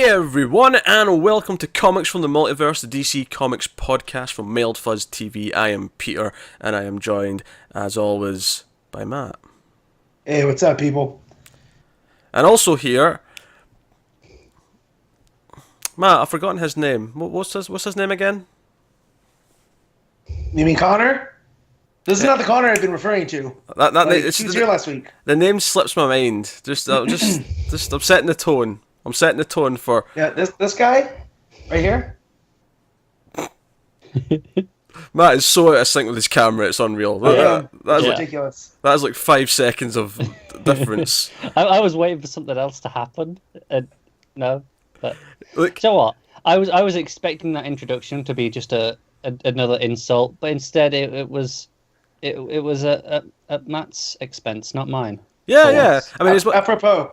everyone, and welcome to Comics from the Multiverse, the DC Comics podcast from Mailed Fuzz TV. I am Peter, and I am joined, as always, by Matt. Hey, what's up, people? And also here, Matt, I've forgotten his name. What's his name again? You mean Connor? This is not the Connor I've been referring to. He was here last week. The name slips my mind. I'm setting the tone. I'm setting the tone for... Yeah, this guy right here. Matt is so out of sync with his camera, it's unreal. That's ridiculous. That is like 5 seconds of difference. I was waiting for something else to happen. No, but Look, you know what? I was expecting that introduction to be just another insult, but instead it was at Matt's expense, not mine. Yeah. I mean, apropos.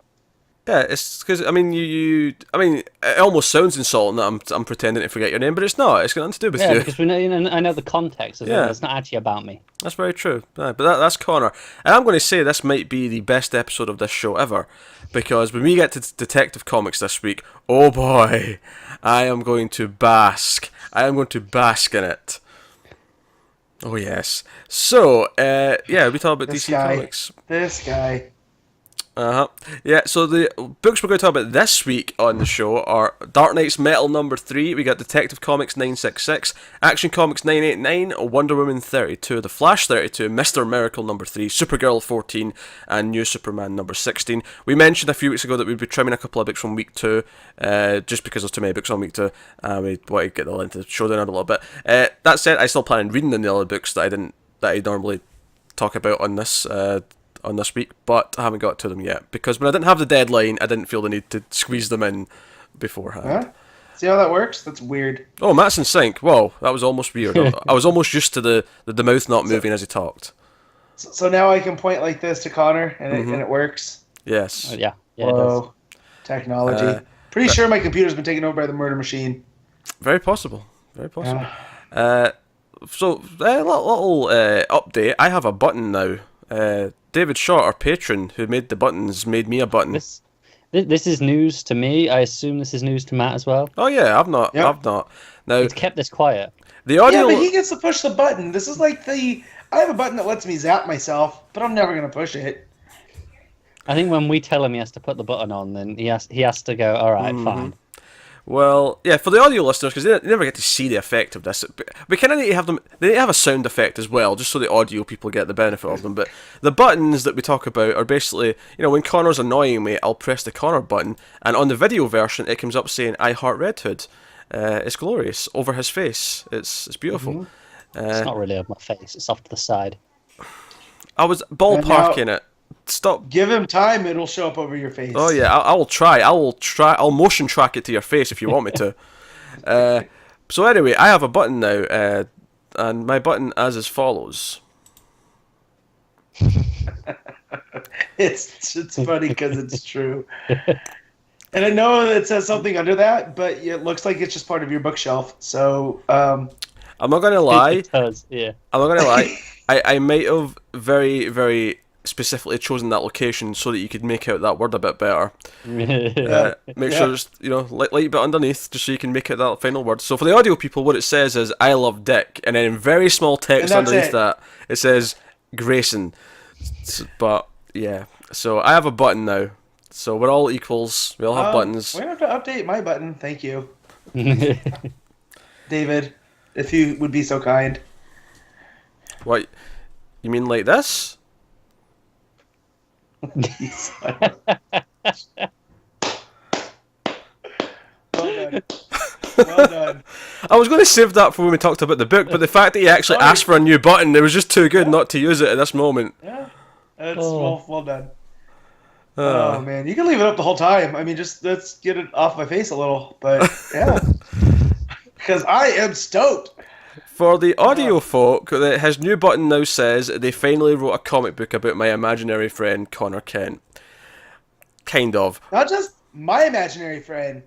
Yeah, it's because I mean, it almost sounds insulting that I'm pretending to forget your name, but it's not. It's got nothing to do with you. Yeah, because I know the context of it. It's not actually about me. That's very true. Yeah, but that's Connor, and I'm going to say this might be the best episode of this show ever, because when we get to Detective Comics this week, oh boy, I am going to bask. I am going to bask in it. Oh yes. So, we talk about DC Comics. This guy. Yeah, so the books we're going to talk about this week on the show are Dark Knight's Metal number 3, we got Detective Comics 966, Action Comics 989, Wonder Woman 32, The Flash 32, Mr. Miracle number 3, Supergirl 14, and New Superman number 16. We mentioned a few weeks ago that we'd be trimming a couple of books from week 2, just because there's too many books on week 2, and we want to get the length of the show down a little bit. That said, I still plan on reading the other books that I normally talk about on this week, but I haven't got to them yet, because when I didn't have the deadline, I didn't feel the need to squeeze them in beforehand. Huh? See how that works? That's weird. Oh, Matt's in sync. Whoa, that was almost weird. I was almost used to the mouth not moving as he talked. So now I can point like this to Connor, and it works? Yes. Yeah, whoa. It does. Technology. Pretty sure my computer's been taken over by the murder machine. Very possible. Very possible. So, little update. I have a button now. David Shaw, our patron, who made the buttons, made me a button. This is news to me. I assume this is news to Matt as well. Oh yeah, I've not. Now it's kept this quiet. The audio. Yeah, but he gets to push the button. This is like I have a button that lets me zap myself, but I'm never gonna push it. I think when we tell him he has to put the button on, then he has to go. All right, fine. Well, yeah, for the audio listeners, because they never get to see the effect of this, we kind of need to have them. They need to have a sound effect as well, just so the audio people get the benefit of them. But the buttons that we talk about are basically, when Connor's annoying me, I'll press the Connor button, and on the video version, it comes up saying "I heart Red Hood." It's glorious over his face. It's beautiful. It's not really on my face. It's off to the side. I was ballparking it. Stop. Give him time, it'll show up over your face. Oh yeah, I will try. I'll motion track it to your face if you want me to. So anyway, I have a button now, and my button as follows. It's funny because it's true. And I know that it says something under that, but it looks like it's just part of your bookshelf. So I'm not gonna lie. It does, yeah. I'm not gonna lie. I might have very, very specifically chosen that location so that you could make out that word a bit better. Make sure just light bit underneath, just so you can make out that final word. So for the audio people, what it says is "I love Dick," and then in very small text underneath that it says Grayson. But yeah, so I have a button now. So we're all equals. We all have buttons. We're gonna have to update my button. Thank you, David, if you would be so kind. What? You mean like this? Well done. I was going to save that for when we talked about the book, but the fact that he actually asked for a new button, it was just too good not to use it at this moment. Yeah, that's well done. Oh man, you can leave it up the whole time. I mean, just let's get it off my face a little, but yeah, because I am stoked. For the audio folk, his new button now says they finally wrote a comic book about my imaginary friend Connor Kent. Kind of. Not just my imaginary friend,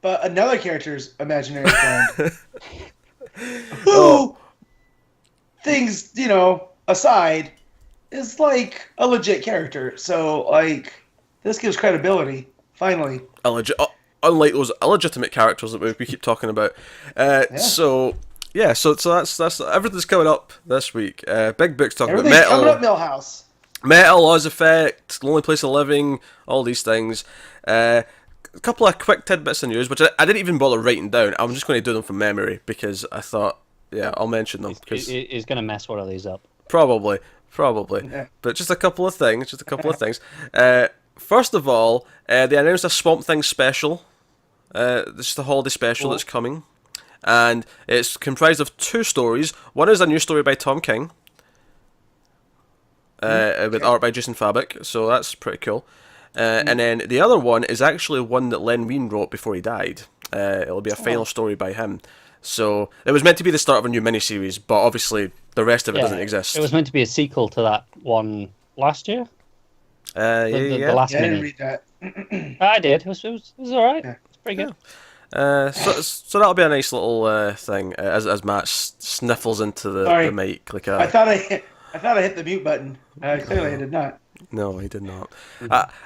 but another character's imaginary friend. Who, things, aside, is like a legit character. So, this gives credibility, finally. A legit... unlike those illegitimate characters that we keep talking about. So that's everything's coming up this week. Big books talking about Everything's metal. coming up, Millhouse. Metal, Laws Effect, Lonely Place of Living, all these things. A couple of quick tidbits of news, which I didn't even bother writing down. I'm just going to do them from memory because I thought, I'll mention them. He's going to mess one of these up. Probably. Yeah. But just a couple of things. First of all, they announced a Swamp Thing special. This is the holiday special that's coming. And it's comprised of 2 stories. One is a new story by Tom King. With art by Jason Fabic, so that's pretty cool. And then the other one is actually one that Len Wein wrote before he died. It'll be a final story by him. So it was meant to be the start of a new miniseries, but obviously the rest of it doesn't exist. It was meant to be a sequel to that one last year. The last I mini. didn't read that. I did. It was all right. Yeah. It's pretty good. So that'll be a nice little thing as Matt sniffles into the mic like a. I thought I hit the mute button. Clearly, I did not. No, he did not.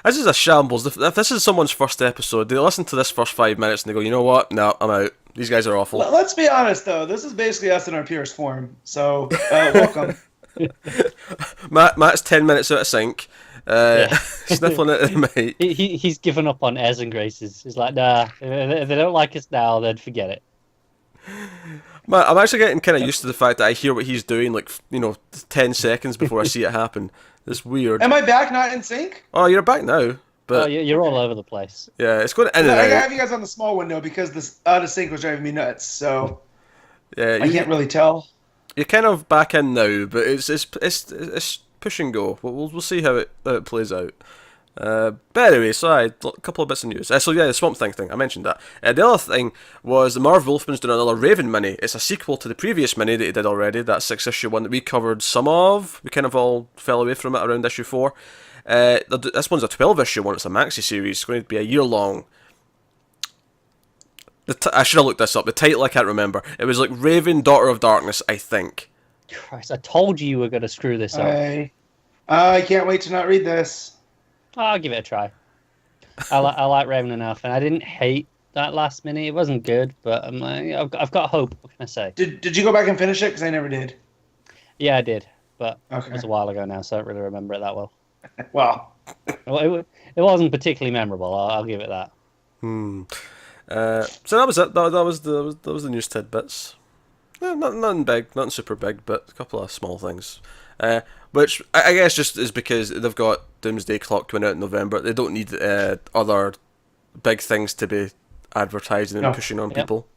This is a shambles. If this is someone's first episode, they listen to this first 5 minutes and they go, you know what? No, I'm out. These guys are awful. Let's be honest, though. This is basically us in our purest form. So, welcome. Matt's 10 minutes out of sync, sniffling at the mic. He's given up on airs and graces. He's like, nah, if they don't like us now, then forget it. Man, I'm actually getting kind of used to the fact that I hear what he's doing, 10 seconds before I see it happen. It's weird. Am I back not in sync? Oh, you're back now. But you're all over the place. Yeah, it's going in and I out. have you guys on the small window because this out of sync was driving me nuts. So yeah, I can't really tell. You're kind of back in now, but it's push and go. We'll see how it plays out. But anyway, a couple of bits of news. The Swamp Thing I mentioned that. The other thing was the Marv Wolfman's doing another Raven mini. It's a sequel to the previous mini that he did already, that 6-issue one that we covered some of. We kind of all fell away from it around issue 4. This one's a 12-issue one. It's a maxi series. It's going to be a year long. I should have looked this up. The title I can't remember. It was like Raven, Daughter of Darkness, I think. Christ, I told you were going to screw this up. I can't wait to not read this. I'll give it a try. I like Raven enough, and I didn't hate that last mini. It wasn't good, but I've got hope. What can I say? Did you go back and finish it? Because I never did. Yeah, I did, but Okay. it was a while ago now, so I don't really remember it that well. Well, It wasn't particularly memorable. I'll give it that. So that was it. That was the news tidbits. Nothing big, nothing super big, but a couple of small things. Which I guess just is because they've got Doomsday Clock coming out in November. They don't need other big things to be advertising and pushing on people.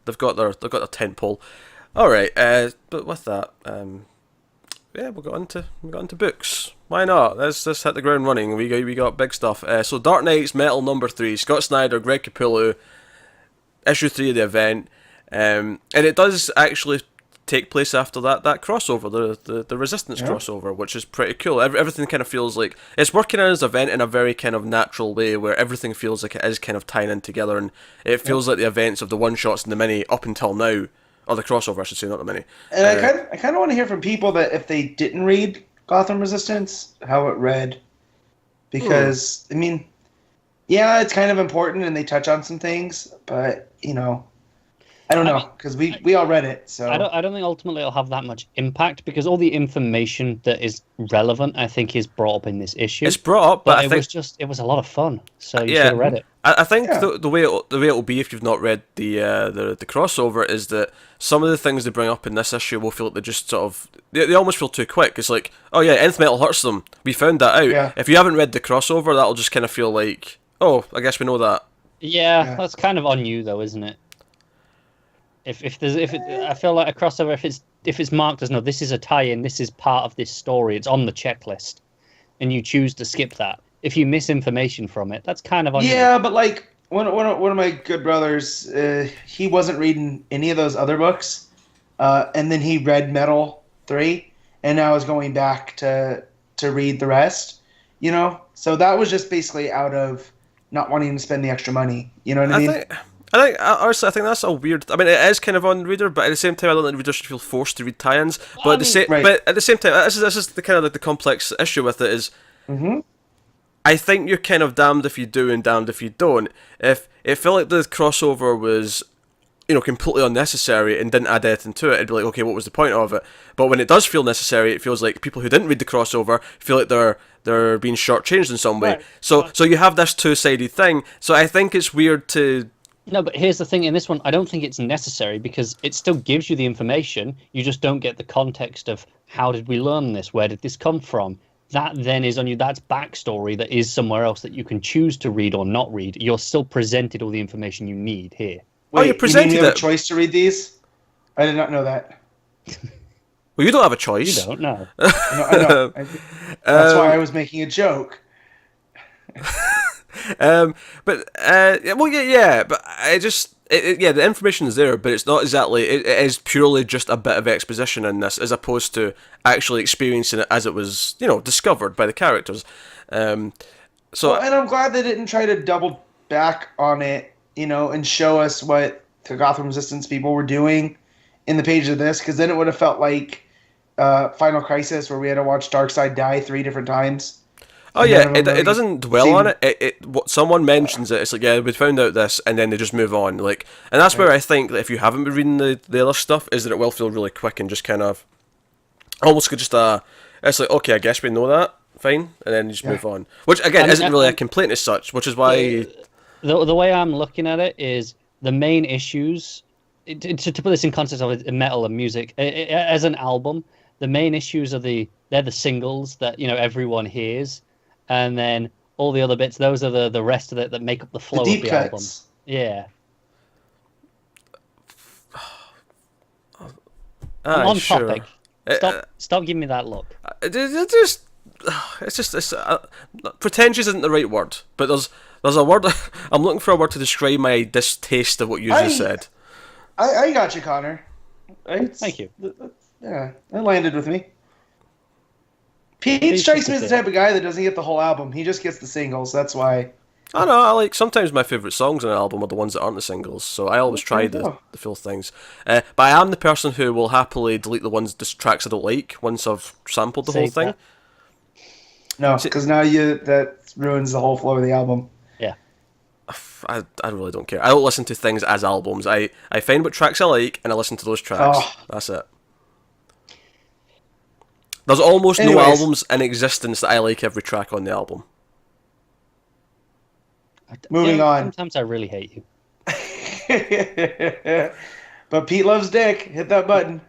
They've got their tentpole. All right, but with that, we got into books. Why not? Let's hit the ground running. We got big stuff. So Dark Knight's Metal number 3, Scott Snyder, Greg Capullo, issue 3 of the event, and it does actually take place after that crossover, the Resistance crossover, which is pretty cool. Everything kind of feels like it's working as an event in a very kind of natural way, where everything feels like it is kind of tying in together, and it feels like the events of the one shots and the mini up until now, or the crossover, I should say, not the mini. And I kind of want to hear from people that if they didn't read Gotham Resistance, how it read, because I mean, yeah, it's kind of important and they touch on some things, but I don't know, because we all read it, so I don't think ultimately it'll have that much impact, because all the information that is relevant, I think, is brought up in this issue. It's brought up, but it was a lot of fun, so you should have read it. I think the way it'll be if you've not read the crossover is that some of the things they bring up in this issue will feel like they just sort of they almost feel too quick. It's like, oh yeah, nth metal hurts them. We found that out. Yeah. If you haven't read the crossover, that'll just kind of feel like, oh, I guess we know that. Yeah, that's kind of on you though, isn't it? I feel like a crossover, if it's marked as no, this is a tie-in, this is part of this story, it's on the checklist, and you choose to skip that. If you miss information from it, that's kind of on you. Yeah, but like one of my good brothers, he wasn't reading any of those other books, and then he read Metal 3, and now is going back to read the rest. So that was just basically out of not wanting to spend the extra money. You know what I mean? Honestly, I think that's a weird. I mean, it is kind of on reader, but at the same time, I don't think readers should feel forced to read tie-ins. But at the same time, this is the kind of like the complex issue with it is. I think you're kind of damned if you do and damned if you don't. If it felt like the crossover was, completely unnecessary and didn't add anything to it, it'd be like, okay, what was the point of it? But when it does feel necessary, it feels like people who didn't read the crossover feel like they're being shortchanged in some way. Right. So you have this two-sided thing. So I think it's weird to. No, but here's the thing. In this one, I don't think it's necessary because it still gives you the information. You just don't get the context of how did we learn this? Where did this come from? That then is on you. That's backstory that is somewhere else that you can choose to read or not read. You're still presented all the information you need here. Wait, you're presented you have it. a choice to read these? I did not know that. Well, you don't have a choice. You don't know. I know. That's why I was making a joke. But I just the information is there, but it's not exactly. It is purely just a bit of exposition in this, as opposed to actually experiencing it as it was, discovered by the characters. And I'm glad they didn't try to double back on it, and show us what the Gotham Resistance people were doing in the page of this, because then it would have felt like Final Crisis, where we had to watch Darkseid die 3 different times. Oh yeah, it doesn't dwell on it. Someone mentions it. It's like, yeah, we found out this, and then they just move on. Like, and that's where I think that if you haven't been reading the other stuff, is that it will feel really quick and just kind of almost just it's like, okay, I guess we know that, fine, and then you just move on. Which again isn't really a complaint as such, which is why the way I'm looking at it is the main issues. To put this in context of metal and music as an album, the main issues are they're the singles that everyone hears. And then all the other bits, those are the rest of it that make up the flow the of the cuts. album. Yeah. I'm on topic. Stop giving me that look. It's pretentious isn't the right word, but there's a word. I'm looking for a word to describe my distaste of what you just said. I got you, Connor. Thank you. Yeah, that landed with me. Pete strikes me as the type of guy that doesn't get the whole album. He just gets the singles. That's why. I know. Sometimes my favourite songs on an album are the ones that aren't the singles. So I always try the full things. But I am the person who will happily delete the tracks I don't like once I've sampled the whole thing. No, because now that ruins the whole flow of the album. Yeah. I really don't care. I don't listen to things as albums. I find what tracks I like and I listen to those tracks. Oh. That's it. There's almost no albums in existence that I like every track on the album. Moving on. Sometimes I really hate you. But Pete loves dick. Hit that button.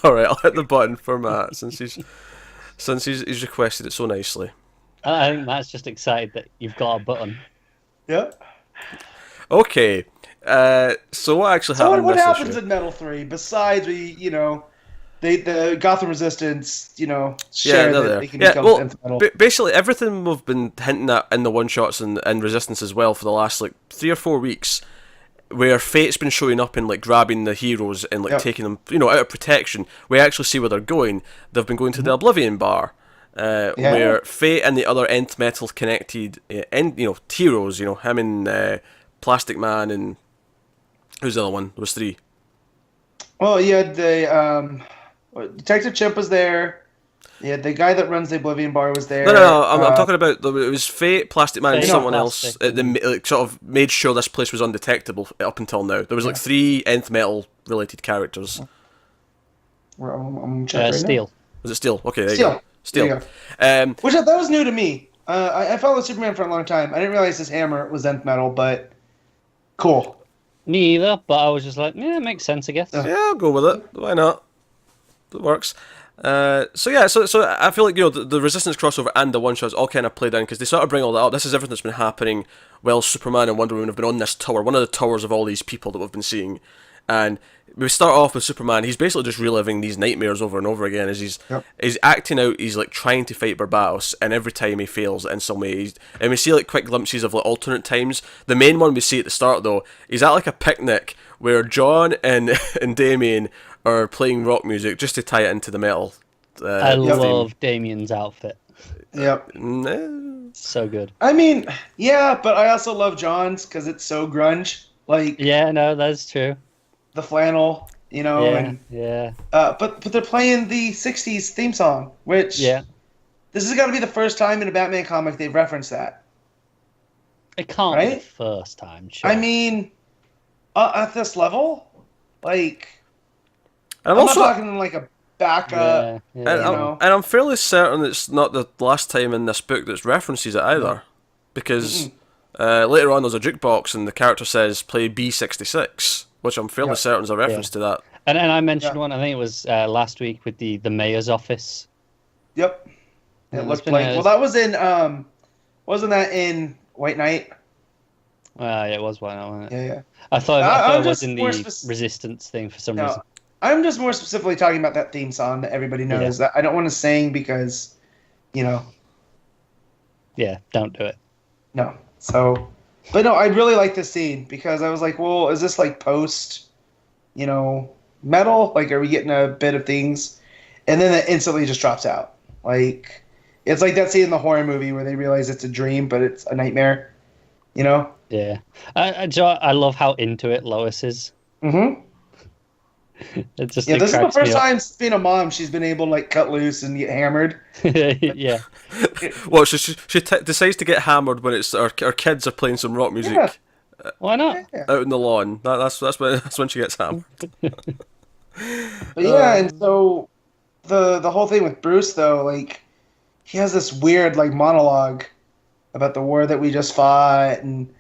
All right, I'll hit the button for Matt since he's requested it so nicely. I think Matt's just excited that you've got a button. Yep. Okay. So what actually happened? What happens in Metal 3 besides the Gotham Resistance, share that they can become metal. Basically, everything we've been hinting at in the one-shots and Resistance as well for the last 3 or 4 weeks, where Fate's been showing up and grabbing the heroes and taking them, out of protection. We actually see where they're going. They've been going to the Oblivion Bar, where Fate and the other Nth Metal connected, heroes, him and Plastic Man and who's the other one? There was 3. Well, you had the Detective Chimp was there. Yeah, the guy that runs the Oblivion Bar was there. No. I'm talking about it was Fate, Plastic Man, and someone else. They sort of made sure this place was undetectable up until now. There was 3 Nth Metal related characters. I'm checking Steel. now. Was it Steel? Okay, there you go. Steel. That was new to me. I followed Superman for a long time. I didn't realize his hammer was Nth Metal, but cool. Me either, but I was just like, yeah, it makes sense, I guess. Yeah, I'll go with it. Why not? It works. So I feel like the Resistance crossover and the one shots all kind of played in because they sort of bring all that up. This is everything that's been happening while Superman and Wonder Woman have been on this tower, one of the towers of all these people that we've been seeing. And we start off with Superman. He's basically just reliving these nightmares over and over again as he's acting out. He's trying to fight Barrows, and every time he fails in some way. And we see quick glimpses of alternate times. The main one we see at the start though, he's at a picnic where John and Damien are playing rock music just to tie it into the metal. I love Damien's outfit. Yep. So good. I mean, yeah, but I also love John's because it's so grunge. Yeah, no, that's true. The flannel, Yeah. But they're playing the '60s theme song, which this This has got to be the first time in a Batman comic they've referenced that. It can't be the Right? first time. Sure. I mean, at this level, like, And I'm not talking like a backup. yeah. And I'm fairly certain it's not the last time in this book that's references it either. No. Because later on there's a jukebox and the character says play B66, which I'm fairly certain is a reference to that. And I mentioned one, I think it was last week with the mayor's office. Yep. Yeah, It looked like... Well, that was in... wasn't that in White Knight? Yeah, it was one, wasn't it? Yeah. I thought it was just in the more Resistance thing for some No, reason. I'm just more specifically talking about that theme song that everybody knows. That I don't want to sing because, Yeah, don't do it. No. So, but no, I really like this scene because I was like, well, is this like post, metal? Like, are we getting a bit of things? And then it instantly just drops out. Like, it's like that scene in the horror movie where they realize it's a dream, but it's a nightmare. Yeah. I love how into it Lois is. Mm-hmm. It just Yeah, this is the first time. time being a mom she's been able to like cut loose and get hammered. Yeah. Well, she decides to get hammered when it's our kids are playing some rock music Why not? out in the lawn. That's when she gets hammered. But yeah, and so the whole thing with Bruce though, like he has this weird like monologue about the war that we just fought, and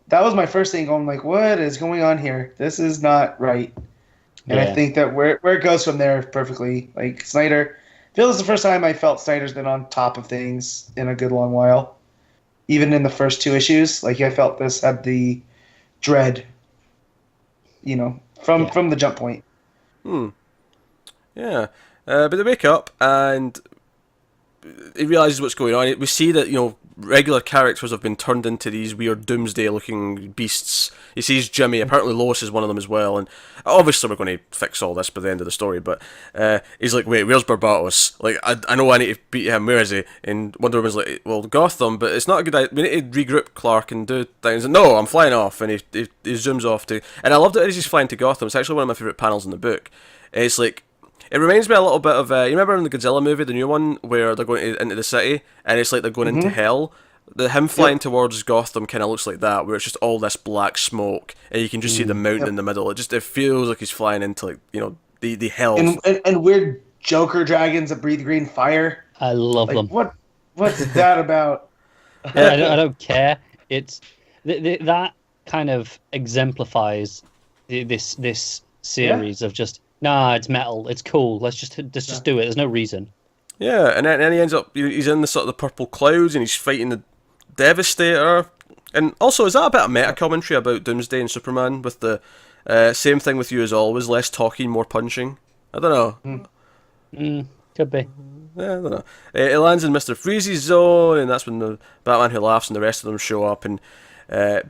that was my first thing going like, what is going on here? This is not right. And I think that where it goes from there perfectly. Like Snyder, I feel this is the first time I felt Snyder's been on top of things in a good long while. Even in the first 2 issues, like I felt this had the dread, from the jump point. Yeah, but they wake up and he realizes what's going on. We see that regular characters have been turned into these weird doomsday-looking beasts. He sees Jimmy. Apparently Lois is one of them as well. And obviously we're going to fix all this by the end of the story. But he's like, "Wait, where's Barrows? Like, I know I need to beat him. Where is he?" And Wonder Woman's like, "Well, Gotham, but it's not a good idea. We need to regroup Clark and do things." And, "No, I'm flying off." And he zooms off to. And I love that as he's flying to Gotham. It's actually one of my favorite panels in the book. It's like. It reminds me a little bit of, you remember in the Godzilla movie, the new one, where they're going into the city, and it's like they're going into hell? Him flying towards Gotham kind of looks like that, where it's just all this black smoke, and you can just see the mountain in the middle. It feels like he's flying into, like, the hell. And weird Joker dragons that breathe green fire. I love them. What's that about? I don't care. It's that kind of exemplifies this series of just... Nah, it's metal. It's cool. Let's just do it. There's no reason. Yeah, and then he ends up. He's in the sort of the purple clouds, and he's fighting the Devastator. And also, is that a bit of meta commentary about Doomsday and Superman with the same thing with you as always? Less talking, more punching. I don't know. Could be. Yeah, I don't know. It lands in Mr. Freeze's zone, and that's when the Batman Who Laughs and the rest of them show up, and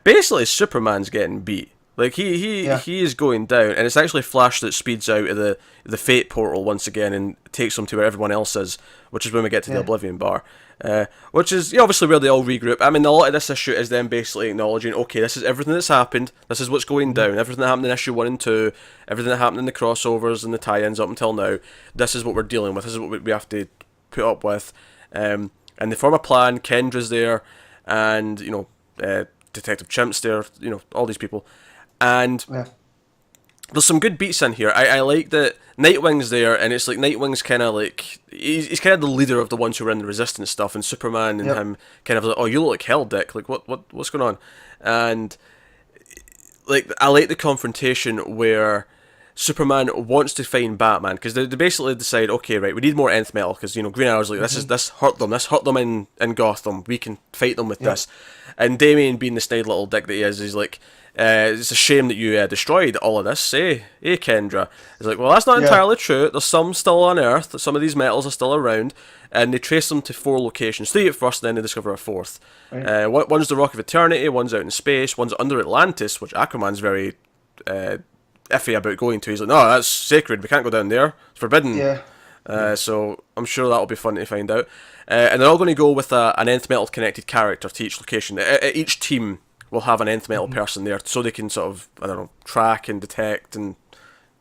basically Superman's getting beat. Like he is going down, and it's actually Flash that speeds out of the Fate portal once again and takes them to where everyone else is, which is when we get to the Oblivion Bar, which is obviously where they all regroup. I mean, a lot of this issue is them basically acknowledging, okay, this is everything that's happened, this is what's going down, everything that happened in issue 1 and 2, everything that happened in the crossovers and the tie-ins up until now, this is what we're dealing with, this is what we have to put up with, and they form a plan. Kendra's there, and Detective Chimp's there, all these people. And there's some good beats in here. I like that Nightwing's there, and it's like Nightwing's kind of like he's kind of the leader of the ones who are in the Resistance stuff, and Superman and him kind of like, "Oh, you look like hell, Dick. Like what's going on?" And like I like the confrontation where Superman wants to find Batman because they basically decide, okay, right, we need more nth metal because Green Arrow's like this hurt them in Gotham. We can fight them with this. And Damian, being the snide little dick that he is, he's like. It's a shame that you destroyed all of this, Kendra. He's like, well, that's not entirely true. There's some still on Earth. Some of these metals are still around, and they trace them to 4 locations. 3 at first, and then they discover a 4th. Right. One's the Rock of Eternity, one's out in space, one's under Atlantis, which Aquaman's very iffy about going to. He's like, no, that's sacred. We can't go down there. It's forbidden. Yeah. So I'm sure that'll be fun to find out. And they're all going to go with an nth metal connected character to each location. Each team will have an nth metal person there, so they can sort of, track and detect and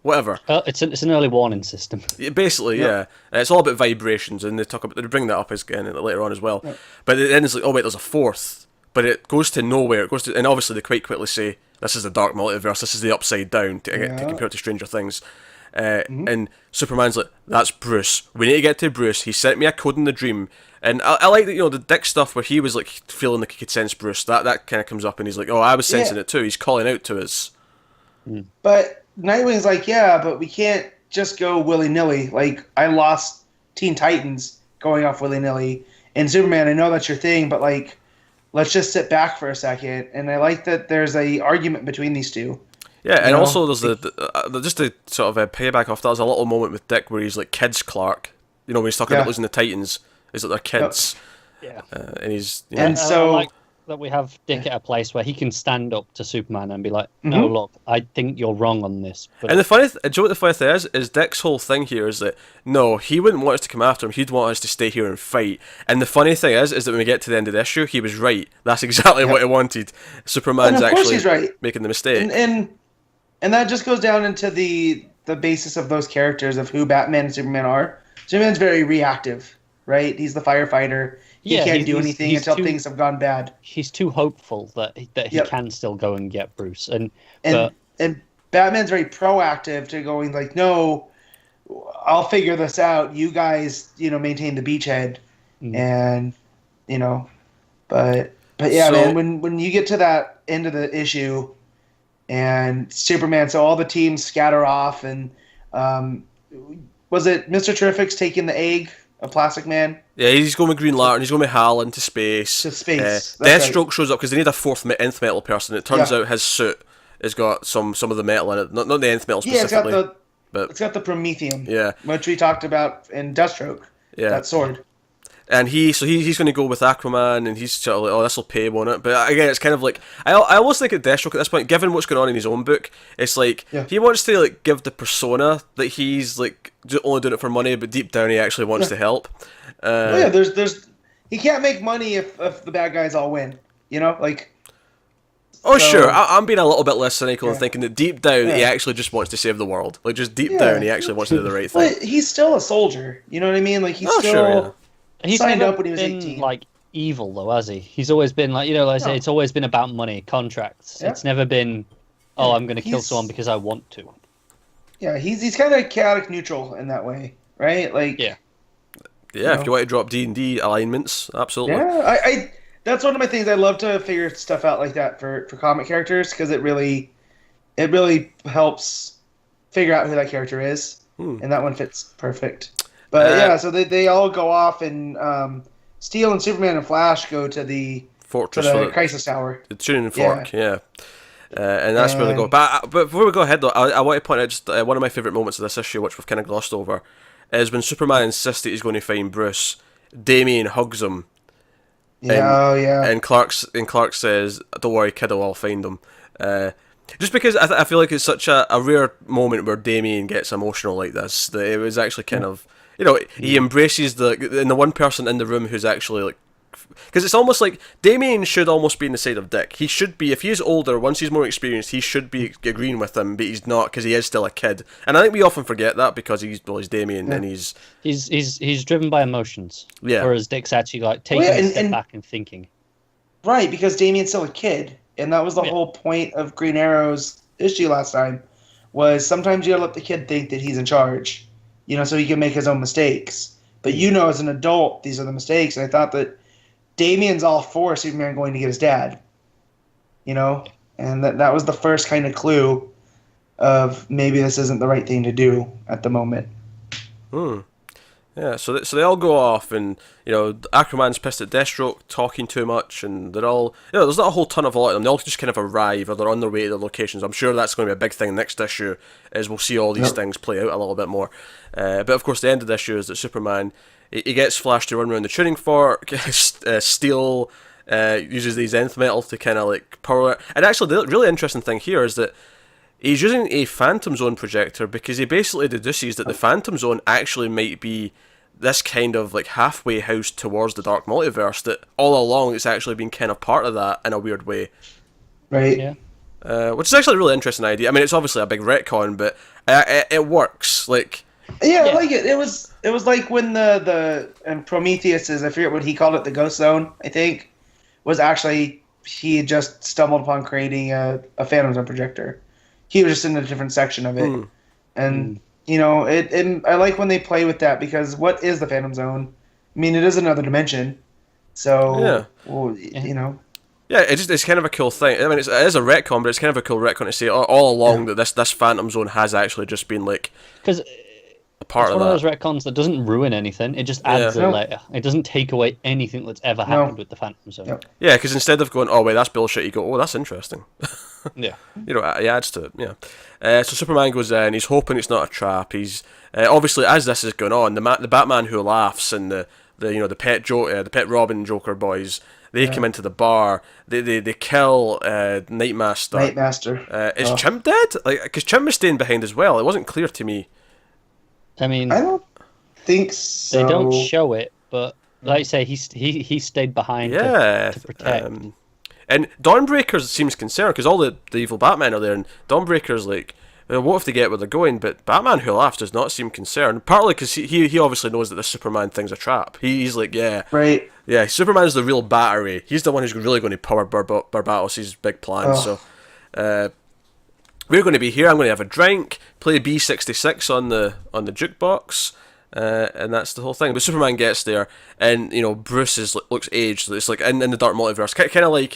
whatever. It's an early warning system. Basically, yeah. It's all about vibrations, and they bring that up again later on as well. Yep. But then it's like, oh wait, there's a fourth, but it goes to nowhere. It goes to, and obviously they quite quickly say this is the Dark Multiverse. This is the Upside Down to compare to Stranger Things. And Superman's like, that's Bruce. We need to get to Bruce. He sent me a code in the dream. And I like that, the Dick stuff where he was like feeling like he could sense Bruce. That kind of comes up, and he's like, oh, I was sensing it too. He's calling out to us. But Nightwing's like, yeah, but we can't just go willy-nilly. Like, I lost Teen Titans going off willy-nilly. And Superman, I know that's your thing, but like, let's just sit back for a second. And I like that there's a argument between these two. Yeah, and also there's just to sort of payback off that, there's a little moment with Dick where he's like kids Clark. When he's talking about losing the Titans, is that they're kids. Yeah. And he's and so I like that we have Dick at a place where he can stand up to Superman and be like, no, look, I think you're wrong on this. But and do you know what the funny thing is Dick's whole thing here is that, no, he wouldn't want us to come after him, he'd want us to stay here and fight. And the funny thing is that when we get to the end of the issue, he was right. That's exactly what he wanted. Superman's actually making the mistake. And that just goes down into the basis of those characters of who Batman and Superman are. Superman's very reactive, right? He's the firefighter. He can't do anything until things have gone bad. He's too hopeful that he can still go and get Bruce. And Batman's very proactive to going like, no, I'll figure this out. You guys, maintain the beachhead, and but yeah, man. When you get to that end of the issue, and Superman, so all the teams scatter off, and was it Mr. Terrific's taking the egg of Plastic Man? Yeah, he's going with Green Lantern, he's going with Hal into space. Deathstroke shows up because they need a fourth nth metal person. It turns out his suit has got some of the metal in it, not the nth metal specifically. It's got the Promethium, yeah, which we talked about in Deathstroke, that sword. And he's going to go with Aquaman, and he's sort of like, oh, this will pay, won't it? But again, it's kind of like, I almost think at Deathstroke at this point, given what's going on in his own book, it's like, he wants to like give the persona that he's like only doing it for money, but deep down he actually wants to help. There's he can't make money if the bad guys all win, Sure, I'm being a little bit less cynical and thinking that deep down he actually just wants to save the world. Like, just deep down he actually wants to do the right thing. But he's still a soldier, you know what I mean? Like, he's He's signed up when he was 18. Like evil though, has he? He's always been like, it's always been about money, contracts. Yeah. It's never been, I'm going to kill someone because I want to. Yeah, he's kind of chaotic neutral in that way, right? Like, if you want to drop D&D alignments, absolutely. Yeah, I that's one of my things. I love to figure stuff out like that for comic characters because it really helps figure out who that character is, and that one fits perfect. But so they all go off, and Steel and Superman and Flash go to the Fortress, to the Crisis Tower. The Tuning Fork, and that's where they go. But before we go ahead, though, I want to point out just one of my favourite moments of this issue, which we've kind of glossed over, is when Superman insists that he's going to find Bruce. Damian hugs him. And Clark says, "Don't worry, kiddo, I'll find him." Just because I feel like it's such a rare moment where Damian gets emotional like this, that it was actually kind of, he embraces the one person in the room who's actually like, because it's almost like Damian should almost be on the side of Dick. He should be, if he's older, once he's more experienced, he should be agreeing with him, but he's not because he is still a kid. And I think we often forget that because he's Damian and he's driven by emotions. Yeah. Whereas Dick's actually like taking a step back and thinking. Right, because Damian's still a kid, and that was the whole point of Green Arrow's issue last time. Was sometimes you gotta let the kid think that he's in charge, so he can make his own mistakes. But as an adult, these are the mistakes. And I thought that Damian's all for Superman going to get his dad, and that was the first kind of clue of maybe this isn't the right thing to do at the moment. Yeah, so they all go off, and Aquaman's pissed at Deathstroke talking too much, and they're all there's not a whole ton of a lot of them. They all just kind of arrive, or they're on their way to their locations. I'm sure that's going to be a big thing next issue, is we'll see all these things play out a little bit more. But of course, the end of the issue is that Superman he gets Flash to run around the tuning fork. Steel uses these nth metal to kind of like power it. And actually, the really interesting thing here is that he's using a Phantom Zone projector because he basically deduces that the Phantom Zone actually might be this kind of like halfway house towards the Dark Multiverse, that all along it's actually been kind of part of that in a weird way. Right. Yeah. Which is actually a really interesting idea. I mean, it's obviously a big retcon, but It works. Like, Yeah, Yeah. I like it. It was like when the and Prometheus is, I forget what he called it, the Ghost Zone, I think, was actually he had just stumbled upon creating a Phantom Zone projector. He was just in a different section of it, and you know it. And I like when they play with that because what is the Phantom Zone? I mean, it is another dimension, so Yeah. well, you know. yeah, it's kind of a cool thing. I mean, it is a retcon, but it's kind of a cool retcon to say all along that this Phantom Zone has actually just been like Because a part it's of one that. of those retcons that doesn't ruin anything. It just adds Yeah. a layer. It doesn't take away anything that's ever happened with the Phantom Zone. Yep. Yeah, because instead of going, oh wait, that's bullshit, you go, oh, that's interesting. Yeah. You know, he adds to it. Yeah. So Superman goes in. He's hoping it's not a trap. He's obviously, as this is going on, the Batman who laughs and the pet Robin Joker boys, they come into the bar. They kill Nightmaster. Is Chimp dead? Like, because Chimp was staying behind as well. It wasn't clear to me. I mean, I don't think so. they don't show it, but like you say, he stayed behind to protect. And Dawnbreaker seems concerned because all the evil Batmen are there, and Dawnbreaker's like, what if they get where they're going? But Batman Who Laughs does not seem concerned, partly because he obviously knows that the Superman thing's a trap. He's like, Right. yeah, Superman's the real battery. He's the one who's really going to power Barbatos' big plan. So we're going to be here. I'm going to have a drink, play B66 on the jukebox, and that's the whole thing. But Superman gets there, and Bruce looks aged. It's like in the Dark Multiverse, kind of like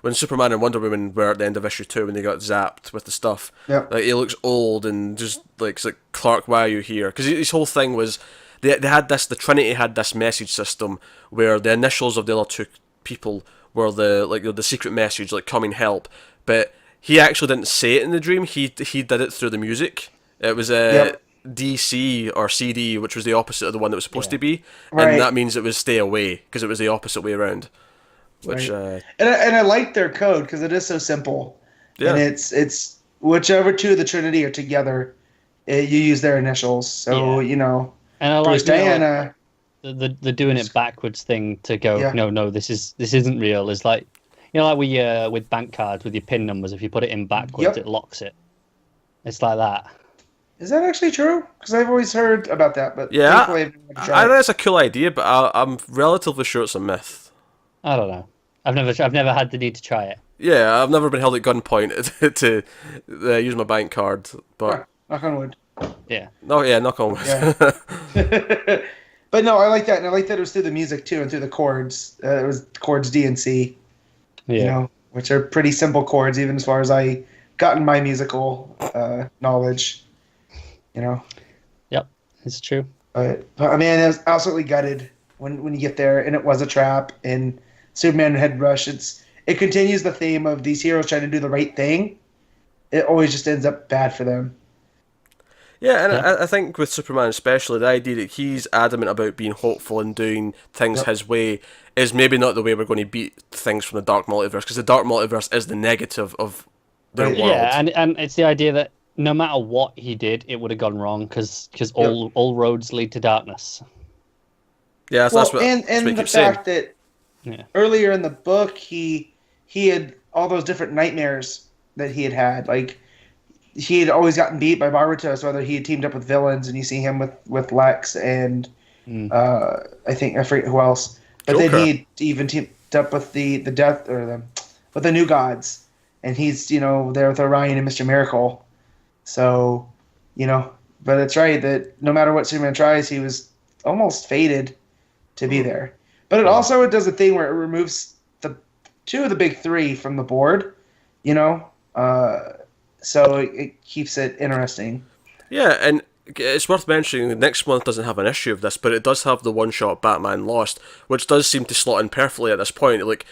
when Superman and Wonder Woman were at the end of issue 2 when they got zapped with the stuff. Yep. Like he looks old and just like it's like, Clark, why are you here? Because his whole thing was they had the Trinity had this message system where the initials of the other two people were the secret message, like coming help, but he actually didn't say it in the dream. He did it through the music. It was DC or CD, which was the opposite of the one that was supposed to be, and that means it was stay away because it was the opposite way around. Which and I like their code because it is so simple, and it's whichever two of the Trinity are together, you use their initials. So and I Bruce, like Diana. the doing it backwards thing to go. No, this isn't real. Is like like we with bank cards with your PIN numbers. If you put it in backwards, it locks it. It's like that. Is that actually true? Because I've always heard about that, but I think it's a cool idea, but I'm relatively sure it's a myth. I don't know. I've never had the need to try it. Yeah, I've never been held at gunpoint to use my bank card, but knock on wood. Yeah. No, yeah, knock on wood. Yeah. But no, I like that, and I like that it was through the music too, and through the chords. It was chords D and C. Yeah. Which are pretty simple chords, even as far as I got in my musical knowledge. Yep, it's true. But I mean, I was absolutely gutted when you get there, and it was a trap, and Superman had rush. It continues the theme of these heroes trying to do the right thing. It always just ends up bad for them. Yeah, and I think with Superman especially, the idea that he's adamant about being hopeful and doing things his way is maybe not the way we're going to beat things from the Dark Multiverse, because the Dark Multiverse is the negative of their world. Yeah, and it's the idea that no matter what he did, it would have gone wrong, because all roads lead to darkness. Yeah, that's what and the fact that earlier in the book he had all those different nightmares that he had. Like, he had always gotten beat by Barrows, whether he had teamed up with villains, and you see him with Lex and I forget who else. But Joker. then he even teamed up with the death or with the New Gods, and he's there with Orion and Mr. Miracle. So but it's right that no matter what Superman tries, he was almost fated to be there. But it does a thing where it removes the two of the big three from the board, so it keeps it interesting. Yeah, and it's worth mentioning that next month doesn't have an issue of this, but it does have the one-shot Batman Lost, which does seem to slot in perfectly at this point. Like,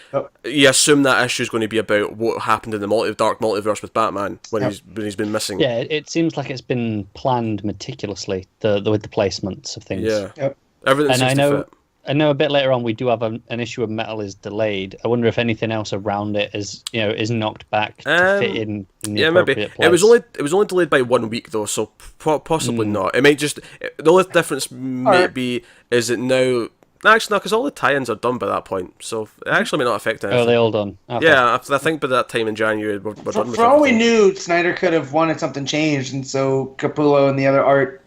you assume that issue is going to be about what happened in the Dark Multiverse with Batman when he's been missing. Yeah, it seems like it's been planned meticulously with the placements of things. Yeah, Yep. Everything seems to fit. I know a bit later on we do have an issue of Metal is delayed. I wonder if anything else around it is knocked back to fit in the appropriate place. It was only delayed by 1 week though, so possibly not. It might just the only difference may be is that now Actually, no, because all the tie-ins are done by that point, so it actually may not affect anything. Oh, are they all done? Okay. Yeah, I think by that time in January, we're done with For all we everything. knew, Snyder could have wanted something changed, and so Capullo and the other art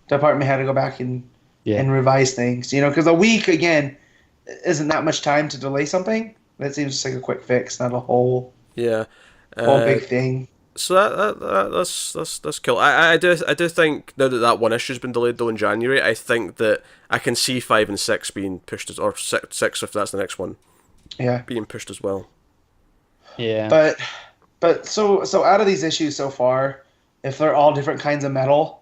department had to go back and revise things. Because a week, again, isn't that much time to delay something. That seems just like a quick fix, not a whole big thing. So that's cool. I do think now that one issue's been delayed though in January, I think that I can see 5 and 6 being pushed or six if that's the next one. Yeah. Being pushed as well. Yeah. But so out of these issues so far, if they're all different kinds of metal,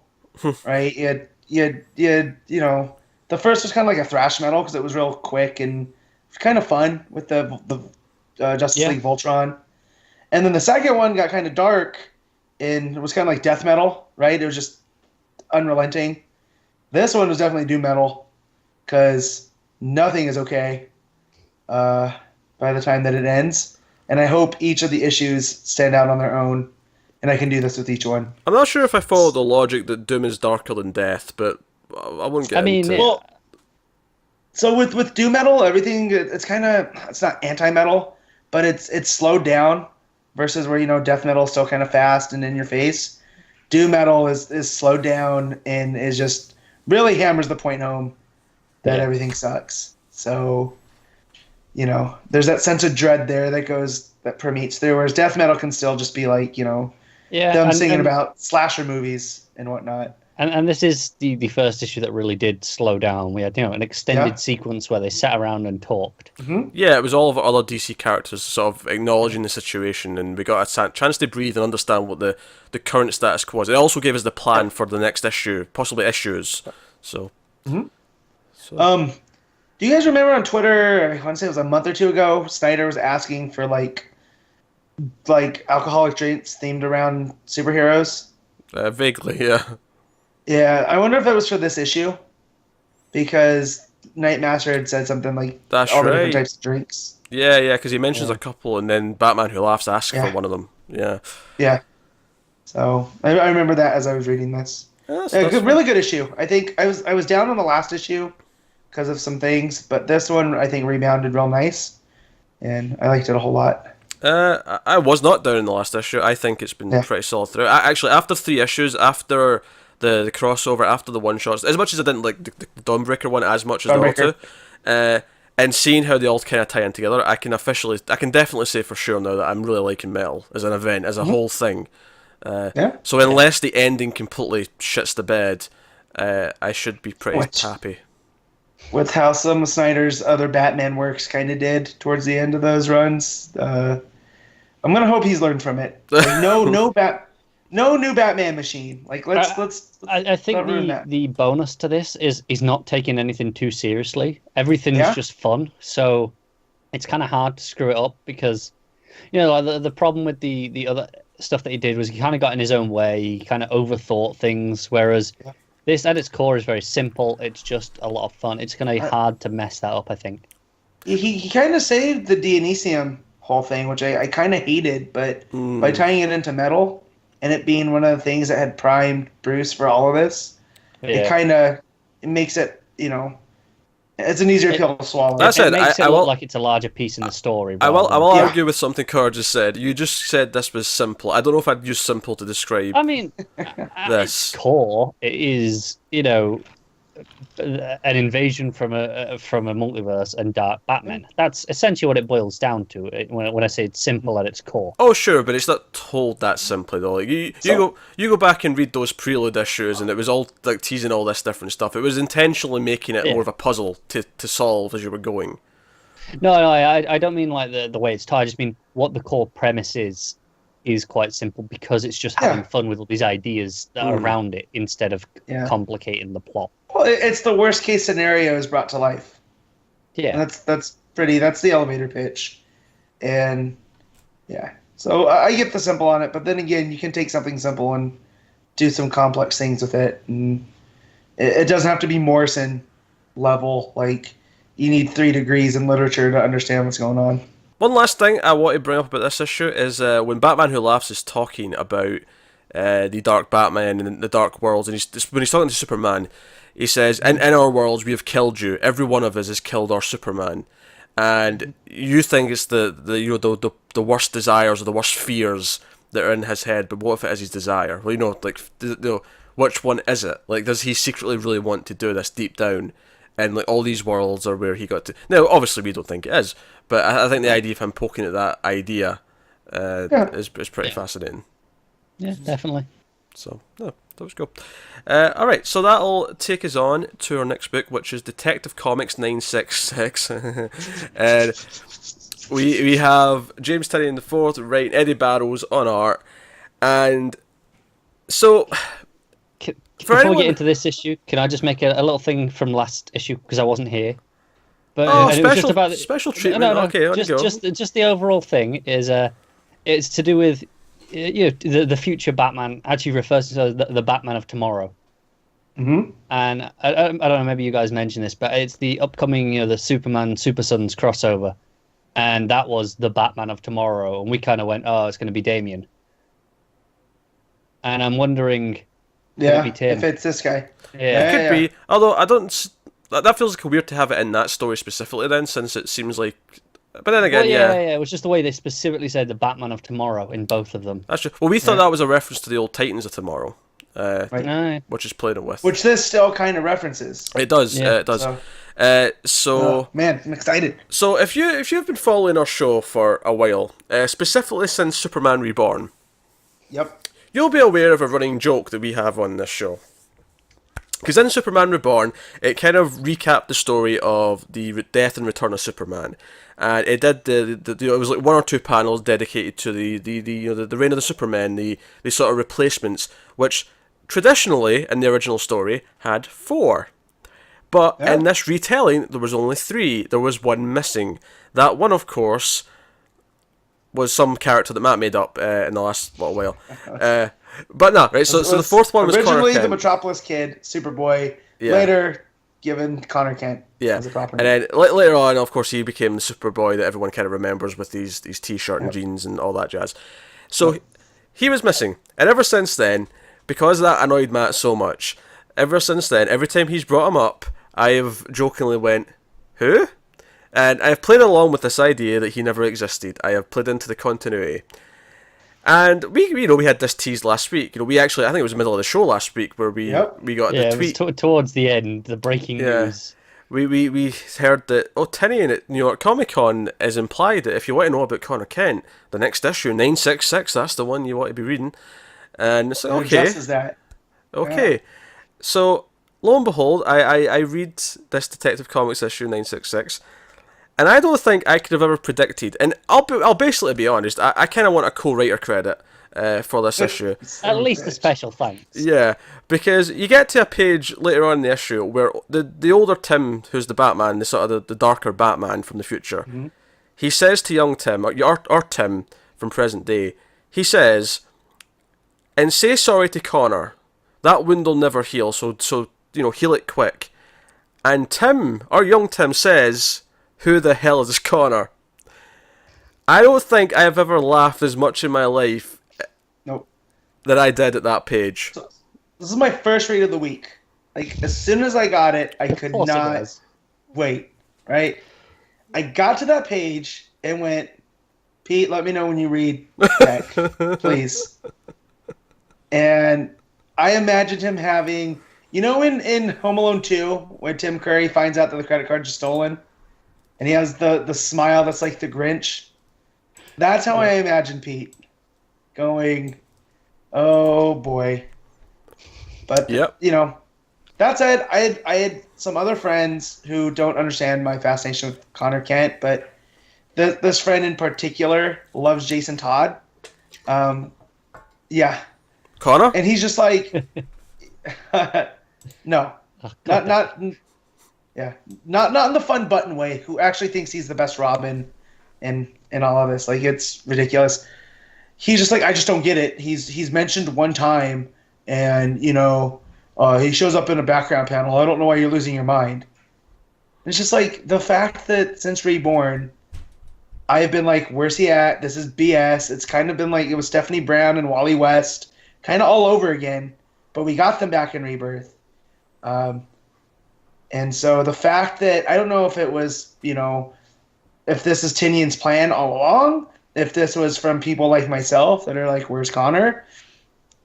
right? You know, the first was kind of like a thrash metal because it was real quick and kind of fun with the Justice League Voltron. And then the second one got kind of dark, and it was kind of like death metal, right? It was just unrelenting. This one was definitely doom metal, because nothing is okay by the time that it ends. And I hope each of the issues stand out on their own, and I can do this with each one. I'm not sure if I follow the logic that doom is darker than death, but I won't get into it. Well, so with doom metal, everything, it's not anti-metal, but it's slowed down. Versus where, death metal is still kind of fast and in your face. Doom metal is slowed down and is just really hammers the point home that everything sucks. So, there's that sense of dread there that permeates through, whereas death metal can still just be like, them singing about slasher movies and whatnot. And this is the first issue that really did slow down. We had an extended sequence where they sat around and talked. Mm-hmm. Yeah, it was all of our other DC characters sort of acknowledging the situation, and we got a chance to breathe and understand what the current status quo was. It also gave us the plan for the next issue, possibly issues. So, do you guys remember on Twitter? I want to say it was a month or two ago. Snyder was asking for like alcoholic drinks themed around superheroes. Vaguely, yeah. Yeah, I wonder if that was for this issue, because Nightmaster had said something like That's all right. the different types of drinks. Yeah, because he mentions a couple, and then Batman Who Laughs asks for one of them. Yeah. Yeah. So I remember that as I was reading this. That's really good issue. I think I was down on the last issue because of some things, but this one I think rebounded real nice, and I liked it a whole lot. I was not down in the last issue. I think it's been pretty solid through. Actually, after 3 issues, after the crossover, after the one-shots, as much as I didn't like the Dawnbreaker one as much as the other two, and seeing how they all kind of tie in together, I can definitely say for sure now that I'm really liking Metal as an event, as a whole thing. So unless the ending completely shits the bed, I should be pretty happy. With how some of Snyder's other Batman works kind of did towards the end of those runs, I'm gonna hope he's learned from it. Like, no new Batman machine. Like let's I think the bonus to this is he's not taking anything too seriously. Everything's just fun, so it's kind of hard to screw it up because like the problem with the other stuff that he did was he kind of got in his own way. He kind of overthought things, whereas this at its core is very simple. It's just a lot of fun. It's going to be hard to mess that up, I think. He kind of saved the Dionysium whole thing, which I kind of hated, but by tying it into Metal and it being one of the things that had primed Bruce for all of this, it makes it, it's an easier pill to swallow. It makes it look like it's a larger piece in the story. I will argue with something Car just said. You just said this was simple. I don't know if I'd use simple to describe at its core, it is, an invasion from a multiverse and dark Batman. That's essentially what it boils down to when I say it's simple at its core. Oh sure, but it's not told that simply though. Like you go back and read those prelude issues, and it was all like teasing all this different stuff. It was intentionally making it more of a puzzle to solve as you were going. No, I don't mean like the way it's tied. I just mean what the core premise is quite simple because it's just having fun with all these ideas that are around it instead of complicating the plot. Well, it's the worst case scenario is brought to life. Yeah, and that's the elevator pitch, and so I get the simple on it, but then again, you can take something simple and do some complex things with it, and it doesn't have to be Morrison level. Like you need 3 degrees in literature to understand what's going on. One last thing I want to bring up about this issue is when Batman Who Laughs is talking about the Dark Batman and the Dark Worlds, and when he's talking to Superman, He says, in our worlds, we have killed you. Every one of us has killed our Superman. And you think it's the worst desires or the worst fears that are in his head, but what if it is his desire? Well, which one is it? Like, does he secretly really want to do this deep down? And like all these worlds are where he got to. Now, obviously, we don't think it is, but I think the idea of him poking at that idea is pretty fascinating. Yeah, definitely. So, yeah, that was cool. All right, so that'll take us on to our next book, which is Detective Comics 966. And we have James Tynion IV writing, Eddy Barrows on art, and so. Before we get into this issue, can I just make a little thing from last issue because I wasn't here? But it was just about special treatment. No, okay, just the overall thing is it's to do with the future Batman actually refers to the Batman of tomorrow. Mm-hmm. And I don't know, maybe you guys mentioned this, but it's the upcoming the Superman Super Sons crossover, and that was the Batman of tomorrow, and we kind of went, oh, it's going to be Damian, and I'm wondering. Yeah, if it's this guy. Yeah, it could be. Although I don't. That feels like weird to have it in that story specifically. Then, since it seems like. But then again, yeah. It was just the way they specifically said the Batman of tomorrow in both of them. That's true. Well, we thought that was a reference to the old Titans of Tomorrow, right. Which is playing it with. Which this still kind of references. It does. Yeah. It does. So man, I'm excited. So if you've been following our show for a while, specifically since Superman Reborn. Yep. You'll be aware of a running joke that we have on this show. Because in Superman Reborn, it kind of recapped the story of the death and return of Superman, and it did it was like 1 or 2 panels dedicated to the reign of the Supermen, the sort of replacements, which traditionally in the original story had 4, but in this retelling there was only 3. There was one missing. That one, of course, was some character that Matt made up in the last little while. But no, right, so the 4th one was Connor Kent. Originally the Metropolis Kid, Superboy, later given Connor Kent as a proper name. And then later on, of course, he became the Superboy that everyone kind of remembers with these t-shirt and jeans and all that jazz. So he was missing. And ever since then, because that annoyed Matt so much, ever since then, every time he's brought him up, I have jokingly went, who? And I have played along with this idea that he never existed. I have played into the continuity. And we had this teased last week. I think it was the middle of the show last week where we got the tweet. It was towards the end, the breaking news. We heard that Tynion at New York Comic Con is implied that if you want to know about Connor Kent, the next issue 966, that's the one you want to be reading. And it's like, okay. That. Okay. Yeah. So lo and behold, I read this Detective Comics issue 966. And I don't think I could have ever predicted, and I'll basically be honest, I kind of want a co-writer credit for this issue. At least a special thanks. Yeah, because you get to a page later on in the issue where the older Tim, who's the Batman, the sort of the darker Batman from the future, he says to young Tim, or Tim from present day, he says, and say sorry to Connor, that wound will never heal, so heal it quick. And Tim, or young Tim, says, who the hell is Connor? I don't think I have ever laughed as much in my life that I did at that page. So, this is my first read of the week. Like, as soon as I got it, I could not wait, right? I got to that page and went, Pete, let me know when you read Beck, please. And I imagined him having, in Home Alone 2, when Tim Curry finds out that the credit cards are stolen, and he has the smile that's like the Grinch. That's how I imagine Pete going, oh boy. But, that said, I had some other friends who don't understand my fascination with Connor Kent, but this friend in particular loves Jason Todd. Yeah. Connor? And he's just like, no. Not in the fun button way, who actually thinks he's the best Robin in all of this. Like, it's ridiculous. He's just like, I just don't get it. He's mentioned one time, and, he shows up in a background panel. I don't know why you're losing your mind. It's just like, the fact that since Reborn, I have been like, where's he at? This is BS. It's kind of been like, it was Stephanie Brown and Wally West, kind of all over again. But we got them back in Rebirth. And so the fact that I don't know if it was, if this is Tynion's plan all along, if this was from people like myself that are like, where's Connor?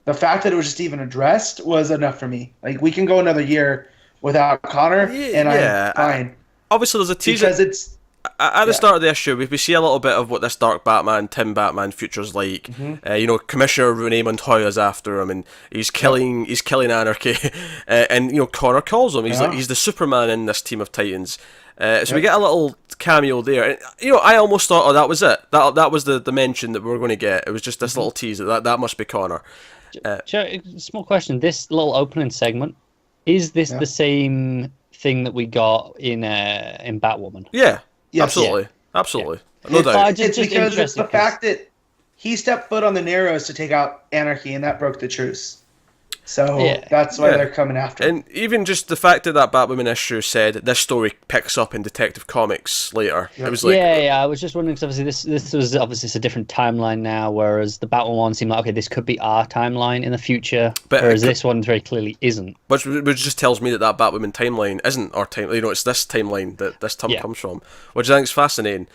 The fact that it was just even addressed was enough for me. Like, we can go another year without Connor, and I'm fine. Obviously, there's a teaser. Because it's... At the start of the issue, we see a little bit of what this Dark Batman, Tim Batman future's like. Commissioner Renee Montoya's after him, and he's killing anarchy. And Connor calls him. He's the Superman in this team of Titans. So we get a little cameo there. And, I almost thought, that was it. That was the mention that we were going to get. It was just this little tease that must be Connor. Small question. This little opening segment, is this the same thing that we got in Batwoman? Yeah. Yes. Absolutely. No doubt. It's because it's the fact that he stepped foot on the Narrows to take out anarchy, and that broke the truce. So that's why they're coming after him. And even just the fact that Batwoman issue said this story picks up in Detective Comics later. It was like... Yeah, I was just wondering, because obviously this was obviously a different timeline now, whereas the Batwoman one seemed like, okay, this could be our timeline in the future, whereas this one very clearly isn't. Which just tells me that Batwoman timeline isn't our timeline. It's this timeline that this comes from, which I think is fascinating.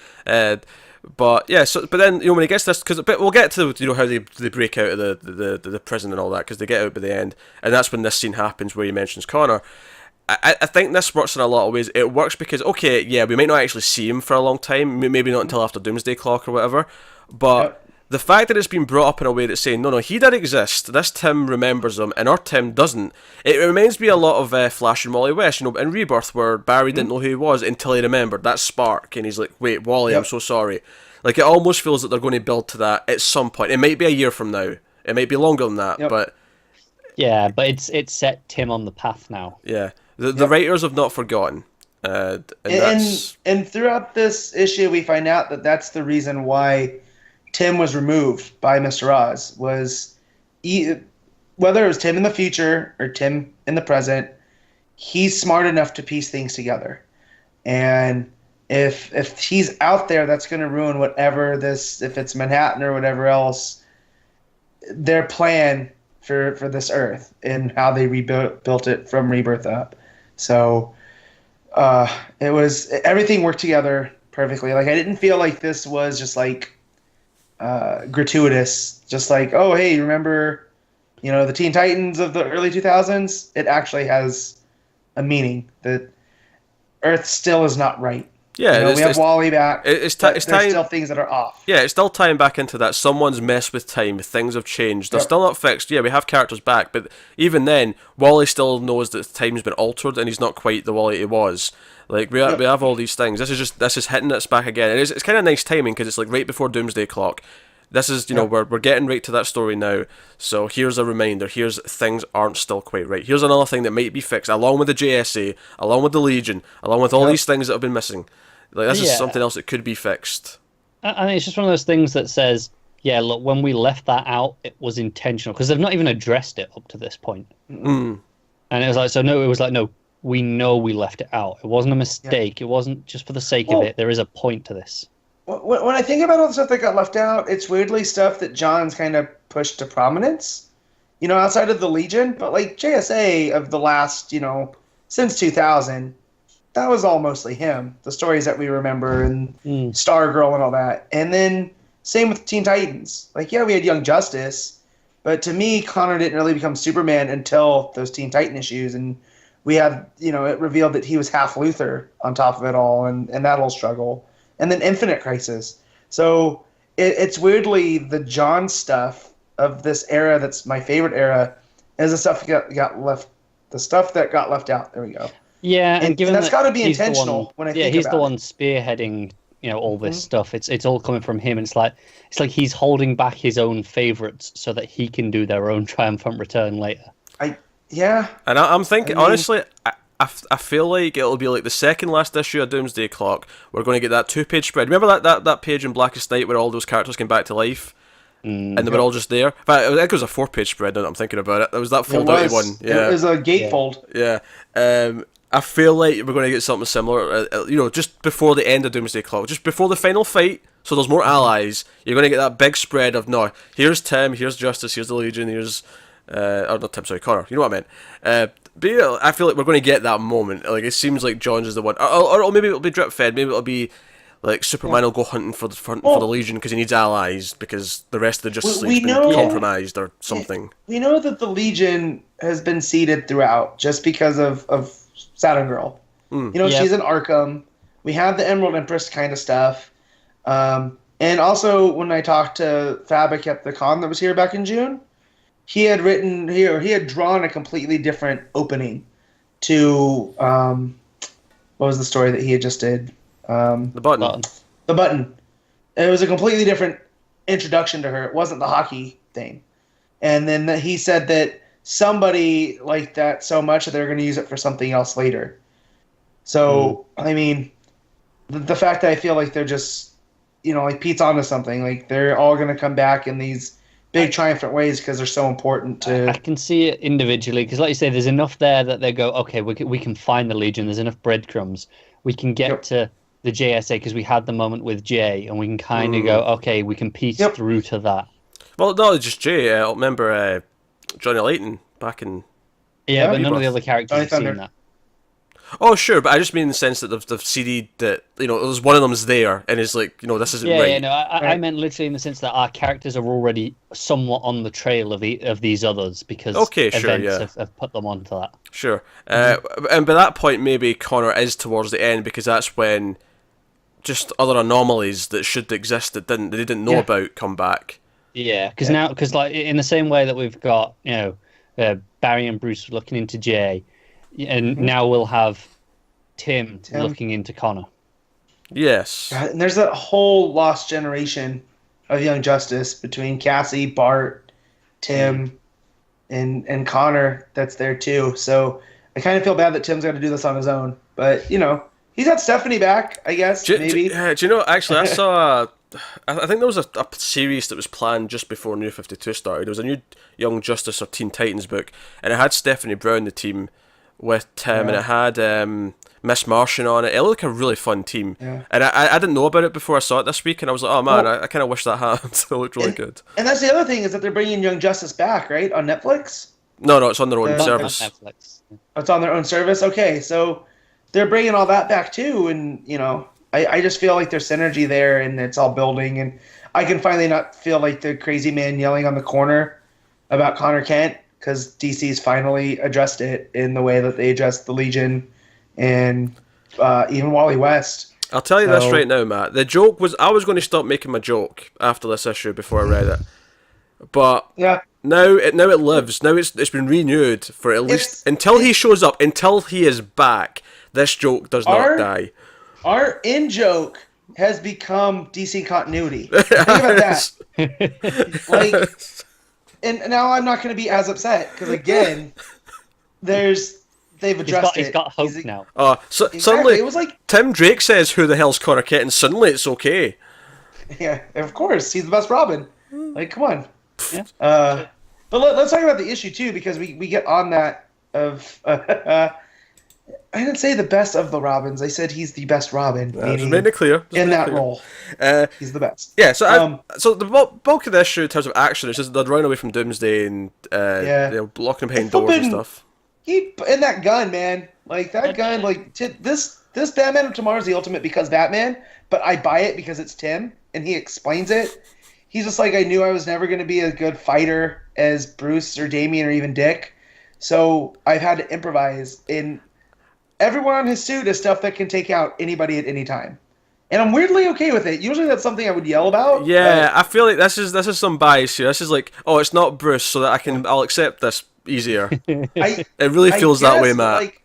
But yeah, but then when he gets this, because we'll get to how they break out of the prison and all that, because they get out by the end, and that's when this scene happens where he mentions Connor. I think this works in a lot of ways. It works because we might not actually see him for a long time, maybe not until after Doomsday Clock or whatever, but the fact that it's been brought up in a way that's saying no, he did exist. This Tim remembers him, and our Tim doesn't. It reminds me a lot of Flash and Wally West, in Rebirth, where Barry didn't know who he was until he remembered that spark, and he's like, "Wait, Wally, I'm so sorry." Like, it almost feels that they're going to build to that at some point. It might be a year from now. It might be longer than that, but it's set Tim on the path now. Yeah, the writers have not forgotten. And throughout this issue, we find out that that's the reason why Tim was removed by Mr. Oz, was whether it was Tim in the future or Tim in the present, he's smart enough to piece things together. And if he's out there, that's going to ruin whatever if it's Manhattan or whatever else, their plan for this Earth and how they built it from Rebirth up. So everything worked together perfectly. Like, I didn't feel like this was just like gratuitous, just like, oh, hey, remember, the Teen Titans of the early 2000s? It actually has a meaning that Earth still is not right. Yeah, we have Wally back. There's still things that are off. Yeah, it's still tying back into that. Someone's messed with time. Things have changed. They're still not fixed. Yeah, we have characters back, but even then, Wally still knows that time's been altered, and he's not quite the Wally he was. Like, we have all these things. This is hitting us back again. It's kind of nice timing, because it's like right before Doomsday Clock. This is, we're getting right to that story now. So here's a reminder. Here's things aren't still quite right. Here's another thing that might be fixed, along with the JSA, along with the Legion, along with all these things that have been missing. Like, this is something else that could be fixed. And it's just one of those things that says, yeah, look, when we left that out, it was intentional, because they've not even addressed it up to this point. And it was like, no, we know we left it out. It wasn't a mistake. It wasn't just for the sake of it. There is a point to this. When I think about all the stuff that got left out, it's weirdly stuff that John's kind of pushed to prominence, outside of the Legion. But like JSA of the last, since 2000, that was all mostly him. The stories that we remember, and Stargirl and all that. And then same with Teen Titans. Like, yeah, we had Young Justice, but to me, Connor didn't really become Superman until those Teen Titan issues. And we had, it revealed that he was half Luthor on top of it all, and that whole struggle. And then Infinite Crisis. So it's weirdly the John stuff of this era that's my favorite era is the stuff that got left. The stuff that got left out. There we go. Yeah, and given that's got to be intentional. When I think about it, he's the one spearheading, all this stuff. It's all coming from him. And it's like he's holding back his own favorites so that he can do their own triumphant return later. And I'm thinking, honestly, I feel like it'll be like the second last issue of Doomsday Clock. We're going to get that 2-page spread. Remember that page in Blackest Night where all those characters came back to life? And they were all just there? In fact, I think it was a 4-page spread now that I'm thinking about it. It was that fold-out one. Yeah. It was a gatefold. Yeah. I feel like we're going to get something similar, just before the end of Doomsday Clock, just before the final fight, so there's more allies. You're going to get that big spread of, here's Tim, here's Justice, here's the Legion, here's... not Tim, sorry, Connor. You know what I meant. But yeah, I feel like we're going to get that moment. Like, it seems like Johns is the one, or maybe it'll be drip fed. Maybe it'll be like Superman will go hunting for the Legion because he needs allies because the rest of the Justice League's been compromised or something. We know that the Legion has been seeded throughout just because of Saturn Girl. She's in Arkham. We have the Emerald Empress kind of stuff. And also, when I talked to Fabik at the con that was here back in June, he had drawn a completely different opening to what was the story that he had just did? The button. The button. It was a completely different introduction to her. It wasn't the hockey thing. And then he said that somebody liked that so much that they're going to use it for something else later. So, I mean, the fact that I feel like they're just, like Pete's onto something. Like, they're all going to come back in these big triumphant ways because they're so important to... I can see it individually because, like you say, there's enough there that they go, okay, we can find the Legion. There's enough breadcrumbs. We can get to the JSA because we had the moment with Jay, and we can kind of go, okay, we can piece through to that. Well, not just Jay. I remember Johnny Layton back in... Yeah, but none of the other characters have seen that. Oh, sure, but I just mean in the sense that they've CD'd that, there's one of them's there, and it's like, this isn't right. Yeah, no, I meant literally in the sense that our characters are already somewhat on the trail of these others, because events have put them onto that. Sure. And by that point, maybe Connor is towards the end, because that's when just other anomalies that should exist that they didn't know about come back. Yeah, because like in the same way that we've got, Barry and Bruce looking into Jay, and now we'll have Tim looking into Connor. Yes. And there's that whole lost generation of Young Justice between Cassie, Bart, Tim, and Connor that's there too. So I kind of feel bad that Tim's got to do this on his own. But, he's got Stephanie back, I guess, maybe. Do you know, actually, I saw... I think there was a series that was planned just before New 52 started. It was a new Young Justice or Teen Titans book, and it had Stephanie Brown, the team, with Tim, and it had Miss Martian on it. It looked like a really fun team. Yeah. And I didn't know about it before I saw it this week, and I was like, oh man, I kind of wish that happened. It looked really good. And that's the other thing, is that they're bringing Young Justice back, right, on Netflix? No, it's on their own service. Netflix. It's on their own service? Okay, so they're bringing all that back too, and, I just feel like there's synergy there, and it's all building, and I can finally not feel like the crazy man yelling on the corner about Connor Kent, because DC's finally addressed it in the way that they addressed the Legion and even Wally West. I'll tell you this right now, Matt. The joke was, I was going to stop making my joke after this issue before I read it, but now it lives. Now it's been renewed for at least until he shows up, until he is back. This joke does not die. Our in-joke has become DC continuity. Think about that. And now I'm not going to be as upset, because, again, they've addressed it. He's got hope now. Suddenly, it was like Tim Drake says, who the hell's Connor Kent, and suddenly it's okay. Yeah, of course. He's the best Robin. Like, come on. Yeah. But let's talk about the issue, too, because we get on that of... I didn't say the best of the Robins. I said he's the best Robin. Just made it clear. Role. He's the best. Yeah, so the bulk of the issue in terms of action is just they're running away from Doomsday and blocking him behind doors and stuff. And that gun, man. Like, that gun, like, this Batman of Tomorrow is the ultimate because Batman, but I buy it because it's Tim, and he explains it. He's just like, I knew I was never going to be a good fighter as Bruce or Damian or even Dick, so I've had to improvise in... Everyone on his suit is stuff that can take out anybody at any time. And I'm weirdly okay with it. Usually that's something I would yell about. Yeah, I feel like this is some bias here. This is like, oh, it's not Bruce, so that I'll accept this easier. It really feels that way, Matt. Like,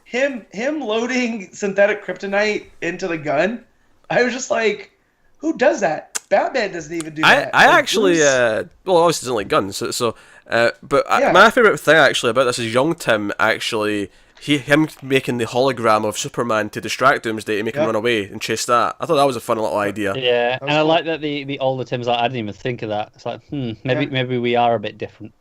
him loading synthetic kryptonite into the gun, I was just like, who does that? Batman doesn't even do that. I actually, obviously doesn't like guns, my favourite thing actually about this is young Tim actually... Him making the hologram of Superman to distract Doomsday to make him run away and chase that. I thought that was a fun little idea. Yeah, and I like that the older Tim's like, I didn't even think of that. It's like, maybe we are a bit different.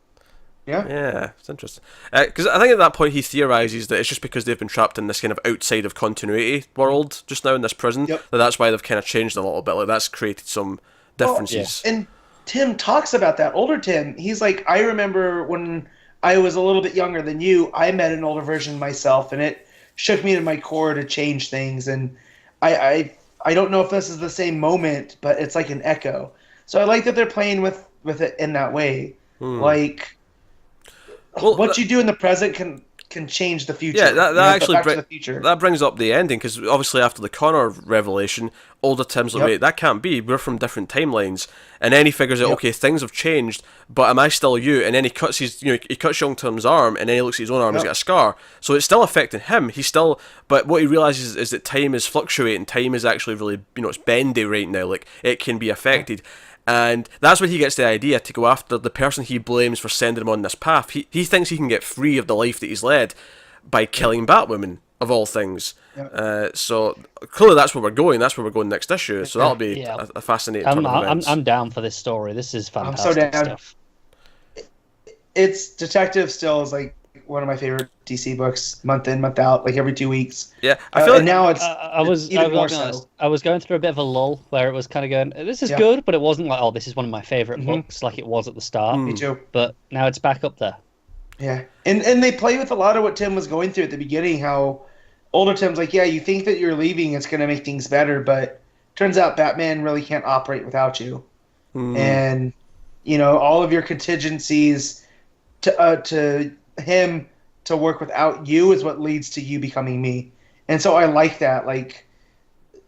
Yeah, it's interesting. Because I think at that point he theorises that it's just because they've been trapped in this kind of outside of continuity world just now in this prison, that's why they've kind of changed a little bit. Like, that's created some differences. And Tim talks about that. Older Tim, he's like, I remember when I was a little bit younger than you, I met an older version myself, and it shook me to my core to change things. And I don't know if this is the same moment, but it's like an echo. So I like that they're playing with it in that way. Like, what you do in the present can change the future. Yeah, that actually Back to the future. that brings up the ending, because obviously after the Connor revelation, older Tim's like, wait, that can't be. We're from different timelines, and then he figures out, okay, things have changed, but am I still you? And then he cuts he cuts young Tim's arm, and then he looks at his own arm, he's got a scar, so it's still affecting him. But what he realizes is that time is fluctuating. Time is actually really, it's bendy right now. Like, it can be affected. And that's when he gets the idea to go after the person he blames for sending him on this path. He thinks he can get free of the life that he's led by killing Batwoman, of all things. So clearly that's where we're going. That's where we're going next issue. So that'll be a fascinating turn of events. I'm down for this story. This is fantastic I'm so down. stuff. It's Detective still is like one of my favorite DC books, month in, month out, like every 2 weeks. Yeah, I feel like now it's even more so. I was going through a bit of a lull where it was kind of going, this is good, but it wasn't like, oh, this is one of my favorite books, like it was at the start. Me too. But now it's back up there. Yeah, and they play with a lot of what Tim was going through at the beginning. How older Tim's like, yeah, you think that you're leaving, it's going to make things better, but turns out Batman really can't operate without you, and all of your contingencies to him to work without you is what leads to you becoming me. And so I like that. Like,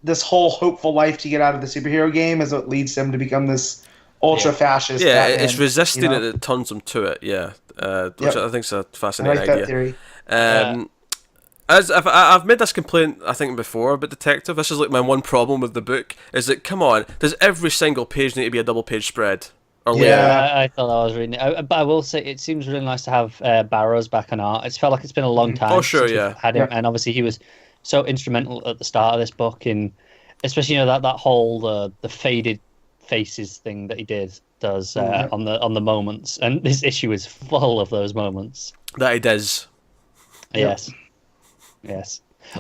this whole hopeful life to get out of the superhero game is what leads him to become this ultra-fascist Batman, it's resisting it that turns him to it, which I think is a fascinating I like idea. that theory. As I've made this complaint, I think, before about Detective. This is like my one problem with the book, is that, come on, does every single page need to be a double-page spread? I thought that was really nice. But I will say, it seems really nice to have Barrows back on art. It's felt like it's been a long time since we've had him, and obviously he was so instrumental at the start of this book, in especially that whole the faded faces thing that he does on the moments, and this issue is full of those moments. That he does. Yes.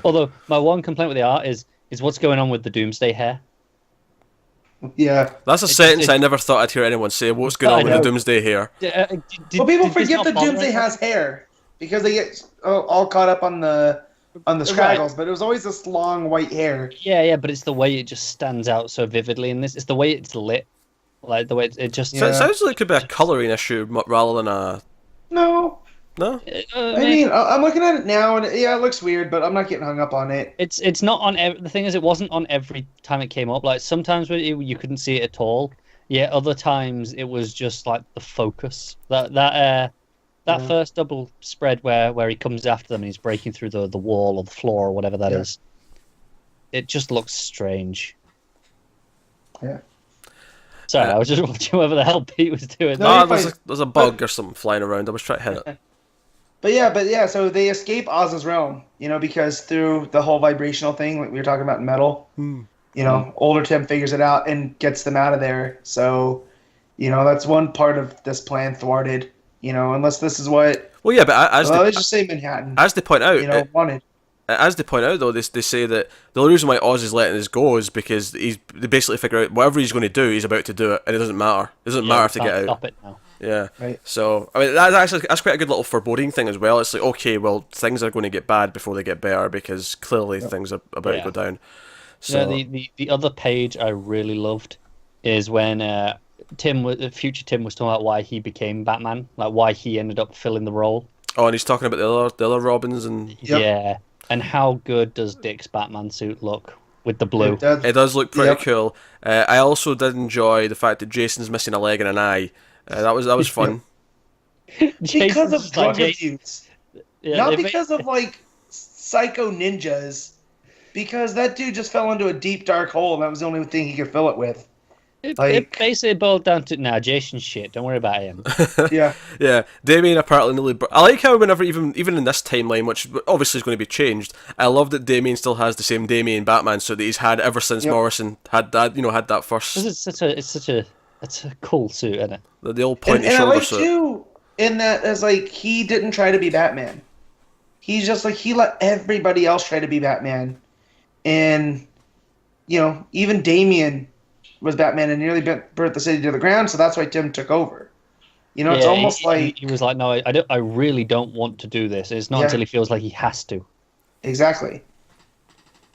Although my one complaint with the art is what's going on with the Doomsday hair. Yeah, that's a sentence I never thought I'd hear anyone say. What's going on with the Doomsday hair? Well, people forget that Doomsday has hair because they get all caught up on the scraggles, but it was always this long white hair. Yeah, but it's the way it just stands out so vividly in this. It's the way it's lit, like the way it just. So it sounds like it could be a colouring issue rather than a. No. I mean, I'm looking at it now, and it looks weird, but I'm not getting hung up on it. It's not on. The thing is, it wasn't on every time it came up. Like, sometimes you couldn't see it at all. Yeah, other times it was just like the focus. That first double spread where he comes after them and he's breaking through the wall or the floor or whatever that is. It just looks strange. Yeah. Sorry, I was just watching whatever the hell Pete was doing. There's a bug or something flying around. I was trying to hit it. But yeah, so they escape Oz's realm, because through the whole vibrational thing, like we were talking about in Metal, older Tim figures it out and gets them out of there. So, that's one part of this plan thwarted, unless this is what... Well, yeah, but let's just say Manhattan. As they point out... wanted. As they point out, though, they say that the only reason why Oz is letting this go is because they basically figure out whatever he's going to do, he's about to do it, and it doesn't matter. It doesn't matter to get out. Stop it now. Yeah. Right. So, I mean, that's quite a good little foreboding thing as well. It's like, okay, well, things are going to get bad before they get better, because clearly things are about to go down. So the other page I really loved is when future Tim was talking about why he became Batman, like why he ended up filling the role. Oh, and he's talking about the other Robins and... Yeah. And how good does Dick's Batman suit look with the blue? It does look pretty cool. I also did enjoy the fact that Jason's missing a leg and an eye. That was fun. Because of drug abuse. Not because of, psycho ninjas. Because that dude just fell into a deep, dark hole, and that was the only thing he could fill it with. It basically boiled down to, Jason's shit. Don't worry about him. Yeah. Damien apparently nearly... I like how whenever, even in this timeline, which obviously is going to be changed, I love that Damien still has the same Damien Batman suit that he's had ever since Morrison had that first... It's a cool suit, isn't it? The old pointy shoulder suit. And I like, too, in that, as, he didn't try to be Batman. He's just, he let everybody else try to be Batman. And, even Damien was Batman and nearly burnt the city to the ground, so that's why Tim took over. You know, it's almost like he was like, no, I really don't want to do this. It's not until he feels like he has to. Exactly.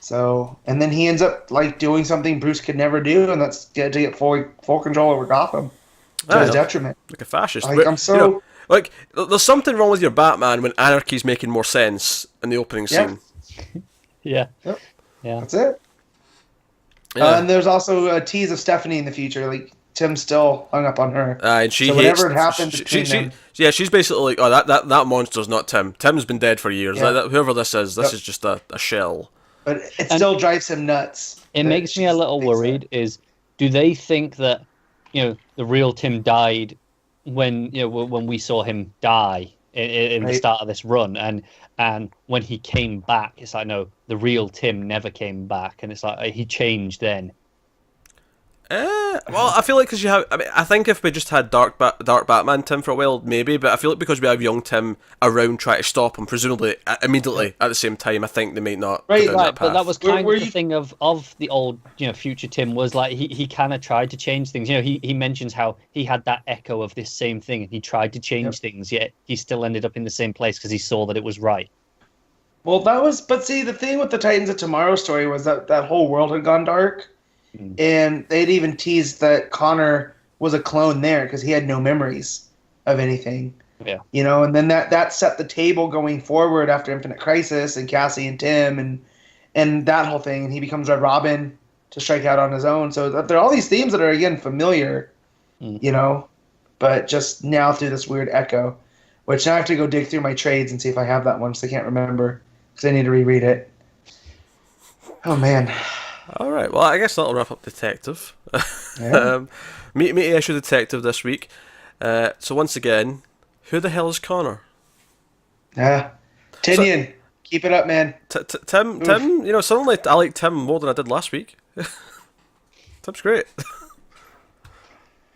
So, and then he ends up like doing something Bruce could never do, and that's to get full control over Gotham to his detriment. Like a fascist. Like, I'm so like there's something wrong with your Batman when anarchy's making more sense in the opening scene. Yeah. Yep. Yeah. That's it. Yeah. And there's also a tease of Stephanie in the future. Like Tim's still hung up on her. And she so hates, whatever had happened between them. Yeah, she's basically like, oh, that monster's not Tim. Tim's been dead for years. Yeah. Like, whoever this is just a shell. But it still drives him nuts. It makes me a little worried. Do they think that the real Tim died when when we saw him die in the start of this run, and when he came back, it's like, no, the real Tim never came back, and it's like he changed then. Well, I feel like because I think if we just had Dark Batman Tim for a while, maybe, but I feel like because we have young Tim around trying to stop him, presumably immediately at the same time, I think they might not go down that path. But that was kind of the thing of the old future Tim, was like he kind of tried to change things. He mentions how he had that echo of this same thing, and he tried to change things, yet he still ended up in the same place because he saw that it was right. Well, but see, the thing with the Titans of Tomorrow story was that whole world had gone dark. And they'd even teased that Connor was a clone there because he had no memories of anything. Yeah. And then that set the table going forward after Infinite Crisis and Cassie and Tim and that whole thing. And he becomes Red Robin to strike out on his own. So there are all these themes that are, again, familiar, but just now through this weird echo, which now I have to go dig through my trades and see if I have that one because I can't remember because I need to reread it. Oh, man. All right, well, I guess that'll wrap up Detective. Yeah. Meet issue Detective this week. So once again, who the hell is Connor? Tynion, keep it up, man. Tim, suddenly I like Tim more than I did last week. Tim's great.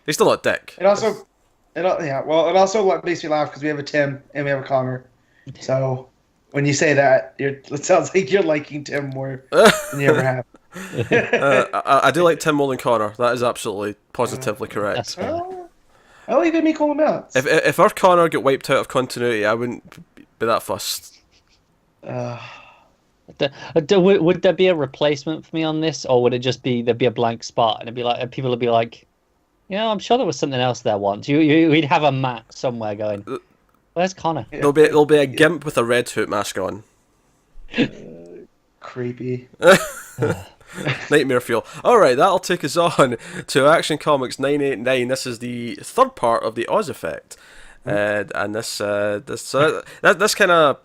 He's still not Dick. It also makes me laugh because we have a Tim and we have a Connor. So when you say that, it sounds like you're liking Tim more than you ever have. I do like Tim more than Connor. That is absolutely positively correct. I'll even equal amounts. If our Connor get wiped out of continuity, I wouldn't be that fussed. Would there be a replacement for me on this, or would it just be there'd be a blank spot and it'd be like people would be like, I'm sure there was something else there once. We'd have a Matt somewhere going, where's Connor? There'll be a gimp with a red hood mask on. Creepy. Nightmare fuel. Alright, that'll take us on to Action Comics 989. This is the third part of the Oz Effect. And this kind of...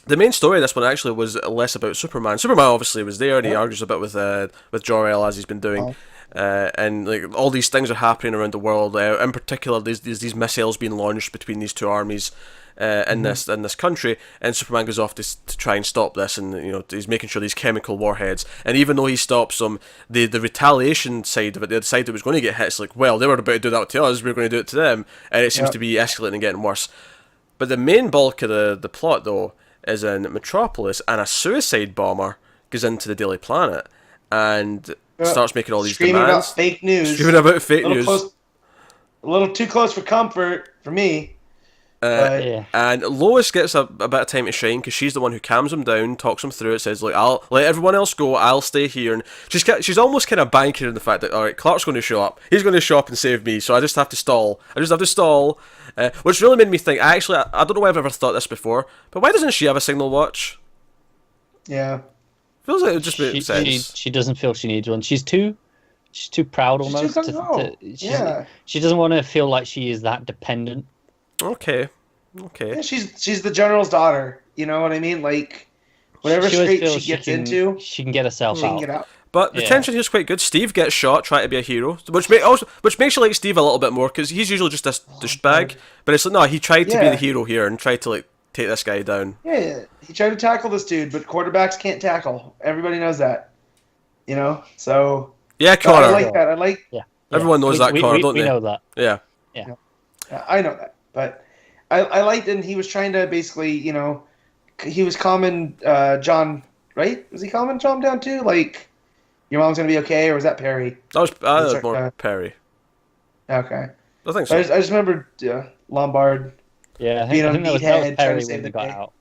The main story of this one actually was less about Superman. Superman obviously was there, and he argues a bit with Jor-El as he's been doing. And like all these things are happening around the world. In particular, there's these missiles being launched between these two armies in this country, and Superman goes off to try and stop this, and he's making sure these chemical warheads. And even though he stops them, the retaliation side of it, the side that was going to get hit, it's like, well, they were about to do that to us, we're going to do it to them, and it seems to be escalating and getting worse. But the main bulk of the plot though is in Metropolis, and a suicide bomber goes into the Daily Planet and starts making all these demands. Screaming about fake news. A little too close for comfort for me. And Lois gets a bit of time to shine because she's the one who calms him down, talks him through it, says, like, I'll let everyone else go, I'll stay here. And she's almost kind of banking on the fact that, alright, Clark's going to show up, he's going to show up and save me, so I just have to stall. Which really made me think, I don't know why I've ever thought this before, but why doesn't she have a signal watch? Yeah. Feels like it would just make sense. She doesn't feel she needs one. She's too proud almost. She doesn't want to feel like she is that dependent. Okay. Yeah, she's the general's daughter. You know what I mean? Like, whatever scrape she gets into, she can get herself out. But the tension here is quite good. Steve gets shot trying to be a hero, which makes you like Steve a little bit more because he's usually just this douchebag. But it's like, no, he tried to be the hero here and tried to take this guy down. Yeah, he tried to tackle this dude, but quarterbacks can't tackle. Everybody knows that. So yeah, Connor. I like that. Everyone knows that, Connor, don't they? We know that. Yeah. I know that, but I liked it. And he was trying to basically, he was calming John, right? Was he calming John down too? Like, your mom's gonna be okay, or was that Perry? That was more Perry. Okay. I think I so. just remember Lombard. Yeah, I Being a think that was meathead, trying to Perry save when the they got day. out.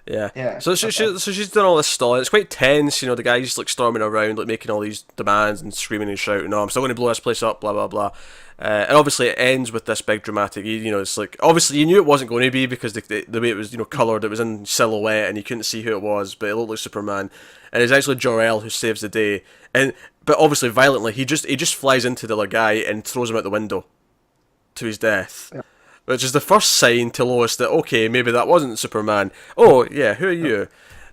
Yeah. Yeah. So she's done all this stalling. It's quite tense, you know, the guy's like storming around, like making all these demands and screaming and shouting, "Oh, I'm still going to blow this place up," blah blah blah. And obviously it ends with this big dramatic. You know, it's like obviously you knew it wasn't going to be because the way it was, you know, coloured, it was in silhouette and you couldn't see who it was, but it looked like Superman. And it's actually Jor-El who saves the day. But obviously violently, he just flies into the other guy and throws him out the window to his death. Yeah. Which is the first sign to Lois that, okay, maybe that wasn't Superman. Oh, yeah, who are you?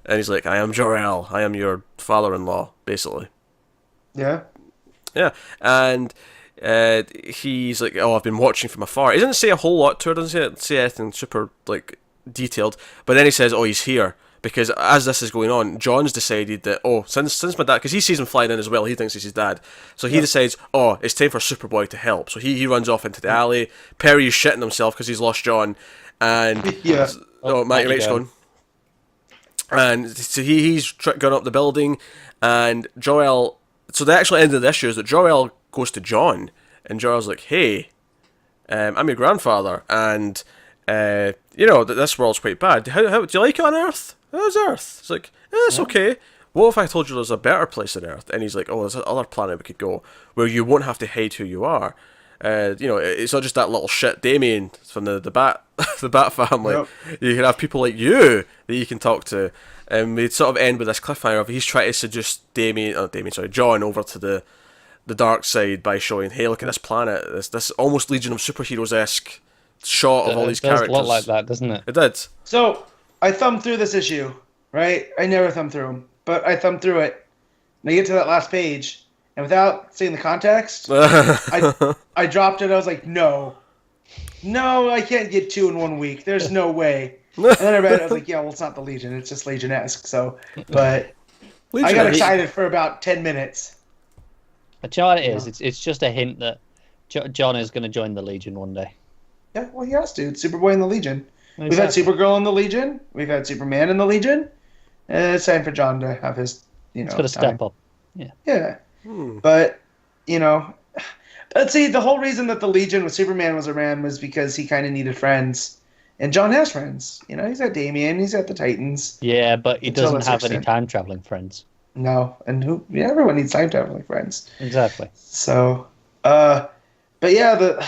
And he's like, I am Jor-El. I am your father-in-law, basically. Yeah. Yeah, and he's like, oh, I've been watching from afar. He doesn't say a whole lot to her, doesn't say anything super, like, detailed. But then he says, oh, he's here. Because as this is going on, John's decided that, oh, since my dad, because he sees him flying in as well, he thinks he's his dad. So he decides, oh, it's time for Superboy to help. So he runs off into the alley. Perry's shitting himself because he's lost John. And, Yeah. Mike's gone. And so he's gone up the building, and Jor-El, so the actual end of the issue is that Jor-El goes to John, and Jor-El's like, hey, I'm your grandfather, and, you know, this world's quite bad. How do you like it on Earth? How's Earth? It's like, it's okay. What if I told you there's a better place on Earth? And he's like, oh, there's another planet we could go where you won't have to hide who you are. You know, it's not just that little shit Damien from the Bat the Bat family. Yep. You can have people like you that you can talk to. And we sort of end with this cliffhanger of he's trying to seduce John over to the dark side by showing, hey, look at this planet, this almost Legion of Superheroes-esque shot of all these characters. It does look like that, doesn't it? It did. So I thumbed through this issue, right? I never thumb through them, but I thumbed through it. And I get to that last page, and without seeing the context, I dropped it. I was like, no, I can't get 2 in 1 week. There's no way. And then I read it. I was like, yeah, well, it's not the Legion. It's just Legion-esque. So, but I got excited for about 10 minutes. But you know what it is? It's just a hint that John is going to join the Legion one day. Yeah, well, he has to. It's Superboy in the Legion. Exactly. We've had Supergirl in the Legion. We've had Superman in the Legion. And it's time for John to have his, It's got to step up. Yeah. But, but see, the whole reason that the Legion with Superman was around was because he kind of needed friends. And John has friends. He's got Damien, he's got the Titans. Yeah, but he doesn't have any time-traveling friends. No, and everyone needs time-traveling friends. Exactly. So, but yeah,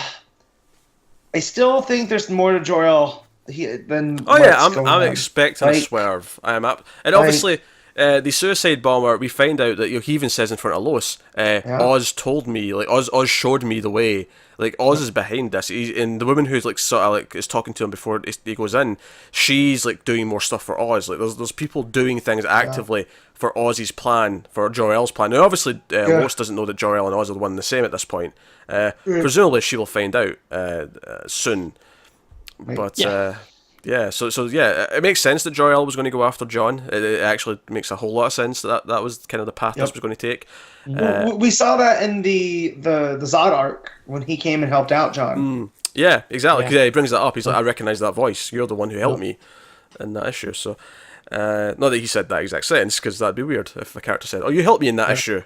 I still think there's more to Jor-El than. Oh yeah, I'm expecting a swerve. I am up, and obviously, the suicide bomber. We find out that he even says in front of Lois, Oz told me, like Oz showed me the way. Like Oz is behind this, and the woman who's like sort of like is talking to him before he goes in, she's like doing more stuff for Oz. Like there's people doing things actively for Oz's plan, for Jor-El's plan. Now obviously Lois doesn't know that Jor-El and Oz are one and the same at this point. Presumably she will find out soon. But so it makes sense that Jor-El was going to go after John. It actually makes a whole lot of sense that was kind of the path this was going to take. We saw that in the Zod arc when he came and helped out John. Yeah, exactly. Because he brings that up. He's like, I recognise that voice. You're the one who helped me in that issue. So, not that he said that exact sentence, because that'd be weird if a character said, "Oh, you helped me in that issue."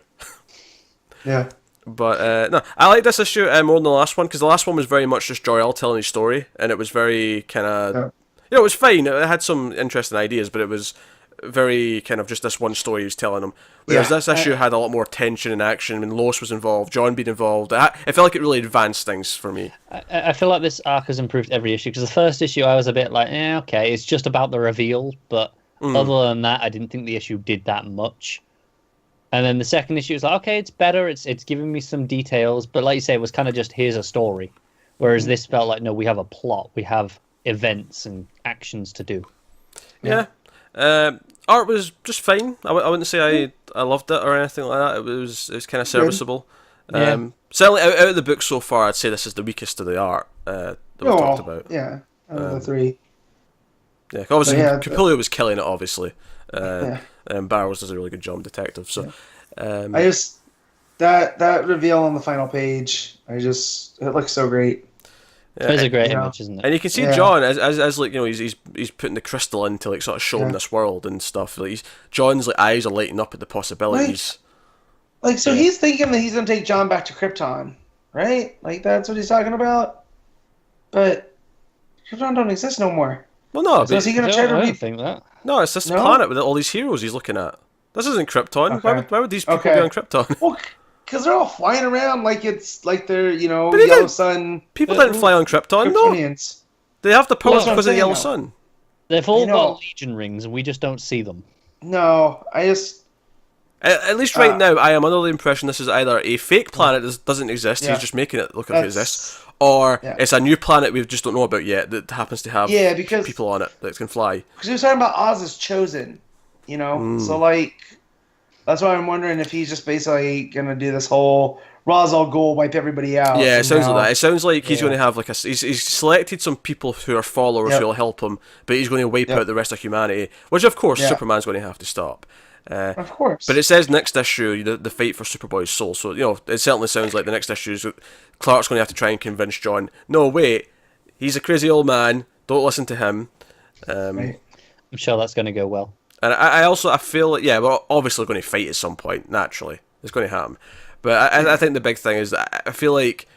Yeah. But no, I like this issue more than the last one, because the last one was very much just Jor-El telling his story, and it was very kind of, it was fine. It had some interesting ideas, but it was very kind of just this one story he was telling him. Whereas this issue had a lot more tension and action. I mean, Lois was involved, John being involved. It felt like it really advanced things for me. I feel like this arc has improved every issue, because the first issue I was a bit like, okay, it's just about the reveal, but other than that, I didn't think the issue did that much. And then the second issue was like, okay, it's better, it's giving me some details, but like you say, it was kind of just, here's a story. Whereas this felt like, no, we have a plot, we have events and actions to do. Yeah. Art was just fine. I wouldn't say I loved it or anything like that. It was kind of serviceable. Certainly out of the book so far, I'd say this is the weakest of the art that we've talked about. Yeah, out of the three. Yeah, obviously Capullo was killing it, obviously. And Barrows does a really good job, detective. So, I just that reveal on the final page, it looks so great. Yeah, it's a great image, isn't it? And you can see John as like, he's putting the crystal in to like sort of show him this world and stuff. Like John's like eyes are lighting up at the possibilities. So he's thinking that he's gonna take John back to Krypton, right? Like that's what he's talking about. But Krypton don't exist no more. Well, no, So is he going to try to I don't think that. no, it's this No? planet with all these heroes he's looking at. This isn't Krypton. Okay. Why would these people Okay. be on Krypton? Well, because they're all flying around like it's like they're, But they Yellow didn't- Sun People didn't fly on Krypton, no. Kryptonians. They have the powers Well, that's what I'm because of the saying, Yellow though. Sun. They've all I know. got Legion rings, and we just don't see them. No, I just... At least right now, I am under the impression this is either a fake planet that doesn't exist, Yeah. he's just making it look like it That's- exists, or yeah. it's a new planet we just don't know about yet that happens to have Yeah, because people on it that can fly. he was talking about Oz is chosen, So, like, that's why I'm wondering if he's just basically going to do this whole Ra's al Ghul, wipe everybody out. Yeah, it sounds somehow. like that. It sounds like he's Yeah. going to have like he's selected some people who are followers Yep. who will help him, but he's going to wipe Yep. out the rest of humanity, which of course Yeah. Superman's going to have to stop. Of course. But it says next issue the fight for Superboy's soul, so it certainly sounds like the next issue is Clark's going to have to try and convince John. No, wait, he's a crazy old man. Don't listen to him. Right. I'm sure that's going to go well. And I feel like we're obviously going to fight at some point. Naturally, it's going to happen. But I think the big thing is that I feel like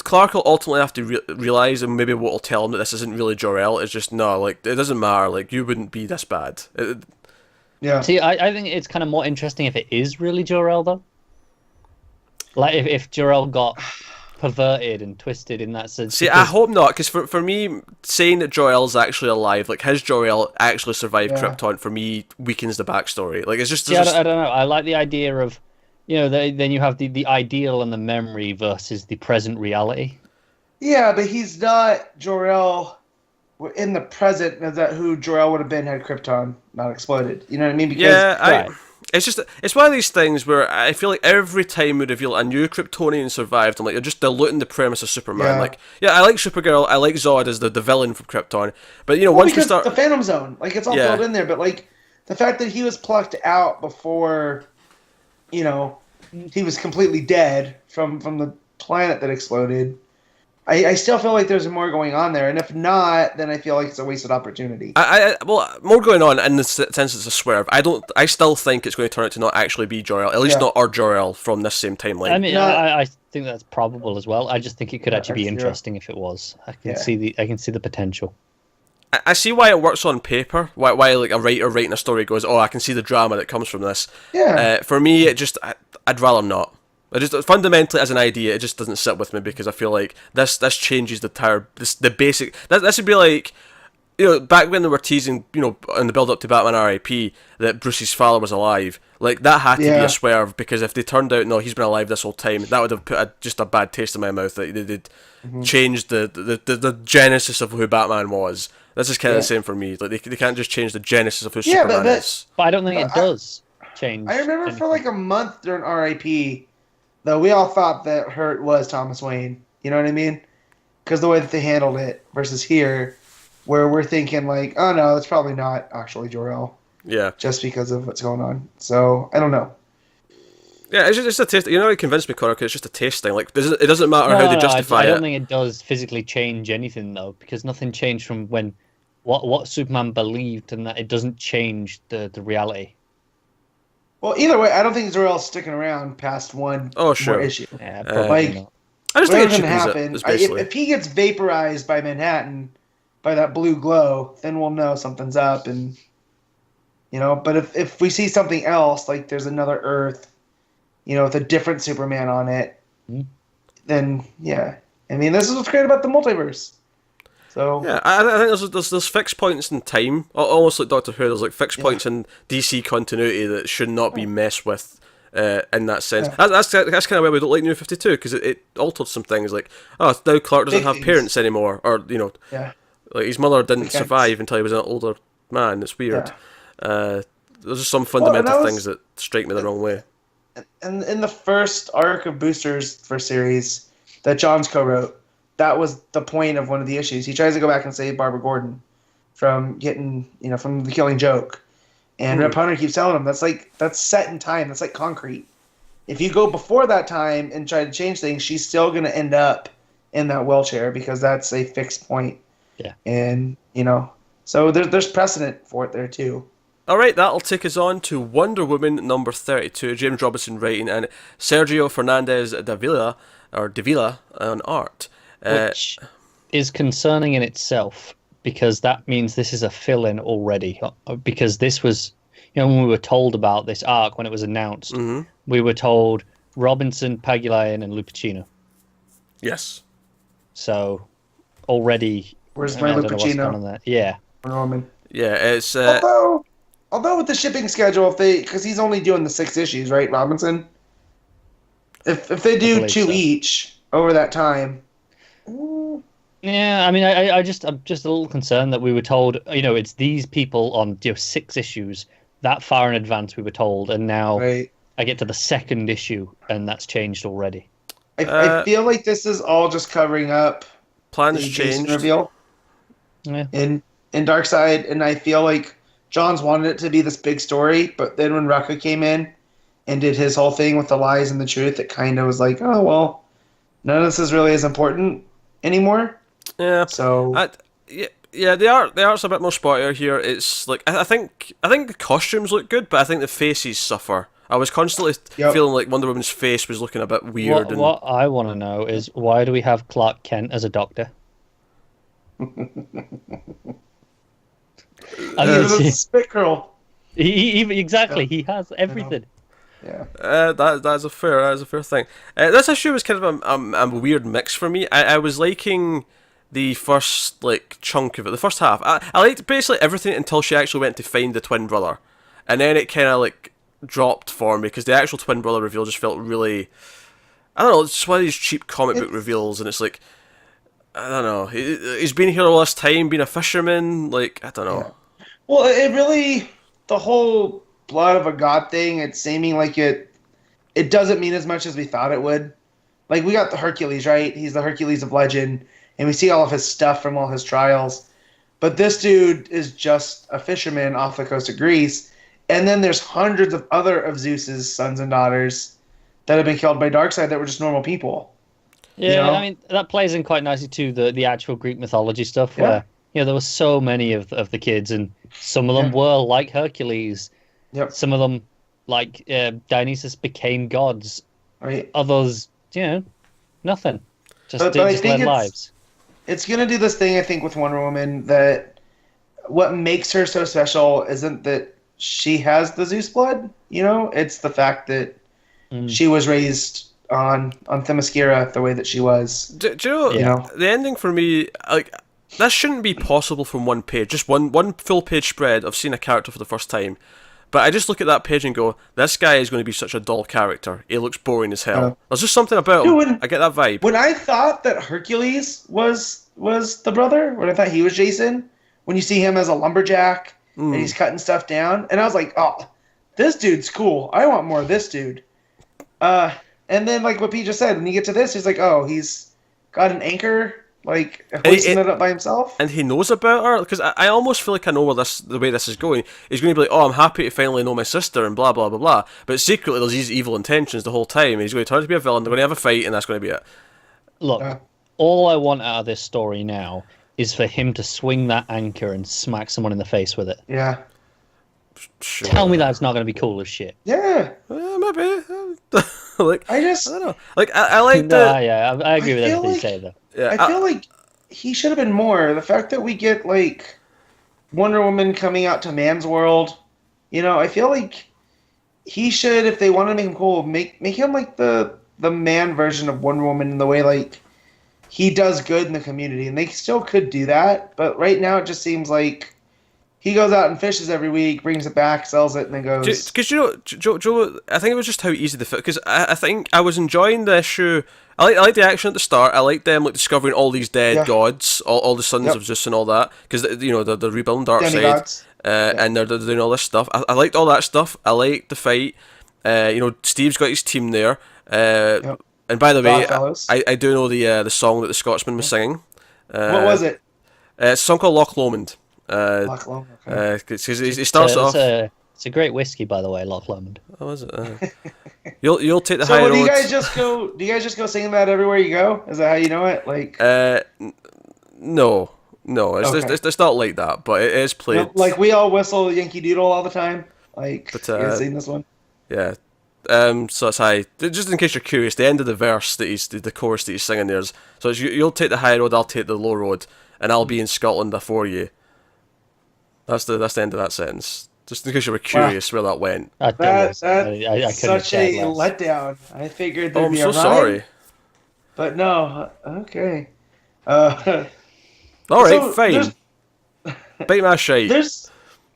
Clark will ultimately have to realize, and maybe what will tell him that this isn't really Jor-El. It's just no, like it doesn't matter. Like you wouldn't be this bad. Yeah. See, I think it's kind of more interesting if it is really Jor-El, though. Like, if Jor-El got perverted and twisted in that sense. See, I hope not, because for me, saying that Jor-El's actually alive, like his Jor-El actually survived Yeah. Krypton, for me weakens the backstory. Like it's just, See, I don't know. I like the idea of, then you have the ideal and the memory versus the present reality. Yeah, but he's not Jor-El in the present. Is that who Jor-El would have been had Krypton not exploded? You know what I mean? Because yeah, right. it's one of these things where I feel like every time we reveal a new Kryptonian survived, I'm like, you're just diluting the premise of Superman. Yeah. Like, yeah, I like Supergirl, I like Zod as the villain from Krypton, but Well, once we because start, the Phantom Zone, like it's all Yeah. filled in there, but like the fact that he was plucked out before, he was completely dead from the planet that exploded. I still feel like there's more going on there, and if not, then I feel like it's a wasted opportunity. well, more going on in the sense it's a swerve. I still think it's going to turn out to not actually be Jor-El, at least Yeah. not our Jor-El from this same timeline. I mean, No. I think that's probable as well. I just think it could Yeah, actually be yeah. interesting if it was. I can Yeah. see the potential. I see why it works on paper. Why like a writer writing a story goes, oh, I can see the drama that comes from this. Yeah. For me, I'd rather not. I just fundamentally as an idea, it just doesn't sit with me because I feel like this changes the basic. This would be like, back when they were teasing, in the build up to Batman R.I.P. that Bruce's father was alive. Like that had to be Yeah. a swerve because if they turned out no, he's been alive this whole time, that would have put just a bad taste in my mouth. That they'd changed the genesis of who Batman was. This is kind of Yeah. the same for me. Like they can't just change the genesis of who Yeah, Superman but- is. But I don't think it I- does change. I remember anything. for like a month during R.I.P., though, we all thought that Hurt was Thomas Wayne. You know what I mean? Because the way that they handled it versus here, where we're thinking like, oh no, that's probably not actually Jor-El, Yeah. just because of what's going on. So I don't know. Yeah, it's a taste. It convinced me, Connor, 'cause it's just a taste thing. Like, it doesn't matter how they justify I don't it. think it does physically change anything though, because nothing changed from when what Superman believed, and that it doesn't change the reality. Well, either way, I don't think Jor-El's sticking around past one Oh, sure. more issue. Yeah, Uh, probably like- not. I just think Whatever's it gonna cheapens happen, it. Basically. if he gets vaporized by Manhattan, by that blue glow, then we'll know something's up. And but if we see something else, like there's another Earth, with a different Superman on it, then yeah. I mean, this is what's great about the multiverse. So Yeah, I think there's fixed points in time, almost like Doctor Who. There's like fixed points in DC continuity that should not be messed with. In that sense, Yeah. that's kind of why we don't like New 52 because it altered some things. Like, oh, now Clark doesn't Big have things. parents anymore, or yeah. like his mother didn't Against- survive until he was an older man. It's weird. Yeah. There's just some fundamental that was- things that strike me the wrong way. And in the first arc of Boosters for series that Johns co-wrote, that was the point of one of the issues. He tries to go back and save Barbara Gordon from getting, from the Killing Joke. And Rip Hunter keeps telling him that's set in time. That's like concrete. If you go before that time and try to change things, she's still going to end up in that wheelchair because that's a fixed point. Yeah. And so there's precedent for it there too. All right, that'll take us on to Wonder Woman number 32. James Robinson writing and Sergio Fernandez Davila on art. Which is concerning in itself because that means this is a fill-in already. Because this was, when we were told about this arc when it was announced, we were told Robinson, Pagulayan, and Lupacino. Yes. So already, where's my I don't know what's Lupacino? going on there. Yeah. Norman. Yeah, it's Although with the shipping schedule, because he's only doing the 6 issues, right, Robinson? If they do 2 each over that time. Yeah, I mean, I'm just a little concerned that we were told, it's these people on 6 issues that far in advance we were told, and now I get to the 2nd issue and that's changed already. I feel like this is all just covering up plans the changed. reveal in Darkseid, and I feel like John's wanted it to be this big story, but then when Rucka came in and did his whole thing with the lies and the truth, it kind of was like, oh well, none of this is really as important anymore. Yeah. So yeah, the art's a bit more spottier here. It's like I think the costumes look good, but I think the faces suffer. I was constantly feeling like Wonder Woman's face was looking a bit weird. What I want to know is why do we have Clark Kent as a doctor? He's a spit curl. Exactly, he has everything. Yeah. That's a fair thing. This issue was kind of a weird mix for me. I was liking the first chunk of it, the first half. I liked basically everything until she actually went to find the twin brother, and then it kind of dropped for me because the actual twin brother reveal just felt really, I don't know, it's just one of these cheap comic book reveals, and it's like, I don't know, he's been here all this time, being a fisherman, I don't know. Yeah. Well, it really, the whole blood of a god thing, it's seeming like it doesn't mean as much as we thought it would. Like, we got the Hercules, right? He's the Hercules of legend, and we see all of his stuff from all his trials. But this dude is just a fisherman off the coast of Greece, and then there's hundreds of other of Zeus's sons and daughters that have been killed by Darkseid that were just normal people. Yeah, I mean, that plays in quite nicely to the actual Greek mythology stuff, where there were so many of the kids, and some of them were like Hercules. Yep. Some of them, like Dionysus, became gods. Right. Others, nothing. Just led lives. It's going to do this thing, I think, with Wonder Woman, that what makes her so special isn't that she has the Zeus blood, It's the fact that she was raised on Themyscira the way that she was. Do you know, the ending for me, this shouldn't be possible from one page. Just one full page spread of seeing a character for the first time. But I just look at that page and go, this guy is going to be such a dull character. He looks boring as hell. There's just something about him. I get that vibe. When I thought that Hercules was the brother, when I thought he was Jason, when you see him as a lumberjack and he's cutting stuff down, and I was like, oh, this dude's cool. I want more of this dude. And then, like what Pete just said, when you get to this, he's like, oh, he's got an anchor, hoisting it up by himself. And he knows about her, because I almost feel like I know where the way this is going. He's going to be like, oh, I'm happy to finally know my sister, and blah, blah, blah, blah. But secretly, there's these evil intentions the whole time. He's going to turn to be a villain, they're going to have a fight, and that's going to be it. Look, all I want out of this story now is for him to swing that anchor and smack someone in the face with it. Yeah. Sure. Tell me that's not going to be cool as shit. Yeah. Maybe. I don't know. I like the... I agree with everything you say, though. Yeah, I feel like he should have been more. The fact that we get, Wonder Woman coming out to Man's World, I feel like he should, if they want to make him cool, make him, the man version of Wonder Woman in the way, he does good in the community. And they still could do that, but right now it just seems like he goes out and fishes every week, brings it back, sells it, and then goes... Because, Joe, I think it was just how easy the... Because I think I was enjoying the issue... I like the action at the start. I like them discovering all these dead gods, all the sons of Zeus and all that, because they're rebuilding Darkseid, and they're doing all this stuff. I liked all that stuff. I liked the fight. Steve's got his team there. And by the way, I do know the song that the Scotsman was singing. What was it? It's a song called Loch Lomond. Loch Lomond. Okay. He starts off. It's a great whiskey, by the way, Loch Lomond. Oh, is it? You'll take the so high road. Do you guys just go singing that everywhere you go? Is that how you know it? No. It's not like that, but it is played. We all whistle Yankee Doodle all the time. You guys seen this one? Yeah. So it's high. Just in case you're curious, the end of the verse that the chorus that he's singing there's. So it's, you'll take the high road, I'll take the low road, and I'll be in Scotland before you. That's the end of that sentence. Just in case you were curious where that went. I That's couldn't such a care less. letdown. I figured Oh, there'd I'm be so a rhyme, sorry. but no. Okay. All right, So, fine. Bite my shite.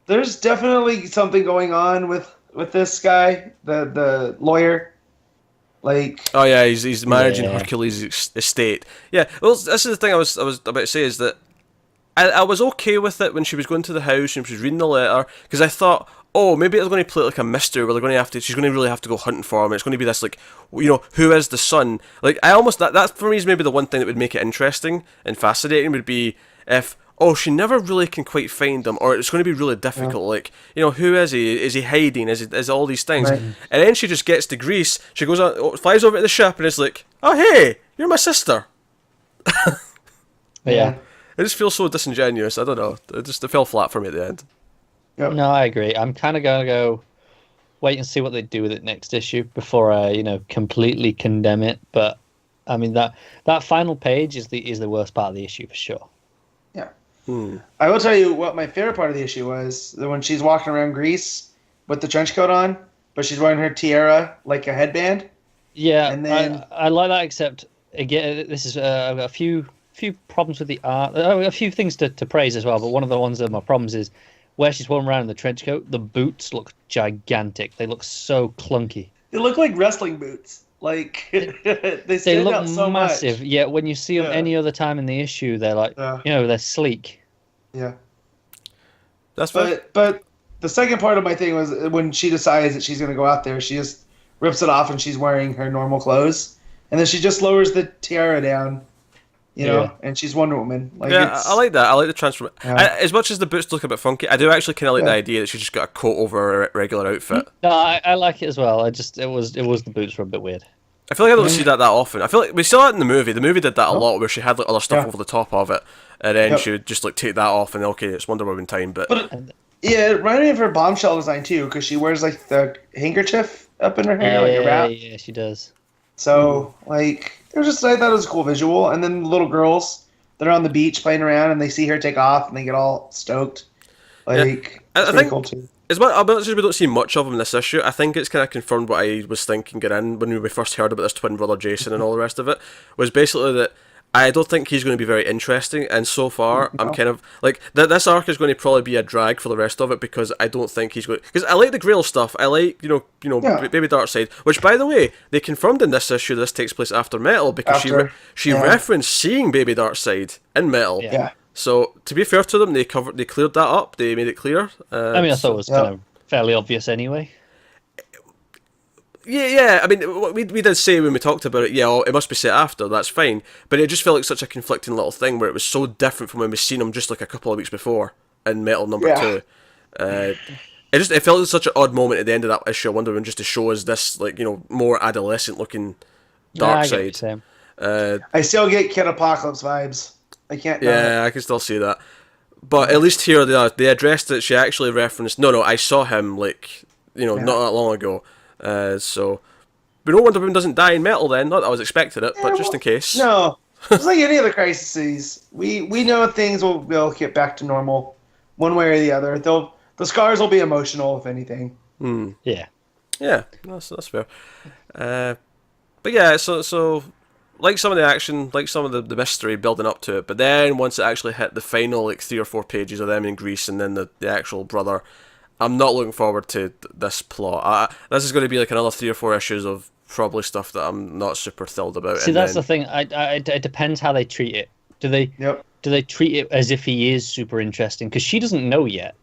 There's definitely something going on with this guy, the lawyer. Like, Oh yeah, he's managing Yeah. Hercules' estate. Yeah, well, this is the thing I was about to say is that I was okay with it when she was going to the house and she was reading the letter because I thought, oh, maybe it's going to play like a mystery where she's going to really have to go hunting for him. It's going to be this like, who is the son? Like I almost that for me is maybe the one thing that would make it interesting and fascinating would be if. Oh, she never really can quite find him, or it's going to be really difficult. Like, who is he? Is he hiding? Is all these things? Right. And then she just gets to Greece. She goes on, flies over to the ship, and it's like, oh hey, you're my sister. Yeah. It just feels so disingenuous. I don't know. It fell flat for me at the end. Yep. No, I agree. I'm kind of gonna go wait and see what they do with it next issue before I, completely condemn it. But I mean that final page is the worst part of the issue for sure. yeah. I will tell you what my favorite part of the issue was when she's walking around Greece with the trench coat on, but she's wearing her tiara like a headband. Yeah, And then- I like that. Except again, this is I've got a few problems with the art. A few things to praise as well. But one of the ones of my problems is where she's walking around in the trench coat. The boots look gigantic. They look so clunky. They look like wrestling boots. Like they They stand look out so massive. much. Yet when you see them Yeah. any other time in the issue, they're like Yeah. they're sleek. Yeah. That's fine. But the second part of my thing was when she decides that she's going to go out there, she just rips it off and she's wearing her normal clothes, and then she just lowers the tiara down, and she's Wonder Woman. Like, Yeah, I like that. I like the transform. Yeah. As much as the boots look a bit funky, I do actually kind of like the Yeah. idea that she just got a coat over her regular outfit. No, I like it as well. It was the boots were a bit weird. I feel like I don't see that often. I feel like we saw that in the movie. The movie did that a lot, where she had like other stuff Yeah. over the top of it, and then Yep. she would just like take that off, and okay, it's Wonder Woman time. But yeah, it reminded me of her bombshell design too, because she wears like the handkerchief up in her hair, like a wrap. Yeah, she does. So like, it was just I thought it was a cool visual. And then the little girls, they're on the beach playing around, and they see her take off, and they get all stoked. Like, I it's think- pretty cool too. as much as we don't see much of him in this issue, I think it's kind of confirmed what I was thinking getting in when we first heard about this twin brother Jason and all the rest of it, was basically that I don't think he's going to be very interesting, and so far I'm kind of like this arc is going to probably be a drag for the rest of it because I don't think he's going. Because I like the Grail stuff, I like Yeah. Baby Darkseid, which by the way they confirmed in this issue this takes place after Metal because she Yeah. referenced seeing Baby Darkseid in Metal. Yeah. Yeah. So to be fair to them, they cleared that up. They made it clear. I mean, I thought it was Yeah. kind of fairly obvious anyway. Yeah. I mean, we did say when we talked about it, it must be set after, that's fine. But it just felt like such a conflicting little thing where it was so different from when we seen him just like a couple of weeks before in Metal number 2. It felt like such an odd moment at the end of that issue of Wonder Woman just to show us this, like, more adolescent looking dark I get what you're side. saying. I still get Kid Apocalypse vibes. I can't. Yeah, I can still see that. But at least here they addressed it. She actually referenced, no, I saw him, like, not that long ago. So we know Wonder Woman doesn't die in Metal then. Not that I was expecting it, but just in case. No, it's like any other crises. We know things will get back to normal, one way or the other. The scars will be emotional, if anything. Yeah. Yeah, that's fair. But yeah, so like some of the action, like some of the mystery building up to it, but then once it actually hit the final like 3 or 4 pages of them in Greece and then the actual brother, I'm not looking forward to this plot. This is going to be like another 3 or 4 issues of probably stuff that I'm not super thrilled about. See, that's the thing. It depends how they treat it. Do they? Yep. Do they treat it as if he is super interesting? Because she doesn't know yet.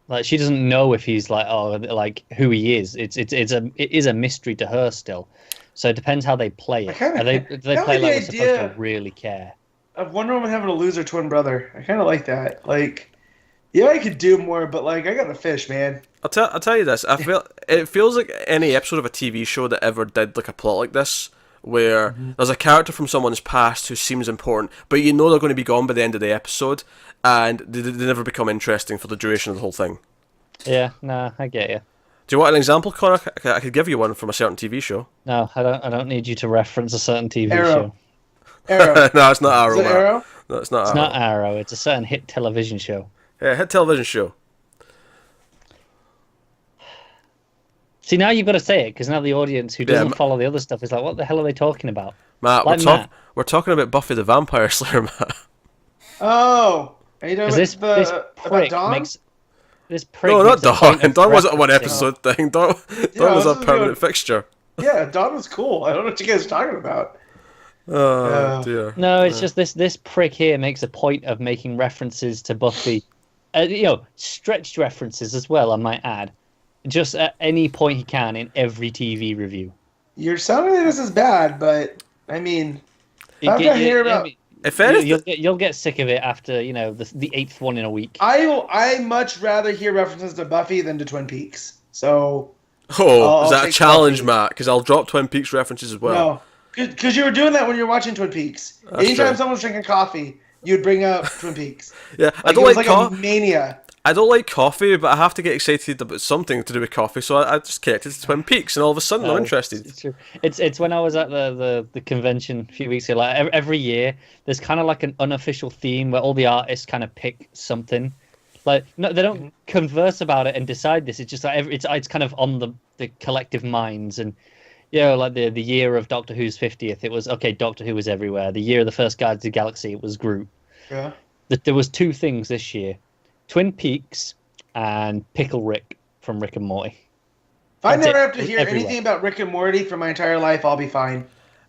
Like, she doesn't know if he's like who he is. It is a mystery to her still. So it depends how they play it. Do they play like we're supposed to really care? Of Wonder Woman having to lose her twin brother, I kind of like that. Like, yeah, I could do more, but like, I got to fish, man. I'll tell you this. It feels like any episode of a TV show that ever did like a plot like this, where there's a character from someone's past who seems important, but they're going to be gone by the end of the episode, and they never become interesting for the duration of the whole thing. Yeah, nah, I get you. Do you want an example, Connor? I could give you one from a certain TV show. No, I don't need you to reference a certain TV Arrow. show. Arrow. No, it's not Arrow. Is it Matt. Arrow? No, it's not It's Arrow. not Arrow. It's a certain hit television show. Yeah, hit television show. See, now you've got to say it, because now the audience who doesn't follow the other stuff is like, what the hell are they talking about? Matt, Like we're talking about Buffy the Vampire Slayer, Matt. Oh, are you talking This about prick Dawn? makes... This prick No, not makes a point Dawn. of Dawn wasn't a one referencing- episode thing. Dawn Yeah, was a this is permanent good. fixture. Yeah, Dawn was cool. I don't know what you guys are talking about. Oh dear. No, it's just this prick here makes a point of making references to Buffy. Stretched references as well, I might add. Just at any point he can in every TV review. You're sounding like this is bad, but I mean, I've got to hear about. If anything, You'll get sick of it after the eighth one in a week. I much rather hear references to Buffy than to Twin Peaks. So is I'll that a take challenge, Buffy. Matt? Because I'll drop Twin Peaks references as well. no, because you were doing that when you were watching Twin Peaks. That's Anytime true. someone's drinking coffee, you'd bring up Twin Peaks. Yeah, I Like, don't it was like like a mania. I don't like coffee, but I have to get excited about something to do with coffee, so I just connected to Twin Peaks, and all of a sudden I'm interested. It's true. It's when I was at the convention a few weeks ago. Like every year, there's kind of like an unofficial theme where all the artists kind of pick something. Like no, they don't converse about it and decide this. It's just like it's kind of on the collective minds. And like the year of Doctor Who's 50th, it was okay. Doctor Who was everywhere. The year of the first Guardians of the Galaxy, it was Groot. Yeah. There was two things this year: Twin Peaks and Pickle Rick from Rick and Morty. If I That's never it. have to hear Everywhere. anything about Rick and Morty for my entire life, I'll be fine.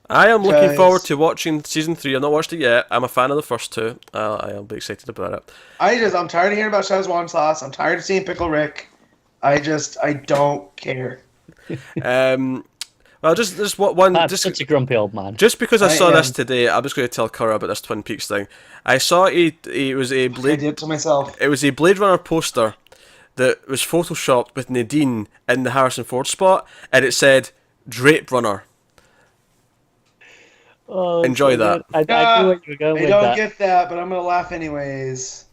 I am looking Because- forward to watching season 3. I've not watched it yet. I'm a fan of the first two. I'll be excited about it. I'm tired of hearing about Szechuan sauce. I'm tired of seeing Pickle Rick. I don't care. Well, just what one. That's Just, such a grumpy old man. just because I saw am. this today, I'm just going to tell Cora about this Twin Peaks thing. I saw it was a I Blade. did it to myself. It was a Blade Runner poster that was photoshopped with Nadine in the Harrison Ford spot, and it said "Drape Runner." Oh, Enjoy so that. good. I knew where you were going I with don't that. get that, but I'm gonna laugh anyways.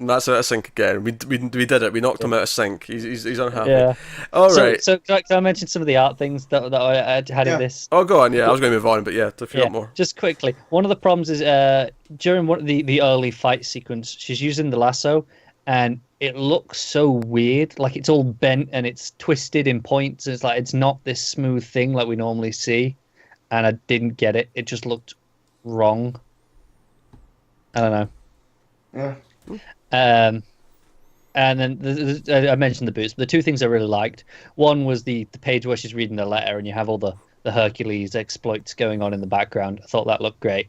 And that's out of sync again. We did it. We knocked him out of sync. He's unhappy. Yeah. All right. So can I mention some of the art things that I had Yeah. in this? Oh, go on. Yeah, I was going to move on, but yeah, if you got more. Just quickly. One of the problems is during one of the early fight sequence, she's using the lasso, and it looks so weird. Like it's all bent and it's twisted in points. And it's like it's not this smooth thing like we normally see. And I didn't get it. It just looked wrong. I don't know. Yeah. And then I mentioned the boots, but the two things I really liked. One was the page where she's reading the letter, and you have all the Hercules exploits going on in the background. I thought that looked great.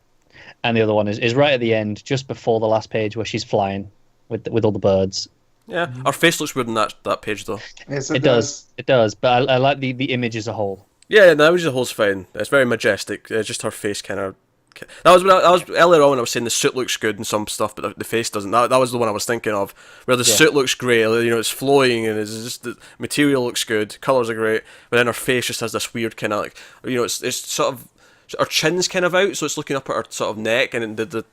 And the other one is right at the end, just before the last page, where she's flying with all the birds. Yeah, our face looks weird on that page though. Yes, It does. It does. But I like the image as a whole. Yeah, no, the whole's fine. It's very majestic. Just her face kind of. That was earlier on when I was saying the suit looks good and some stuff, but the face doesn't. That was the one I was thinking of, where the suit looks great. You know, it's flowing and it's just the material looks good, colors are great, but then her face just has this weird kind of like, you know, it's sort of her chin's kind of out, so it's looking up at her sort of neck, and the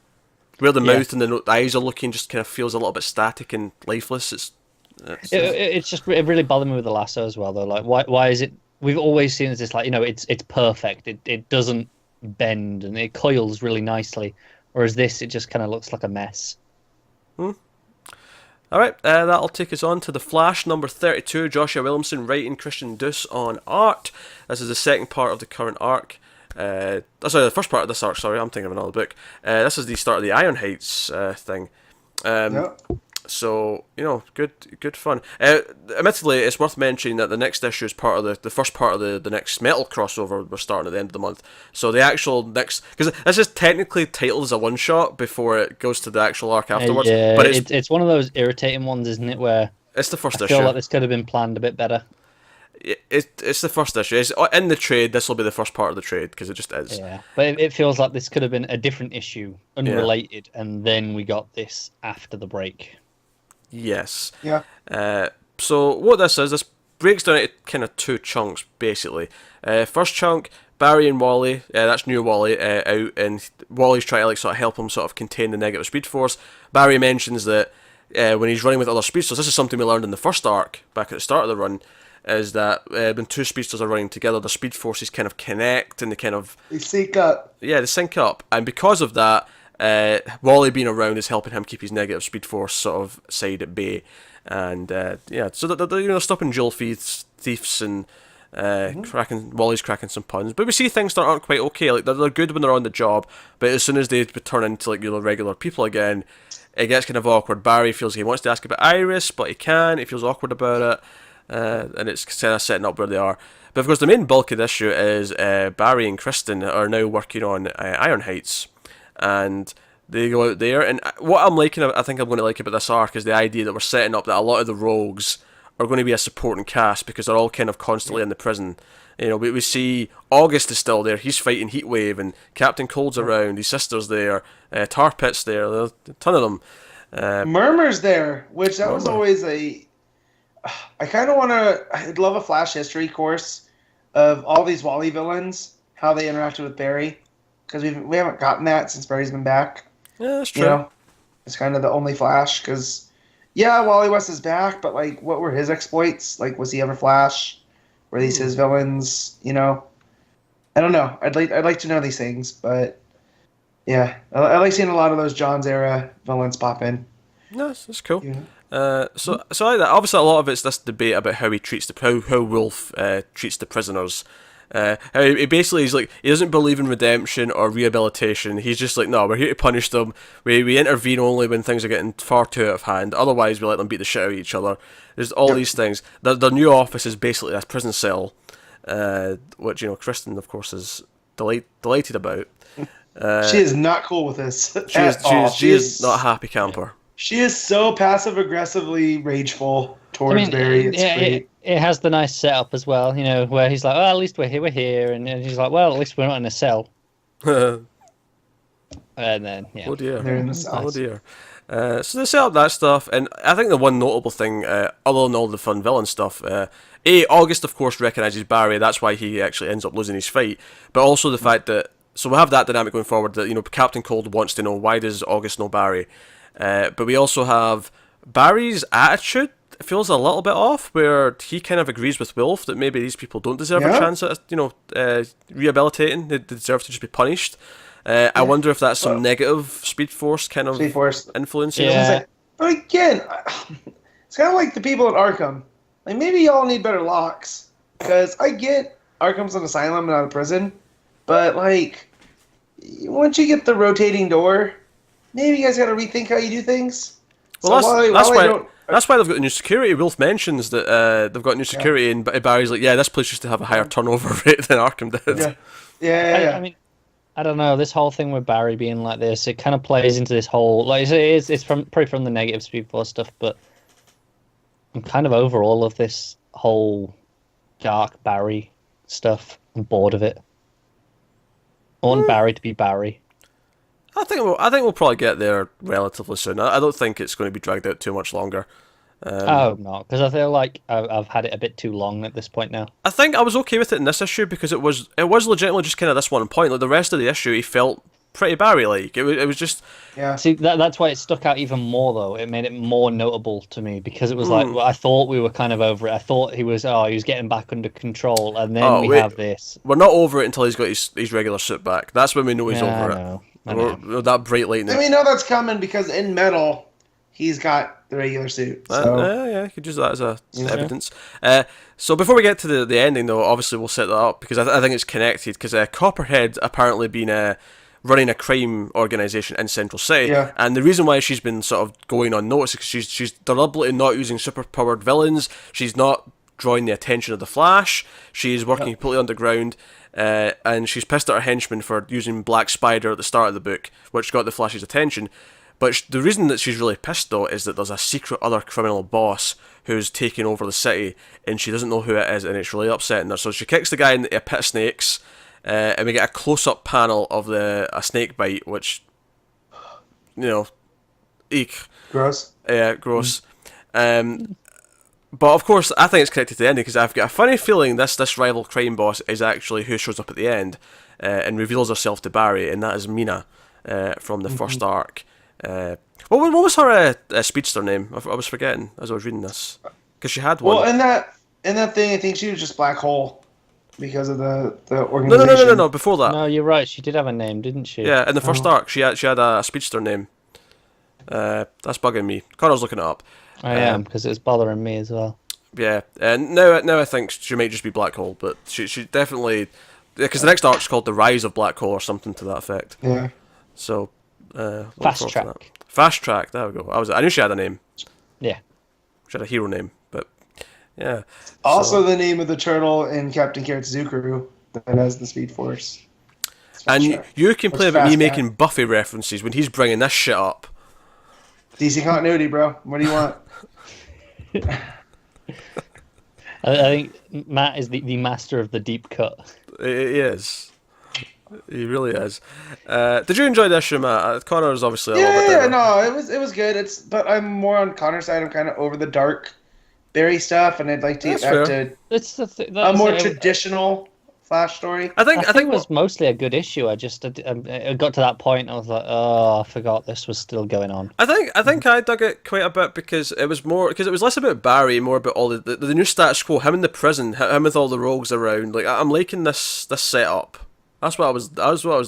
where the mouth and the eyes are looking just kind of feels a little bit static and lifeless. It's just it really bothered me with the lasso as well, though. Like, why is it? We've always seen it as this, like, you know, it's perfect. It doesn't bend and it coils really nicely, whereas this, it just kind of looks like a mess. All right, that'll take us on to The Flash number 32. Joshua Williamson writing, Christian Duce on art. This is the second part of the current arc. Sorry, the first part of this arc. Sorry, I'm thinking of another book. This is the start of the Iron Heights thing. Yep. So, you know, good fun. Admittedly, it's worth mentioning that the next issue is part of the first part of the next metal crossover we're starting at the end of the month. So the actual next, because this is technically titled as a one shot before it goes to the actual arc afterwards. Yeah, but it's one of those irritating ones, isn't it? Where it's the first I issue. feel like this could have been planned a bit better. It's the first issue. It's in the trade. This will be the first part of the trade because it just is. Yeah, but it feels like this could have been a different issue, unrelated, and then we got this after the break. Yes. Yeah. So what this breaks down into kind of two chunks basically. First chunk, Barry and Wally. That's new Wally out, and Wally's trying to like sort of help him sort of contain the negative Speed Force. Barry mentions that when he's running with other speedsters. This is something we learned in the first arc back at the start of the run, is that when two speedsters are running together, the speed forces kind of connect and They sync up. Yeah, they sync up, and because of that, Wally being around is helping him keep his negative speed force sort of side at bay, and so they're stopping jewel thieves and Wally's cracking some puns. But we see things that aren't quite okay. Like they're good when they're on the job, but as soon as they turn into like regular people again, it gets kind of awkward. Barry feels he wants to ask about Iris, but he can't. He feels awkward about it. And it's kind of setting up where they are. But of course, the main bulk of this issue is Barry and Kristen are now working on Iron Heights, and they go out there. And what I'm liking, I think I'm going to like about this arc, is the idea that we're setting up that a lot of the rogues are going to be a supporting cast because they're all kind of constantly in the prison. We see August is still there. He's fighting Heatwave, and Captain Cold's around. His sister's there. Tar Pit's there. There's a ton of them. Murmur's there, which that was always a... I kind of want to... I'd love a Flash history course of all these Wally villains, how they interacted with Barry, because we haven't gotten that since Barry's been back. Yeah, that's true. It's kind of the only Flash, because, Wally West is back, but, like, what were his exploits? Like, was he ever Flash? Were these his villains? I don't know. I'd like to know these things, but, yeah. I like seeing a lot of those John's era villains pop in. No, that's cool. Yeah. So I like that. Obviously, a lot of it's this debate about how he treats how Wolf treats the prisoners. He basically is like, he doesn't believe in redemption or rehabilitation. He's just like, no, we're here to punish them. We intervene only when things are getting far too out of hand. Otherwise, we let them beat the shit out of each other. There's all these things. Their new office is basically a prison cell, which Kristen, of course, is delighted about. She is not cool with this. She is not a happy camper. She is so passive-aggressively rageful towards Barry. It's great. It has the nice setup as well, where he's like, at least we're here. And he's like, well, at least we're not in a cell. And then, yeah. Oh, dear. They're in the cell. Oh, dear. So they set up that stuff, and I think the one notable thing, other than all the fun villain stuff, August, of course, recognises Barry. That's why he actually ends up losing his fight. But also the fact that... So we have that dynamic going forward, that, Captain Cold wants to know, why does August know Barry? But we also have Barry's attitude feels a little bit off, where he kind of agrees with Wolf that maybe these people don't deserve a chance at rehabilitating. They deserve to just be punished. I wonder if that's some negative Speed Force kind of influence. Yeah. But again, it's kind of like the people at Arkham. Like, maybe y'all need better locks, because I get Arkham's an asylum, not a prison, but like, once you get the rotating door, maybe you guys got to rethink how you do things. Well, that's why they've got the new security. Wolf mentions that they've got new security, and Barry's like, this place used to have a higher turnover rate than Arkham did. Yeah. I mean, I don't know. This whole thing with Barry being like this, it kind of plays into this whole... Like, it's probably from the negative Speed Force stuff, but I'm kind of over all of this whole dark Barry stuff. I'm bored of it. I want Barry to be Barry. I think we'll probably get there relatively soon. I don't think it's going to be dragged out too much longer. I hope not, because I feel like I've had it a bit too long at this point now. I think I was okay with it in this issue because it was legitimately just kind of this one point. Like the rest of the issue, he felt pretty Barry-like. It was just... Yeah. See, that's why it stuck out even more, though. It made it more notable to me, because it was like, I thought we were kind of over it. I thought he was getting back under control, and then we have this. We're not over it until he's got his regular suit back. That's when we know he's over it. I know. That bright light. And we know that's coming because in Metal, he's got the regular suit. So. You could use that as evidence. So before we get to the ending, though, obviously we'll set that up because I think it's connected. Because Copperhead apparently been running a crime organisation in Central City, and the reason why she's been sort of going unnoticed is because she's deliberately not using super-powered villains. She's not drawing the attention of the Flash. She's working completely underground. And she's pissed at her henchman for using Black Spider at the start of the book, which got the Flash's attention. But the reason that she's really pissed, though, is that there's a secret other criminal boss who's taking over the city, and she doesn't know who it is, and it's really upsetting her. So she kicks the guy in a pit of snakes, and we get a close-up panel of a snake bite, which, eek. Gross. Yeah, gross. But of course, I think it's connected to the ending because I've got a funny feeling this rival crime boss is actually who shows up at the end and reveals herself to Barry, and that is Mina from the first arc. What was her speedster name? I was forgetting as I was reading this because she had one. Well, in that thing, I think she was just Black Hole because of the No, organization. no. Before that. No, you're right. She did have a name, didn't she? Yeah, in the first arc, she had a speedster name. That's bugging me. Connor's looking it up. I am, because it's bothering me as well. Yeah, and now I think she might just be Black Hole, but she definitely, because the next arc's called The Rise of Black Hole or something to that effect. Yeah. So Fast Track. Fast Track. There we go. I knew she had a name. Yeah. She had a hero name, but yeah. Also, the name of the turtle in Captain Carrot's Zuckeroo that has the Speed Force. And you complain about me Fast making Buffy references when he's bringing this shit up. DC continuity, bro. What do you want? I think Matt is the master of the deep cut. He is. He really is. Did you enjoy this issue, Matt? Connor's obviously a little bit different. No, it was good. But I'm more on Connor's side. I'm kind of over the dark Barry stuff, and I'd like to get back to It's a more traditional Flash story. I think it was mostly a good issue. I just I got to that point. I was like, oh, I forgot this was still going on. I think I dug it quite a bit because it was less about Barry, more about all the new status quo, him in the prison, him with all the rogues around. Like I'm liking this setup. That's what I was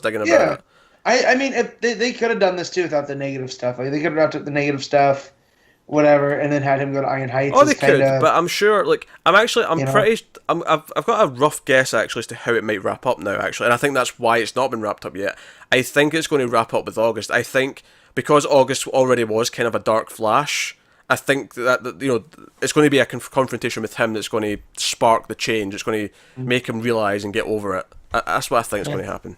digging about. Yeah, I mean, if they could have done this too without the negative stuff. Like they could have wrapped up the negative stuff, whatever, and then had him go to Iron Heights. Oh, they could, but I'm sure. Like I've got a rough guess actually as to how it might wrap up now. Actually, and I think that's why it's not been wrapped up yet. I think it's going to wrap up with August. I think because August already was kind of a dark Flash. I think that it's going to be a confrontation with him that's going to spark the change. It's going to make him realize and get over it. That's what I think is going to happen.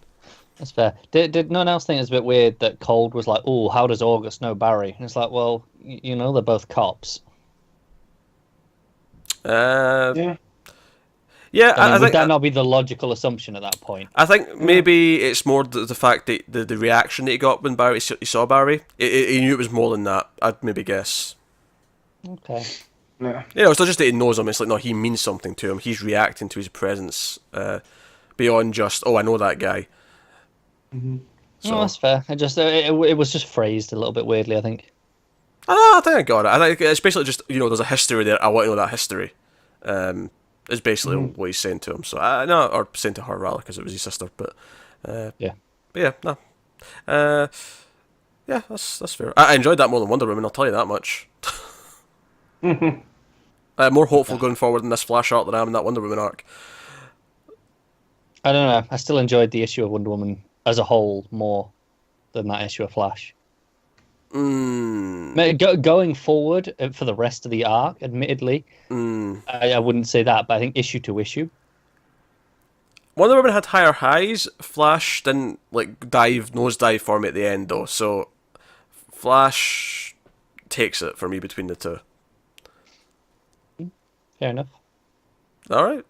That's fair. Did no one else think it's a bit weird that Cold was like, oh, how does August know Barry? And it's like, well, they're both cops. Yeah. Yeah, I would think that not be the logical assumption at that point? I think maybe it's more the fact that the reaction that he got when he saw Barry. He knew it was more than that. I'd maybe guess. Okay. Yeah. It's not just that he knows him. It's like no, he means something to him. He's reacting to his presence beyond just I know that guy. Mm-hmm. So. No, that's fair. It was just phrased a little bit weirdly, I think. I think I got it. I think it's basically just there's a history there. I want to know that history. Is basically what he's saying to him. So or saying to her rather, because it was his sister. But yeah. But yeah, no. Yeah, that's fair. I enjoyed that more than Wonder Woman. I'll tell you that much. More hopeful going forward in this Flash arc than I am in that Wonder Woman arc. I don't know. I still enjoyed the issue of Wonder Woman as a whole more than that issue of Flash. Going forward for the rest of the arc, admittedly, I wouldn't say that, but I think issue to issue. Wonder Woman had higher highs. Flash didn't nosedive for me at the end though. So Flash takes it for me between the two. Fair enough. All right.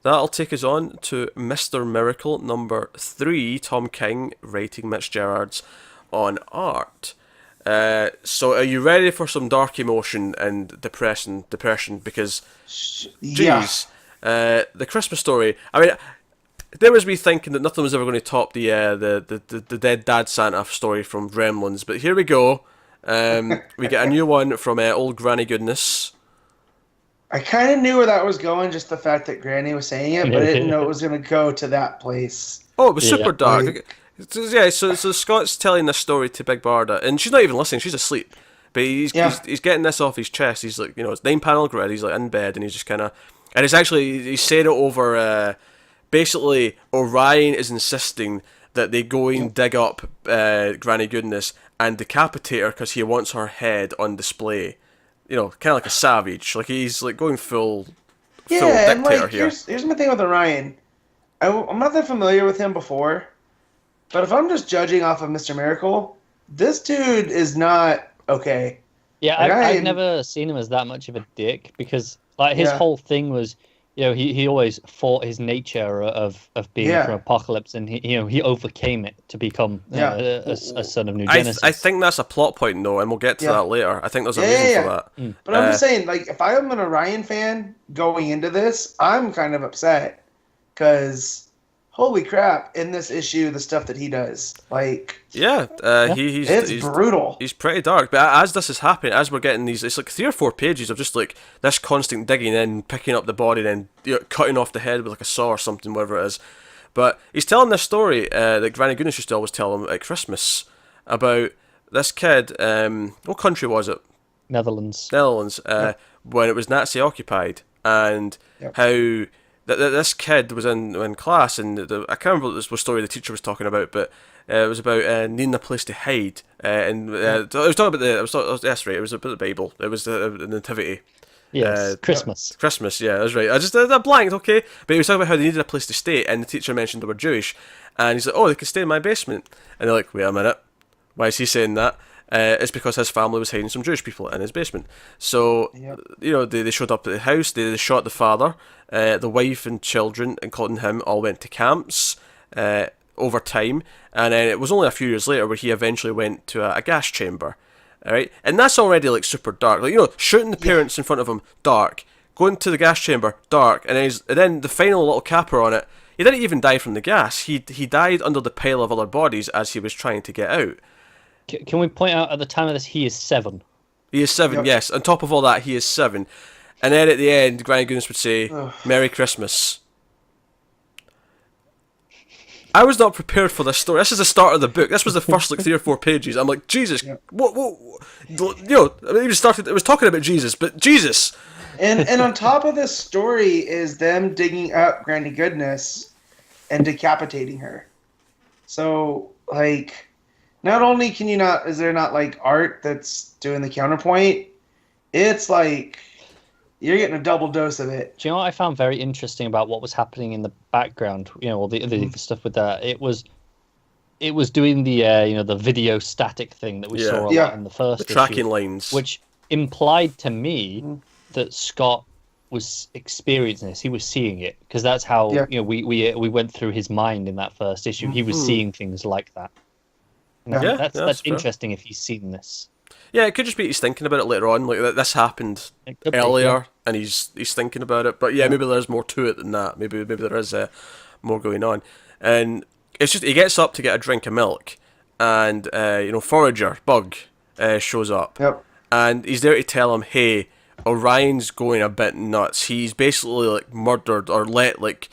That'll take us on to Mr. Miracle number 3. Tom King writing, Mitch Gerads on art. So are you ready for some dark emotion and depression? Because, geez, the Christmas story. I mean, there was me thinking that nothing was ever going to top the dead dad Santa story from Gremlins, but here we go. We get a new one from old Granny Goodness. I kind of knew where that was going, just the fact that Granny was saying it, but I didn't know it was going to go to that place. Oh, it was super dark. Yeah, so Scott's telling this story to Big Barda, and she's not even listening, she's asleep. But he's getting this off his chest. He's like, it's 9-panel grid, he's like in bed, and he's just kind of... And it's actually, he's saying it over... basically, Orion is insisting that they go and dig up Granny Goodness and decapitate her because he wants her head on display. Kind of like a savage. Like, he's like going full dictator here. Here's my thing with Orion. I'm not that familiar with him before, but if I'm just judging off of Mr. Miracle, this dude is not okay. Yeah, I've never seen him as that much of a dick because his whole thing was, he always fought his nature of being from Apocalypse, and he overcame it to become a son of New Genesis. I think that's a plot point though, and we'll get to that later. I think there's a reason for that. But I'm just saying, like, if I'm an Orion fan going into this, I'm kind of upset because holy crap! In this issue, the stuff that he does, like, Yeah, it's brutal. He's pretty dark. But as this is happening, as we're getting these, it's like 3 or 4 pages of just like this constant digging in, picking up the body, then cutting off the head with like a saw or something, whatever it is. But he's telling this story that Granny Goodness used to always tell him at Christmas about this kid. What country was it? Netherlands. When it was Nazi occupied, and how this kid was in class, and I can't remember what this was story the teacher was talking about, but it was about needing a place to hide, and I was talking about that's right, it was about the Bible, it was the nativity. Yes, Christmas. Christmas, yeah, that's right. I just blanked, okay, but he was talking about how they needed a place to stay, and the teacher mentioned they were Jewish, and he's like, oh, they could stay in my basement, and they're like, wait a minute, why is he saying that? It's because his family was hiding some Jewish people in his basement. So, they showed up at the house, they shot the father, the wife and children, including him, all went to camps over time. And then it was only a few years later where he eventually went to a gas chamber. Alright? And that's already like super dark. Like, shooting the parents in front of him, dark. Going to the gas chamber, dark. And then the final little capper on it, he didn't even die from the gas. He died under the pile of other bodies as he was trying to get out. Can we point out at the time of this, he is 7? He is 7, yes. On top of all that, he is 7. And then at the end, Granny Goodness would say, Merry Christmas. I was not prepared for this story. This is the start of the book. This was the first 3 or 4 pages. I'm like, Jesus, what? It was talking about Jesus, but Jesus. And on top of this story is them digging up Granny Goodness and decapitating her. So, like, not only is there not like art that's doing the counterpoint, it's like you're getting a double dose of it. Do you know what I found very interesting about what was happening in the background? All the stuff with that. It was doing the the video static thing that we saw a lot in the first the tracking issue, lines, which implied to me that Scott was experiencing this. He was seeing it because that's how we went through his mind in that first issue. He was seeing things like that. That's interesting if he's seen this. Yeah, it could just be he's thinking about it later on. Like this happened earlier, and he's thinking about it. But maybe there's more to it than that. Maybe there is more going on. And it's just he gets up to get a drink of milk, and Forager Bug shows up, and he's there to tell him, hey, Orion's going a bit nuts. He's basically like murdered or let like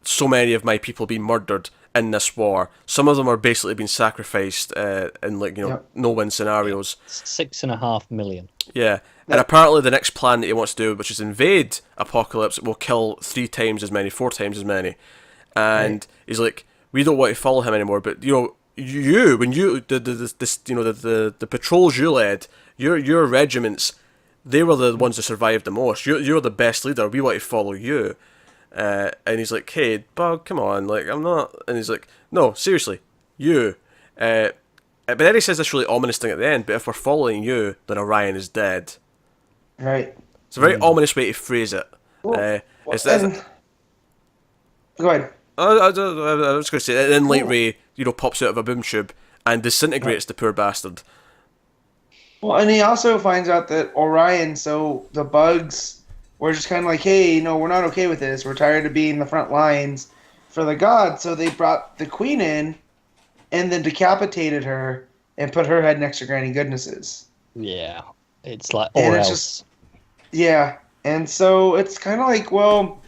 so many of my people be murdered in this war. Some of them are basically being sacrificed in like no-win scenarios. 6.5 million. Yeah, and apparently the next plan that he wants to do, which is invade Apocalypse, will kill 3 times as many, 4 times as many. And he's like, we don't want to follow him anymore. But when you the patrols you led, your regiments, they were the ones that survived the most. You're the best leader. We want to follow you. And he's like, hey, Bug, come on, like, I'm not... And he's like, no, seriously, you. But then he says this really ominous thing at the end, but if we're following you, then Orion is dead. Right. It's a very ominous way to phrase it. Go ahead. I was going to say, and then Light Ray, pops out of a boom tube and disintegrates the poor bastard. Well, and he also finds out that Orion, so the bugs... We're just kind of like, hey, we're not okay with this. We're tired of being the front lines for the gods. So they brought the queen in and then decapitated her and put her head next to Granny Goodness's. Yeah. It's like, or else. Yeah. And so it's kind of like, well,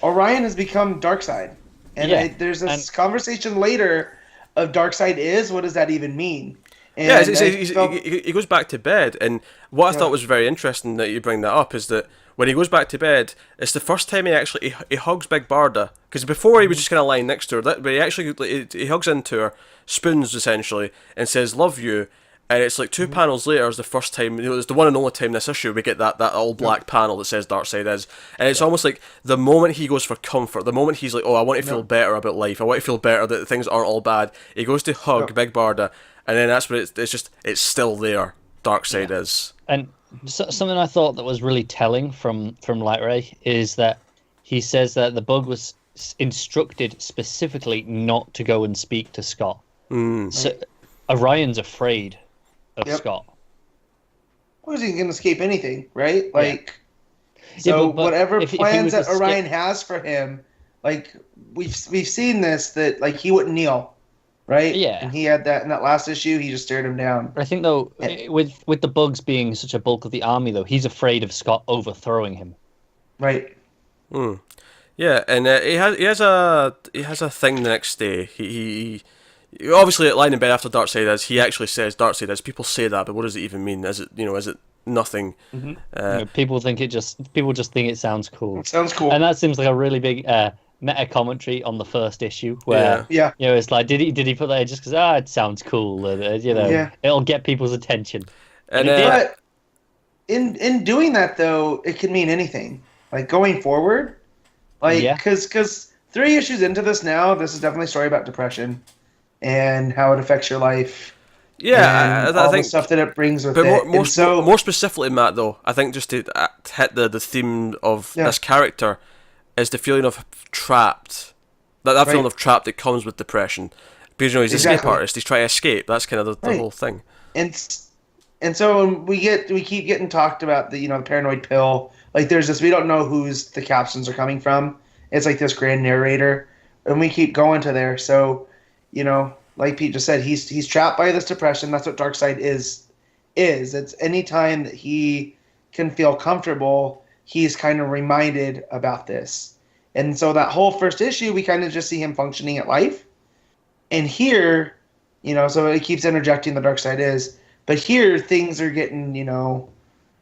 Orion has become Darkseid. And there's this conversation later of Darkseid is, what does that even mean? And he goes back to bed, and what I thought was very interesting that you bring that up is that when he goes back to bed, it's the first time he hugs Big Barda, because before he was just kind of lying next to her, but he actually he hugs into her, spoons essentially, and says "love you," and it's like 2 panels later is the first time, it's the one and only time this issue we get that all black panel that says Darkseid is, and it's almost like the moment he goes for comfort, the moment he's like, oh, I want to feel better about life, I want to feel better that things aren't all bad, he goes to hug Big Barda. And then that's what it's still there. Darkseid is. And something I thought that was really telling from Light Ray is that he says that the Bug was instructed specifically not to go and speak to Scott. So Orion's afraid of Scott. Well, he can escape anything, right? Like, so but whatever plans that Orion has for him like we've seen this, that like he wouldn't kneel, right? Yeah. And he had that in that last issue. He just stared him down. I think though, with the bugs being such a bulk of the army, though, he's afraid of Scott overthrowing him. Right. Yeah, and he has a thing the next day. He obviously lying in bed after Darkseid is. He actually says Darkseid is. People say that, but what does it even mean? Is it nothing? People just think it sounds cool. It sounds cool. And that seems like a really big meta commentary on the first issue, where it's like, did he put that in just because it sounds cool, and it'll get people's attention. And but in doing that though, it can mean anything. Like going forward, because 3 issues into this now, this is definitely a story about depression and how it affects your life. Yeah, and I all think the stuff that it brings with but it. More specifically, Matt, though, I think just to hit the theme of this character is the feeling of trapped. That feeling of trapped that comes with depression. Because he's an escape artist. He's trying to escape. That's kind of the whole thing. And so we keep getting talked about the paranoid pill. Like there's this, we don't know whose the captions are coming from. It's like this grand narrator, and we keep going to there. So, like Pete just said, he's trapped by this depression. That's what Darkseid is. It's any time that he can feel comfortable, he's kind of reminded about this. And so that whole first issue, we kind of just see him functioning at life. And here, so it keeps interjecting the Darkseid is. But here, things are getting,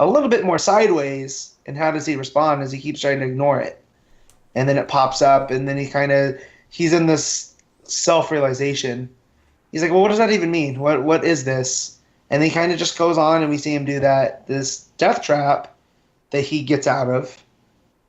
a little bit more sideways. And how does he respond as he keeps trying to ignore it? And then it pops up, and then he's in this self-realization. He's like, well, what does that even mean? What is this? And he kind of just goes on, and we see him do this death trap that he gets out of,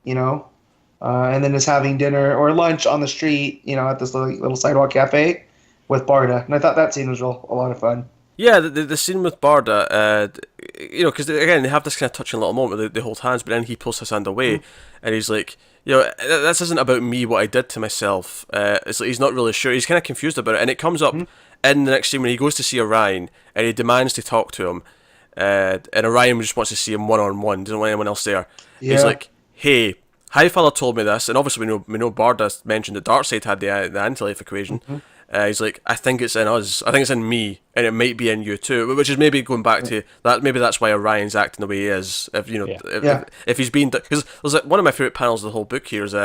and then is having dinner or lunch on the street, at this little sidewalk cafe with Barda. And I thought that scene was a lot of fun. Yeah, the scene with Barda, because again, they have this kind of touching little moment where they hold hands, but then he pulls his hand away, and he's like, this isn't about me, what I did to myself. It's like he's not really sure. He's kind of confused about it, and it comes up in the next scene when he goes to see Orion, and he demands to talk to him, and Orion just wants to see him one-on-one, doesn't want anyone else there. Yeah. He's like, hey, Highfella told me this, and obviously we know Barda mentioned that Darkseid had the anti-life equation. He's like, I think it's in us. I think it's in me, and it might be in you too. Which is maybe going back to that. Maybe that's why Orion's acting the way he is. If he's been, because there's like one of my favorite panels of the whole book here is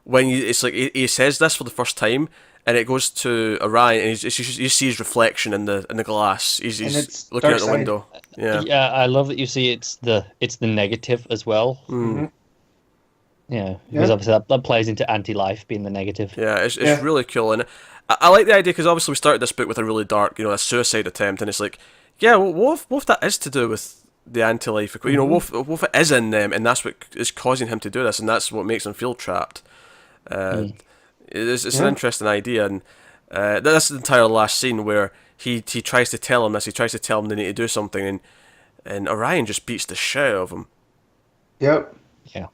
when it's like he says this for the first time, and it goes to Orion, and you see his reflection in the glass. He's looking out the window. Yeah, I love that you see it's the negative as well. Yeah, because obviously that plays into anti-life being the negative. Yeah, it's really cool, and I like the idea because obviously we started this book with a really dark, a suicide attempt, and it's like, what if that is to do with the anti-life equation? What if it is in them, and that's what is causing him to do this, and that's what makes him feel trapped? It's an interesting idea, and that's the entire last scene where he tries to tell him this. He tries to tell him they need to do something, and Orion just beats the shit out of him. Yep. Yeah.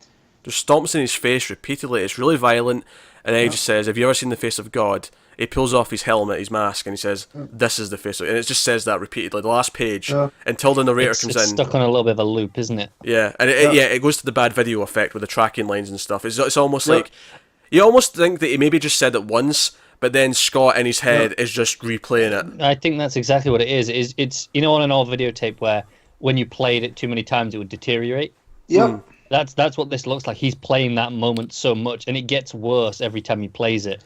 Just stomps in his face repeatedly. It's really violent, and then he just says, "Have you ever seen the face of God?" He pulls off his helmet, his mask, and he says, "This is the face of it." And it just says that repeatedly, the last page, until the narrator comes in. It's stuck on a little bit of a loop, isn't it? Yeah, and it goes to the bad video effect with the tracking lines and stuff. It's almost like, you almost think that he maybe just said it once, but then Scott in his head is just replaying it. I think that's exactly what it is. It's on an old videotape where when you played it too many times, it would deteriorate. Yep. That's what this looks like. He's playing that moment so much, and it gets worse every time he plays it.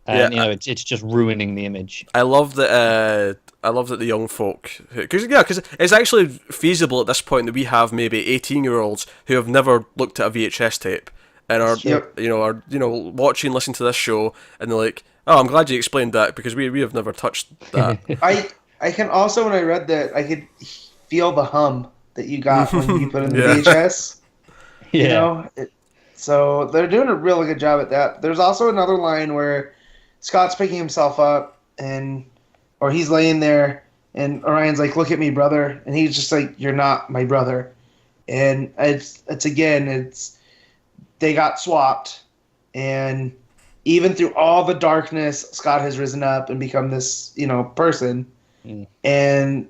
And it's just ruining the image. I love that. The young folk, because it's actually feasible at this point that we have maybe 18-year-olds who have never looked at a VHS tape and are watching, listening to this show, and they're like, "Oh, I'm glad you explained that because we have never touched that." I can also, when I read that, I could feel the hum that you got when you put in the VHS. So they're doing a really good job at that. There's also another line where Scott's picking himself up, or he's laying there, and Orion's like, "Look at me, brother," and he's just like, "You're not my brother," and it's they got swapped, and even through all the darkness, Scott has risen up and become this person, and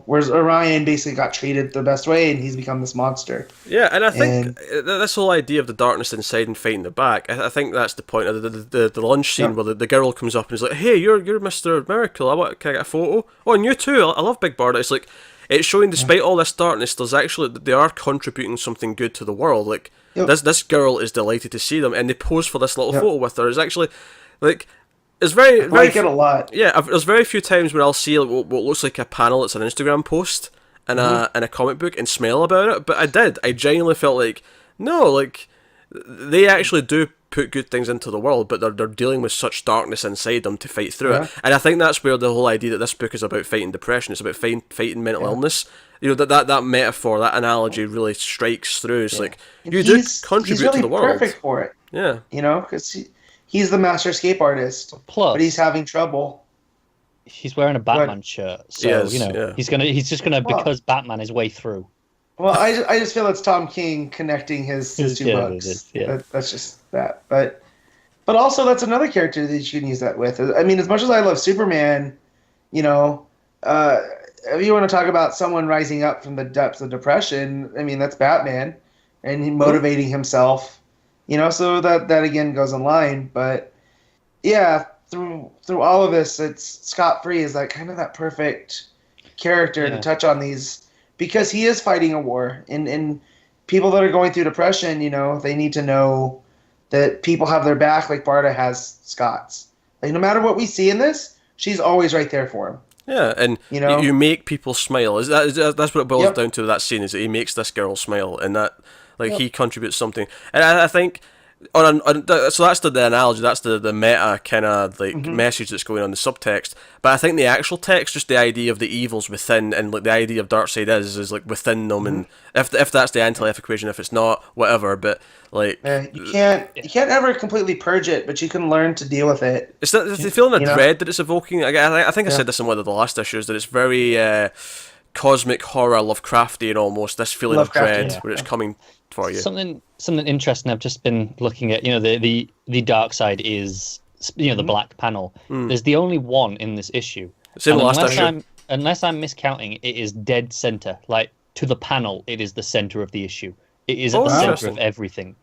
whereas Orion basically got treated the best way, and he's become this monster. Yeah, and I think this whole idea of the darkness inside and fighting the back, I think that's the point of the lunch scene where the girl comes up and is like, "Hey, you're Mr. Miracle. Can I get a photo? Oh, and you too. I love Big Bird." It's like it's showing, despite all this darkness, they are contributing something good to the world. Like this girl is delighted to see them, and they pose for this little photo with her. It's actually like. It's very I like it a lot. Yeah, there's very few times where I'll see what looks like a panel that's an Instagram post in a comic book and smile about it. But I genuinely felt like, no, like they actually do put good things into the world, but they're dealing with such darkness inside them to fight through it. And I think that's where the whole idea that this book is about fighting depression. It's about fighting mental illness. That metaphor, that analogy really strikes through. It's like you do contribute really to the world. Perfect for it. Yeah, because he's the master escape artist. Plus, but he's having trouble. He's wearing a Batman shirt, so he's just gonna because Batman is way through. Well, I just feel it's Tom King connecting his two books. That's just that. But also that's another character that you can use that with. I mean, as much as I love Superman, if you want to talk about someone rising up from the depths of depression, I mean that's Batman, and he motivating himself. So that again goes in line. But yeah, through all of this, it's Scott Free is like kind of that perfect character to touch on these, because he is fighting a war, and people that are going through depression, they need to know that people have their back like Barda has Scott's. Like no matter what we see in this, she's always right there for him. Yeah, and you make people smile. That's what it boils down to. That scene is that he makes this girl smile, and that he contributes something. And I think so that's the analogy. That's the meta kind of message that's going on, the subtext. But I think the actual text, just the idea of the evils within, and like the idea of Darkseid is like within them, and if that's the anti-life equation, if it's not, whatever. But like you can't ever completely purge it, but you can learn to deal with it. It's the feeling of dread that it's evoking. I think I said this in one of the last issues, that it's very cosmic horror, Lovecraftian almost. This feeling of dread where it's coming for you. Something interesting. I've just been looking at. The dark side is the black panel. There's the only one in this issue. Same last issue. Unless I'm miscounting, it is dead center. Like to the panel, it is the center of the issue. It is at the center of everything.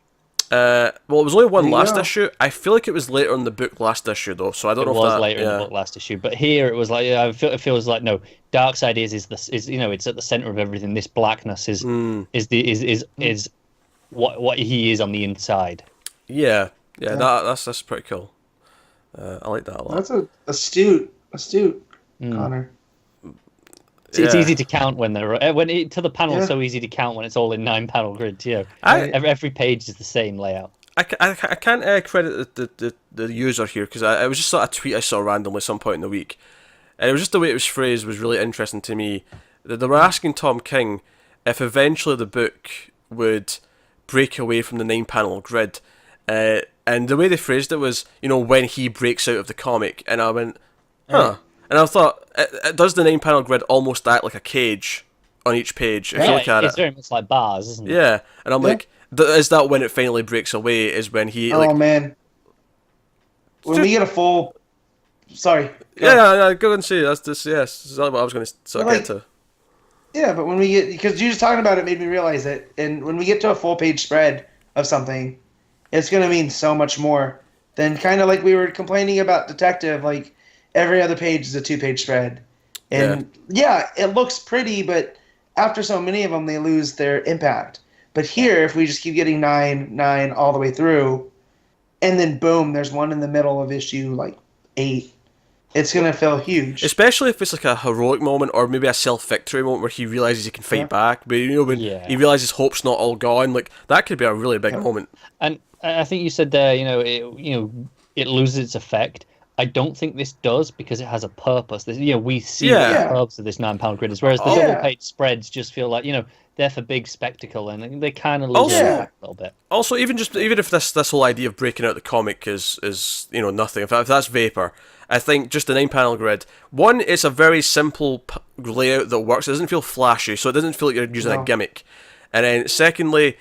Well, it was only one last issue. I feel like it was later in the book last issue though, so I don't know if that... It was later in the book last issue, but here it was like it feels like no. Darkseid is it's at the center of everything. This blackness is what he is on the inside. Yeah. That's pretty cool. I like that a lot. That's astute, Connor. It's easy to count when they're to the panel. It's so easy to count when it's all in 9-panel grids. Every page is the same layout. I can't credit the user here, because it was just sort of a tweet I saw randomly some point in the week, and it was just the way it was phrased was really interesting to me. They were asking Tom King if eventually the book would break away from the 9-panel grid, and the way they phrased it was, when he breaks out of the comic, and I went, huh. And I thought, does the 9-panel grid almost act like a cage on each page if you look at it? It's very much like bars, isn't it? Yeah, and I'm like, is that when it finally breaks away, is when he... man. When we get a full... Sorry. Go and see. That's exactly what I was going to get to. Yeah, but when we get... Because you just talking about it made me realize it, and when we get to a full-page spread of something, it's going to mean so much more than kind of like we were complaining about Detective, like... Every other page is a 2-page spread. And it looks pretty, but after so many of them, they lose their impact. But here, if we just keep getting 9 all the way through, and then boom, there's one in the middle of issue 8, it's going to feel huge. Especially if it's like a heroic moment, or maybe a self-victory moment where he realizes he can fight back. But when he realizes hope's not all gone, that could be a really big moment. And I think you said there, it loses its effect. I don't think this does, because it has a purpose. We see the purpose of this 9-panel grid, whereas the double-page spreads just feel like they're for big spectacle, and they kind of lose it a little bit. Also, even if this whole idea of breaking out the comic is nothing, if that's vapor, I think just the 9-panel grid. One, it's a very simple layout that works. It doesn't feel flashy, so it doesn't feel like you're using a gimmick. And then secondly,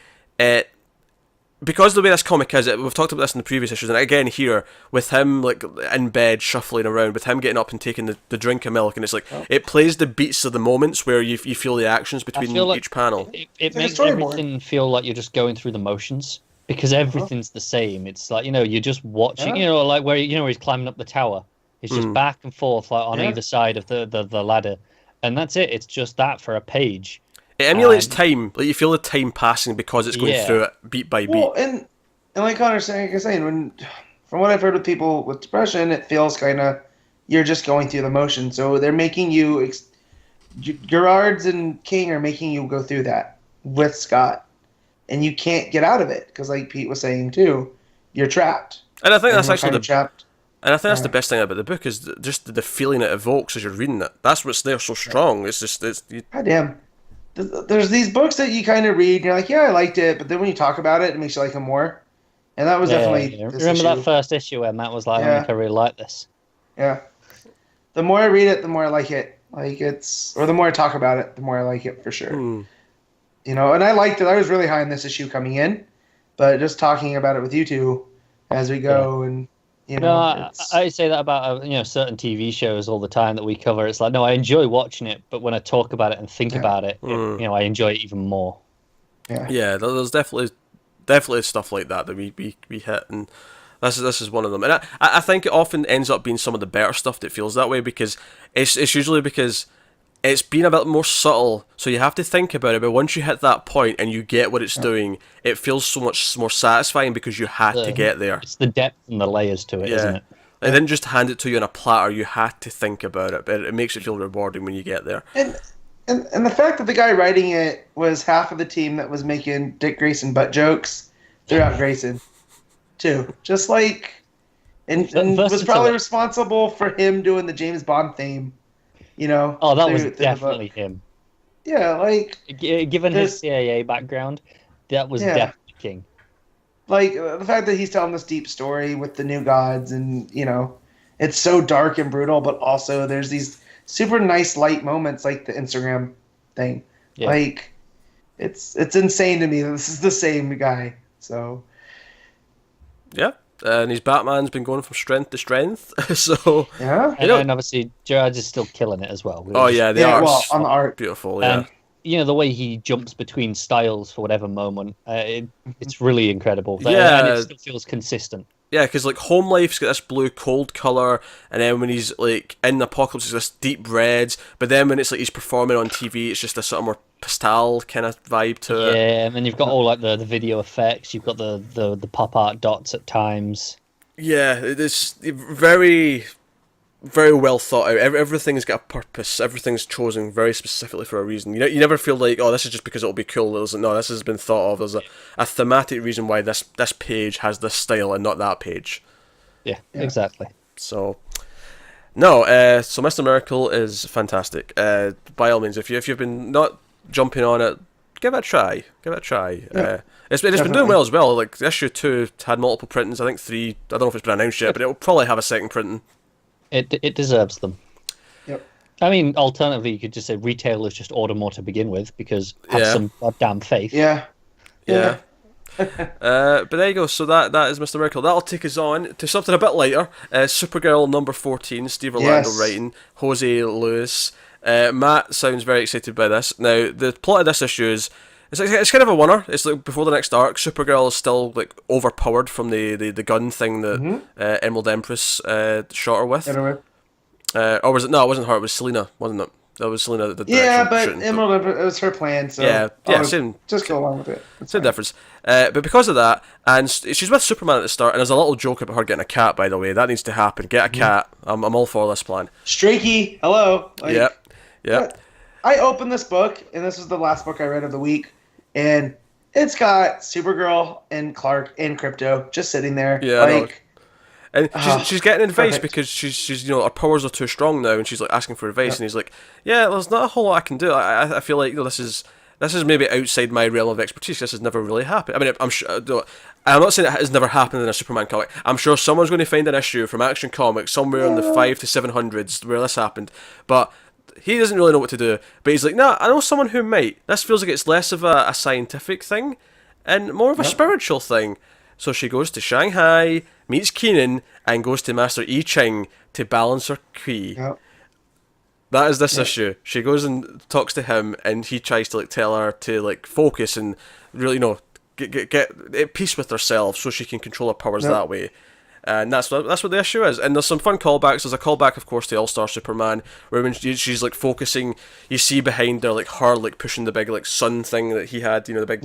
because the way this comic is, we've talked about this in the previous issues, and again here with him like in bed shuffling around, with him getting up and taking the drink of milk, and it's like it plays the beats of the moments where you feel the actions between each panel. It makes everything feel like you're just going through the motions because everything's the same. It's like you're just watching. Like where where he's climbing up the tower. It's just back and forth like on either side of the ladder, and that's it. It's just that for a page. It emulates time, like you feel the time passing because it's going through it beat by beat. Well, and like Connor's saying, from what I've heard with people with depression, it feels kind of you're just going through the motion. So they're making you, Gerads and King are making you go through that with Scott, and you can't get out of it because, like Pete was saying too, you're trapped. And I think that's actually trapped. And I think that's the best thing about the book is just the feeling it evokes as you're reading it. That's what's there so strong. It's just God damn. There's these books that you kind of read and you're like, yeah, I liked it, but then when you talk about it, it makes you like them more. And that was definitely this Remember issue. That first issue where Matt was like, I really like this. Yeah. The more I read it, the more I like it. Or the more I talk about it, the more I like it for sure. And I liked it. I was really high on this issue coming in, but just talking about it with you two as we go and I say that about certain TV shows all the time that we cover. It's like, no, I enjoy watching it, but when I talk about it and think about it, I enjoy it even more. Yeah, there's definitely stuff like that we hit, and this is one of them. And I think it often ends up being some of the better stuff that feels that way because it's usually because it's been a bit more subtle, so you have to think about it, but once you hit that point and you get what it's doing, it feels so much more satisfying because you had to get there. It's the depth and the layers to it, isn't it? They didn't just hand it to you on a platter, you had to think about it, but it makes it feel rewarding when you get there. And the fact that the guy writing it was half of the team that was making Dick Grayson butt jokes throughout Grayson, too. Just like, and was probably responsible for him doing the James Bond theme. That was definitely him. Yeah, like given his CIA background, that was definitely King. Like the fact that he's telling this deep story with the new gods, and it's so dark and brutal, but also there's these super nice light moments, like the Instagram thing. Yeah. Like it's insane to me that this is the same guy. So yeah. And his Batman's been going from strength to strength, so yeah. And obviously Gerads is still killing it as well. The art's on the art, beautiful. Yeah, the way he jumps between styles for whatever moment, it's really incredible. Yeah, and it still feels consistent. Yeah, because like Home Life's got this blue cold color, and then when he's like in Apocalypse, it's this deep reds. But then when it's like he's performing on TV, it's just a sort of more pastel kind of vibe to it. Yeah, and then you've got all like the video effects. You've got the pop art dots at times. Yeah, it's very, very well thought out. Everything's got a purpose. Everything's chosen very specifically for a reason. You never feel like, oh, this is just because it'll be cool. No, this has been thought of. There's a thematic reason why this page has this style and not that page. Yeah. Exactly. So, so Mr. Miracle is fantastic. By all means, if you've been not jumping on it, give it a try. Yeah. It's been doing well as well. Like issue 2 had multiple printings. I think 3. I don't know if it's been announced yet, but it'll probably have a second printing. It deserves them. Yep. I mean, alternatively, you could just say retailers just order more to begin with because have some goddamn faith. Yeah. But there you go. So that is Mr. Miracle. That'll take us on to something a bit lighter. Supergirl number 14. Steve Orlando writing. Jose Luis. Matt sounds very excited by this. Now the plot of this issue is it's kind of a winner. It's like before the next arc. Supergirl is still like overpowered from the gun thing that Emerald Empress shot her with. Or was it? No, it wasn't her. It was Selena, wasn't it? That was Selena that did the actual shooting. Emerald Empress, it was her plan. So same. Just go along with it. Same difference. But because of that, and she's with Superman at the start, and there's a little joke about her getting a cat. By the way, that needs to happen. Get a cat. I'm all for this plan. Strakey, hello. Yep. I opened this book, and this was the last book I read of the week, and it's got Supergirl and Clark and Crypto just sitting there. Yeah, and she's getting advice perfect. because she's her powers are too strong now, and she's like asking for advice, and he's like, yeah, there's not a whole lot I can do. I feel like this is maybe outside my realm of expertise. This has never really happened. I mean, I'm sure. I'm not saying it has never happened in a Superman comic. I'm sure someone's going to find an issue from Action Comics somewhere in the 500 to 700s where this happened, but he doesn't really know what to do. But he's like, nah, I know someone who might. This feels like it's less of a scientific thing, and more of a spiritual thing. So she goes to Shanghai, meets Keenan, and goes to Master I Ching to balance her ki. Yep. That is this issue. She goes and talks to him, and he tries to like tell her to like focus and really, get at peace with herself, so she can control her powers that way. And that's what the issue is. And there's some fun callbacks. There's a callback, of course, to All-Star Superman, where when she's like focusing, you see behind her like her like pushing the big like sun thing that he had. The big,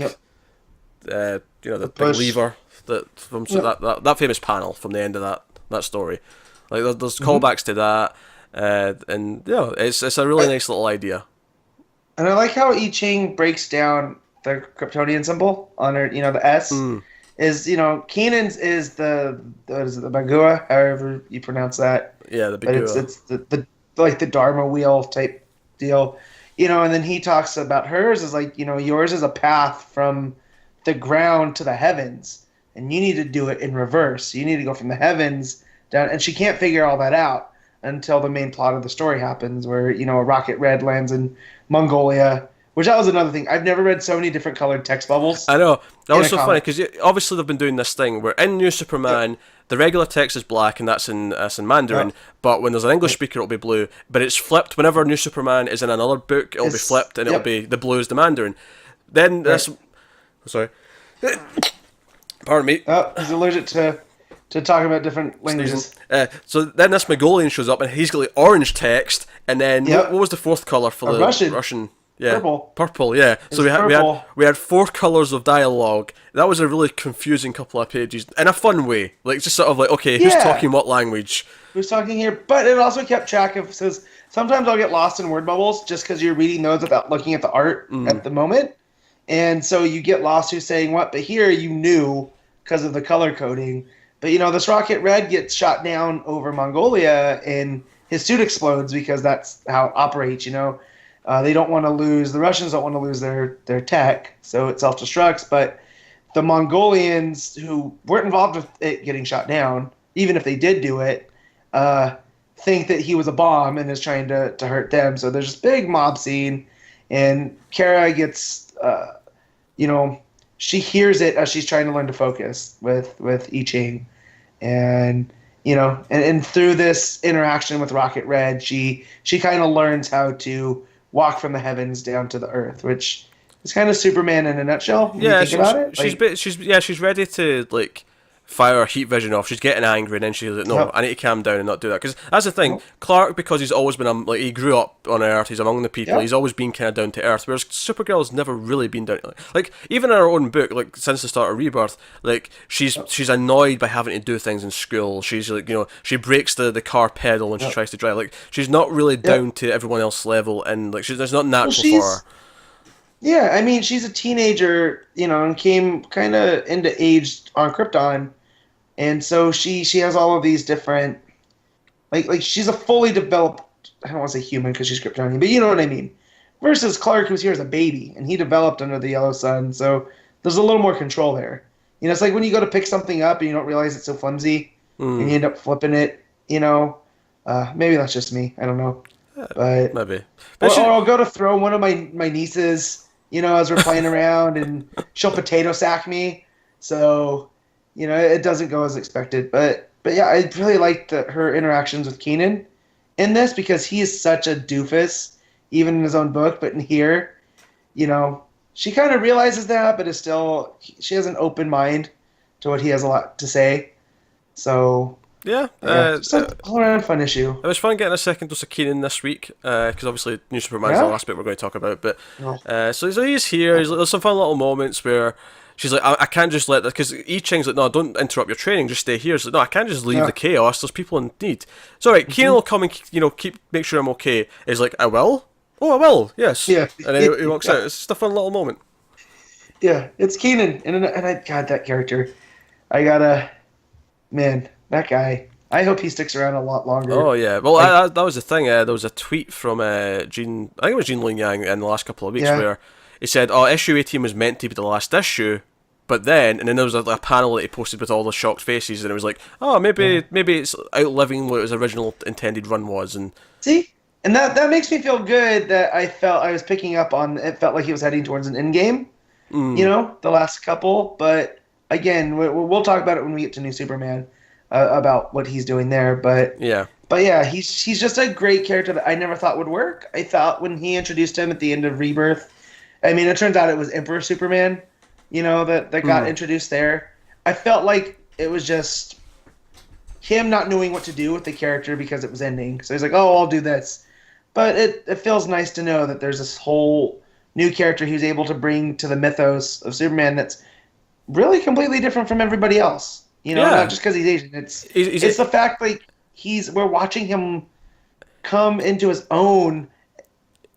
the big lever that from that famous panel from the end of that story. Like there's callbacks to that, and it's a really nice little idea. And I like how I Ching breaks down the Kryptonian symbol on her. The S. Is Keenan's is the Bagua, however you pronounce that. Yeah, the Bagua. But it's the like the Dharma wheel type deal, And then he talks about hers is like yours is a path from the ground to the heavens, and you need to do it in reverse. You need to go from the heavens down, and she can't figure all that out until the main plot of the story happens, where a Rocket Red lands in Mongolia. Which that was another thing. I've never read so many different colored text bubbles. I know. That was so funny, because obviously they've been doing this thing where in New Superman, the regular text is black, and that's in Mandarin, but when there's an English speaker, it'll be blue. But it's flipped. Whenever New Superman is in another book, it'll be flipped, and it'll be the blue is the Mandarin. Then this... Sorry. Pardon me. Oh, he's allergic to talking about different languages. So then this Mongolian shows up, and he's got like orange text, and then what was the fourth colour for the Russian? Yeah, purple. Yeah. So we had 4 colours of dialogue. That was a really confusing couple of pages in a fun way. Like just sort of like, okay, who's talking what language? Who's talking here? But it also kept track of. Says sometimes I'll get lost in word bubbles just because you're reading those without looking at the art at the moment, and so you get lost who's saying what. But here you knew because of the color coding. But this Rocket Red gets shot down over Mongolia, and his suit explodes because that's how it operates. They don't want to lose. The Russians don't want to lose their tech, so it self-destructs. But the Mongolians who weren't involved with it getting shot down, even if they did do it, think that he was a bomb and is trying to hurt them. So there's this big mob scene, and Kara gets, she hears it as she's trying to learn to focus with I Ching, and and through this interaction with Rocket Red, she kind of learns how to walk from the heavens down to the earth, which is kind of Superman in a nutshell. When you think about it. She's ready to like fire her heat vision off. She's getting angry, and then she's like, "No, I need to calm down and not do that." Because that's the thing, Clark, because he's always been he grew up on Earth. He's among the people. He's always been kind of down to earth. Whereas Supergirl's never really been down. Like even in her own book, like since the start of Rebirth, like she's annoyed by having to do things in school. She's like she breaks the car pedal when she tries to drive. Like she's not really down to everyone else's level, and like it's not natural for her. Yeah, I mean she's a teenager, and came kind of into age on Krypton. And so she has all of these different, like she's a fully developed, I don't want to say human because she's Kryptonian, but you know what I mean. Versus Clark, who's here as a baby, and he developed under the yellow sun, so there's a little more control there. It's like when you go to pick something up and you don't realize it's so flumpy, and you end up flipping it, Maybe that's just me, I don't know. But maybe. Or I'll go to throw one of my nieces, as we're playing around, and she'll potato sack me, so... it doesn't go as expected, but yeah, I really liked her interactions with Keenan in this because he is such a doofus, even in his own book. But in here, she kind of realizes that, but she has an open mind to what he has a lot to say. So just an all-around fun issue. It was fun getting a second dose of Keenan this week because obviously New Superman's the last bit we're going to talk about. But so he's here. There's some fun little moments where. She's like, I can't just let that, because I Ching's like, no, don't interrupt your training, just stay here. She's like, no, I can't just leave the chaos. There's people in need. So Keenan will come and make sure I'm okay. He's like, I will. Oh, I will. Yes. Yeah. And then he walks out. It's just a fun little moment. Yeah, it's Keenan, and God, that character. That guy. I hope he sticks around a lot longer. Oh yeah. Well, that was the thing. There was a tweet from Gene. I think it was Gene Luen Yang in the last couple of weeks where he said, issue 18 was meant to be the last issue. But then there was a panel that he posted with all the shocked faces, and it was like, maybe it's outliving what his original intended run was. And see, and that makes me feel good that I felt I was picking up on. It felt like he was heading towards an end game, you know, the last couple. But again, we'll talk about it when we get to New Superman, about what he's doing there. But Yeah. yeah, he's just a great character that I never thought would work. I thought when he introduced him at the end of Rebirth, I mean, it turns out it was Emperor Superman, you know, that got introduced there. I felt like it was just him not knowing what to do with the character because it was ending. So he's like, oh, I'll do this. But it feels nice to know that there's this whole new character he's able to bring to the mythos of Superman that's really completely different from everybody else. You know, not just because he's Asian. It's the fact, like, we're watching him come into his own.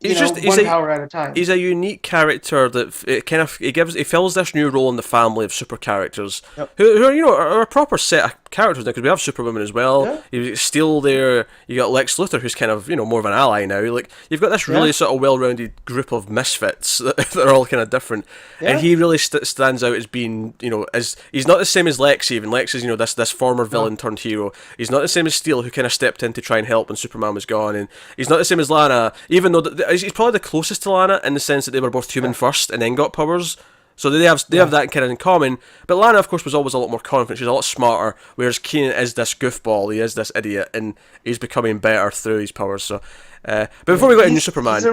One power at a time. He's a unique character that he fills this new role in the family of super characters who are a proper set of characters now, because we have Superwoman as well. Yeah. You've Steel there. You got Lex Luthor, who's kind of more of an ally now. Like, you've got this really sort of well-rounded group of misfits that are all kind of different, and he really stands out as being as he's not the same as Lex. Even Lex is this former villain turned hero. He's not the same as Steel, who kind of stepped in to try and help when Superman was gone, and he's not the same as Lana, even though he's probably the closest to Lana in the sense that they were both human first and then got powers. So they have that kind of in common. But Lana, of course, was always a lot more confident. She's a lot smarter, whereas Keenan is this goofball. He is this idiot, and he's becoming better through his powers. So, but before we go into New Superman, he's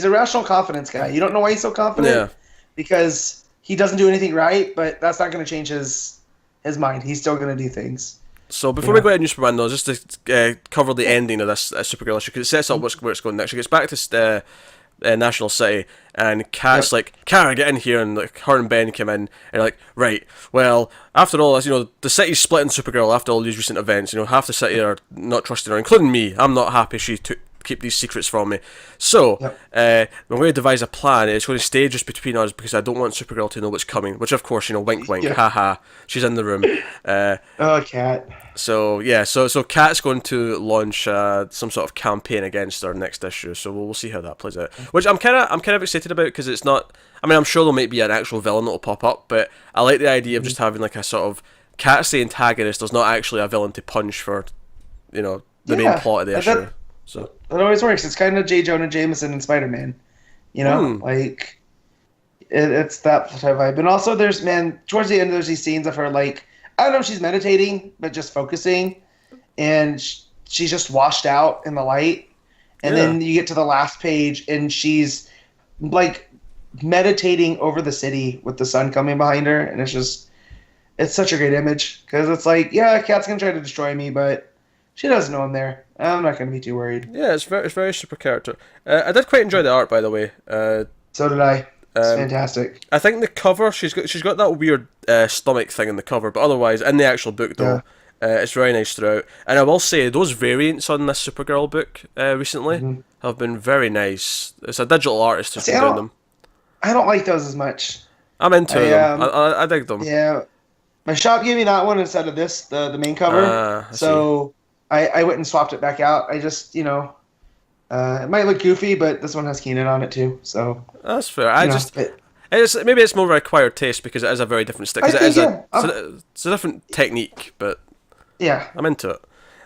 a rational confidence guy. You don't know why he's so confident, because he doesn't do anything right. But that's not going to change his mind. He's still going to do things. So before we go into New Superman, though, just to cover the ending of this Supergirl issue, because it sets up where it's going next. She gets back to National City, and Kat's like, Kara, get in here, and like her and Ben come in, and they're like, right, well, after all this, the city's split in Supergirl after all these recent events. Half the city are not trusting her, including me. I'm not happy she keep these secrets from me. So, I'm going to devise a plan. It's going to stay just between us, because I don't want Supergirl to know what's coming. Which, of course, wink, wink, haha. She's in the room. Cat. So yeah, so Kat's going to launch some sort of campaign against her next issue. So we'll see how that plays out. Which I'm kind of excited about, because it's not. I mean, I'm sure there might be an actual villain that'll pop up, but I like the idea of just having like a sort of Kat's the antagonist. There's not actually a villain to punch for, the main plot of the issue. So it always works. It's kind of J. Jonah Jameson and Spider-Man. Like it's that type of vibe. And also, towards the end, there's these scenes of her, like, I don't know if she's meditating, but just focusing, and she's just washed out in the light. And then you get to the last page, and she's like meditating over the city with the sun coming behind her, and it's such a great image, because it's like, Kat's gonna try to destroy me, but she doesn't know I'm there. I'm not gonna be too worried. Yeah, it's very super character. I did quite enjoy the art, by the way. So did I. It's fantastic. I think the cover, she's got that weird stomach thing in the cover, but otherwise, in the actual book though, it's very nice throughout. And I will say, those variants on this Supergirl book recently have been very nice. It's a digital artist who's been doing them. I don't like those as much. I'm into them. I dig them. Yeah. My shop gave me that one instead of this, the main cover. So I went and swapped it back out. I just, it might look goofy, but this one has Keenan on it too. So that's fair. Maybe it's more of an acquired taste, because it is a very different stick. It's a different technique, but I'm into it.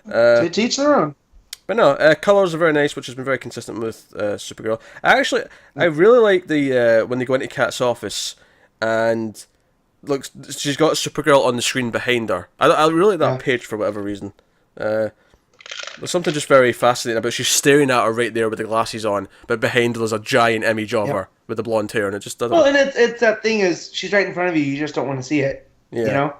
To each their own. But no, colours are very nice, which has been very consistent with Supergirl. I really like the when they go into Kat's office, and look, she's got Supergirl on the screen behind her. I really like that page for whatever reason. There's something just very fascinating about she's staring at her right there with the glasses on, but behind her there's a giant image of her with the blonde hair, and it just doesn't. Well, and it's that thing is she's right in front of you. You just don't want to see it. Yeah.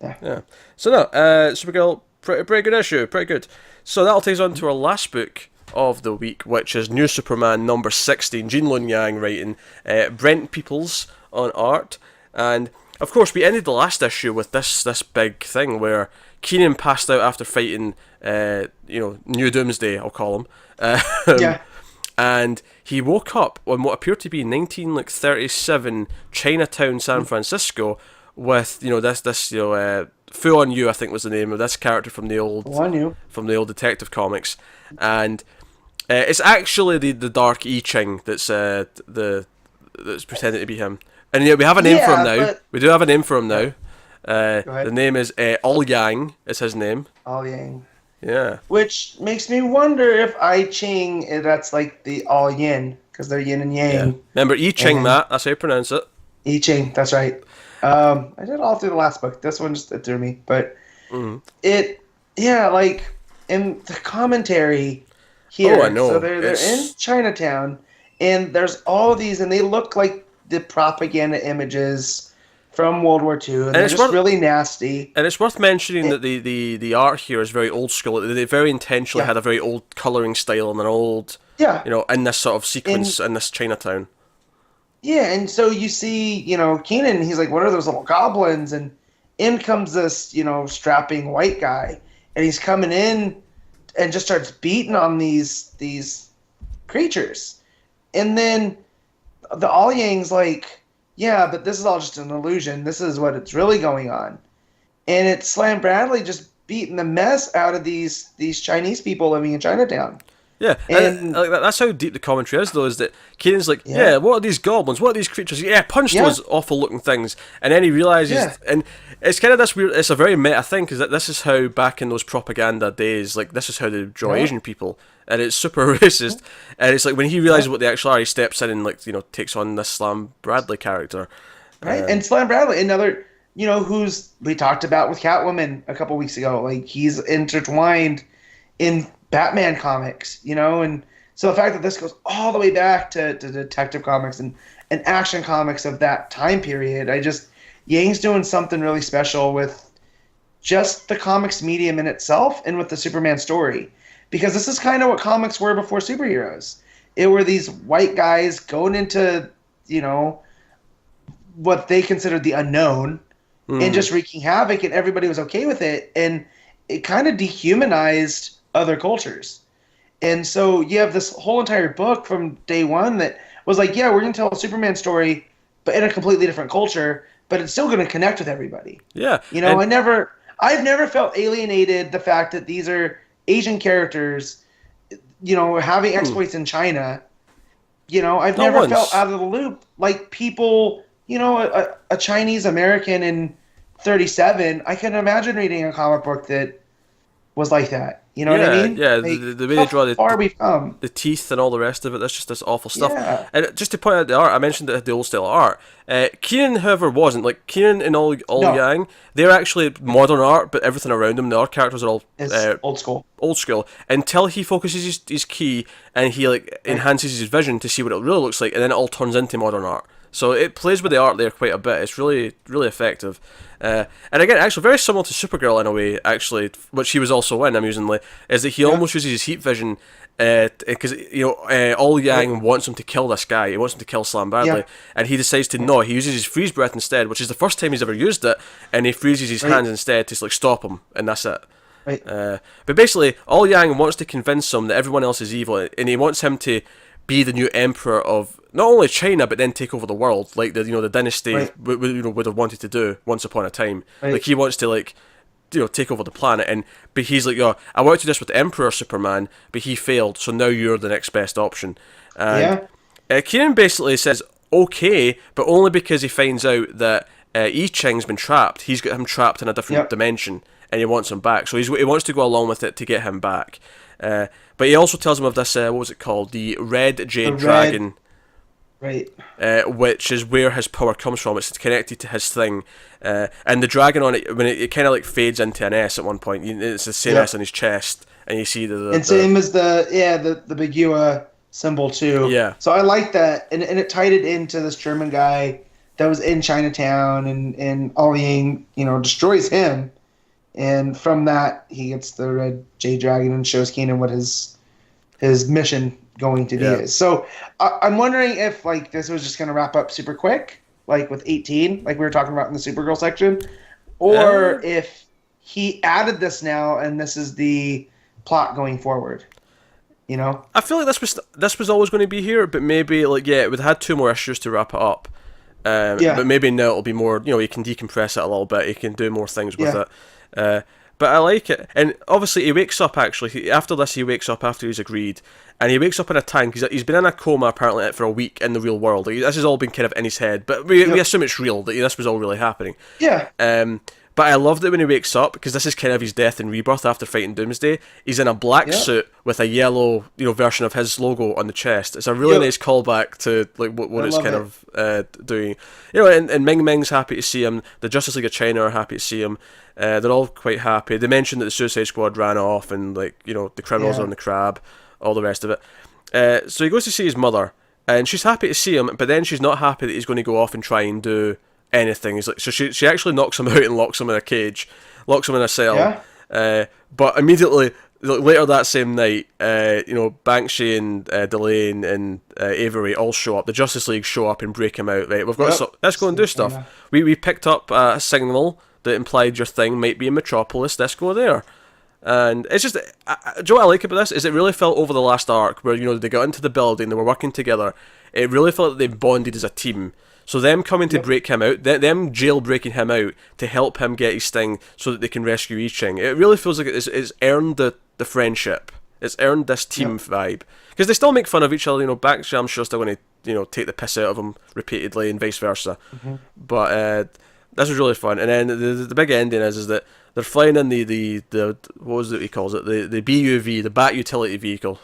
Yeah. So no, Supergirl, pretty good issue, pretty good. So that'll take us on to our last book of the week, which is New Superman number 16. Jean Luen Yang writing, Brent Peeples on art, and of course we ended the last issue with this big thing where Keenan passed out after fighting, New Doomsday, I'll call him. And he woke up on what appeared to be 1937 Chinatown, San Francisco, with this Fu On You, I think was the name of this character from the old Detective comics, and it's actually the Dark I Ching that's that's pretending to be him, and we have a name for him now. We do have a name for him now. The name is All Yang. Is his name? All Yang. Yeah. Which makes me wonder if I Ching, that's like the All Yin, because they're yin and Yeah. yang. Remember I Ching, And- Matt? That's how you pronounce it. I Ching, that's right. I did all through the last book. This one just it threw me, but like in the commentary here. Oh, I know. So they're in Chinatown, and there's all of these, and they look like the propaganda images from World War II, and they're it's just really nasty. And it's worth mentioning that the art here is very old school. They very intentionally had a very old colouring style and an old, in this sort of sequence in this Chinatown. Yeah, and so you see, Keenan, he's like, what are those little goblins? And in comes this, strapping white guy, and he's coming in and just starts beating on these creatures. And then the All Yang's like, yeah, but this is all just an illusion. This is what it's really going on. And it's Slam Bradley just beating the mess out of these Chinese people living in Chinatown. Yeah, and that's how deep the commentary is, though, is that Keenan's like, what are these goblins? What are these creatures? Yeah, punch those awful-looking things. And then he realises, and it's kind of this weird, it's a very meta thing, because this is how, back in those propaganda days, like, this is how they draw Asian people. And it's super racist. And it's like, when he realises what they actually are, he steps in and, like, takes on this Slam Bradley character. Right, and Slam Bradley, another, who's we talked about with Catwoman a couple weeks ago. Like, he's intertwined in Batman comics, and so the fact that this goes all the way back to Detective Comics and Action Comics of that time period, Yang's doing something really special with just the comics medium in itself and with the Superman story, because this is kind of what comics were before superheroes. It were these white guys going into, what they considered the unknown and just wreaking havoc, and everybody was okay with it, and it kind of dehumanized other cultures. And so you have this whole entire book from day one that was like, we're going to tell a Superman story, but in a completely different culture, but it's still going to connect with everybody. Yeah. I've never felt alienated the fact that these are Asian characters, having exploits in China. I've never felt out of the loop like people, a Chinese American in 37, I can imagine reading a comic book that was like that. You know what I mean? Yeah, like, the way they draw the teeth and all the rest of it, that's just this awful stuff. Yeah. And just to point out the art, I mentioned the old style art. Keenan, however, wasn't. Like, Keenan and all Yang, they're actually modern art, but everything around them, the art characters are all old school. Old school. Until he focuses his key and he enhances his vision to see what it really looks like, and then it all turns into modern art. So it plays with the art there quite a bit. It's really, really effective. And again, actually very similar to Supergirl in a way, actually, which he was also in, amusingly, is that he almost uses his heat vision, because, All Yang wants him to kill this guy. He wants him to kill Slam Bradley. And he decides to no, he uses his freeze breath instead, which is the first time he's ever used it, and he freezes his hands instead to stop him, and that's it. Right. But basically, All Yang wants to convince him that everyone else is evil, and he wants him to be the new emperor of not only China but then take over the world, like the dynasty would have wanted to do once upon a time. Like, he wants to take over the planet, but he's like, I want to do this with Emperor Superman, but he failed, so now you're the next best option. Kieran basically says okay, but only because he finds out that I Ching's been trapped. He's got him trapped in a different dimension, and he wants him back. So he wants to go along with it to get him back. But he also tells him of this, what was it called? The Red Jade Dragon. Right. Which is where his power comes from. It's connected to his thing. And the dragon on it, when it kind of fades into an S at one point, it's the same S on his chest, and you see the same as the Big Ua symbol too. Yeah. So I like that, and it tied it into this German guy that was in Chinatown, and All Yang, destroys him. And from that, he gets the Red Jade Dragon and shows Keenan what his mission going to be is. So I'm wondering if this was just going to wrap up super quick, with 18, like we were talking about in the Supergirl section, or if he added this now and this is the plot going forward. I feel like this was always going to be here, but maybe it would have had 2 more issues to wrap it up. But maybe now it'll be more. You can decompress it a little bit. You can do more things with it. But I like it, and obviously he wakes up. Actually, after this, he wakes up after he's agreed, and he wakes up in a tank. He's been in a coma apparently for a week in the real world. This has all been kind of in his head, but we assume it's real. That this was all really happening. Yeah. But I loved it when he wakes up, because this is kind of his death and rebirth after fighting Doomsday. He's in a black suit with a yellow, version of his logo on the chest. It's a really nice callback to like what it's kind of doing. And Ming Ming's happy to see him. The Justice League of China are happy to see him. They're all quite happy. They mentioned that the Suicide Squad ran off, and the criminals are on the crab, all the rest of it. So he goes to see his mother, and she's happy to see him, but then she's not happy that he's going to go off and try and do anything. He's like, so she actually knocks him out and locks him in a cage, locks him in a cell. But immediately later that same night, Banksy and Delane and Avery all show up. The Justice League show up and break him out. Right, we've got let's go and do stuff. We picked up a signal that implied your thing might be in Metropolis. Let's go there. And it's just, do you know what I like about this? Is it really felt over the last arc where they got into the building, they were working together. It really felt like they bonded as a team. So them coming to break him out, them jailbreaking him out to help him get his thing so that they can rescue I Ching. It really feels like it's earned the friendship. It's earned this team vibe. Because they still make fun of each other. Banksy, I'm sure, still going to take the piss out of him repeatedly and vice versa. But this was really fun. And then the big ending is that they're flying in the what was it he calls it, the BUV, the Bat Utility Vehicle.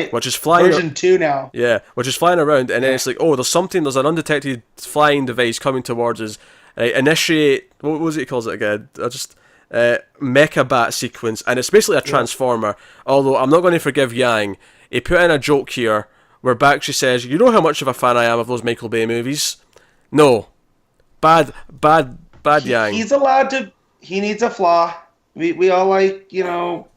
Which is flying version 2 now. Yeah, which is flying around, and then it's like, oh, there's an undetected flying device coming towards us. Initiate, what was it he calls it again? Mecha Bat sequence, and it's basically a transformer. Although I'm not going to forgive Yang. He put in a joke here where Bakshi says, "You know how much of a fan I am of those Michael Bay movies." No, bad Yang. He's allowed to. He needs a flaw. We all like we all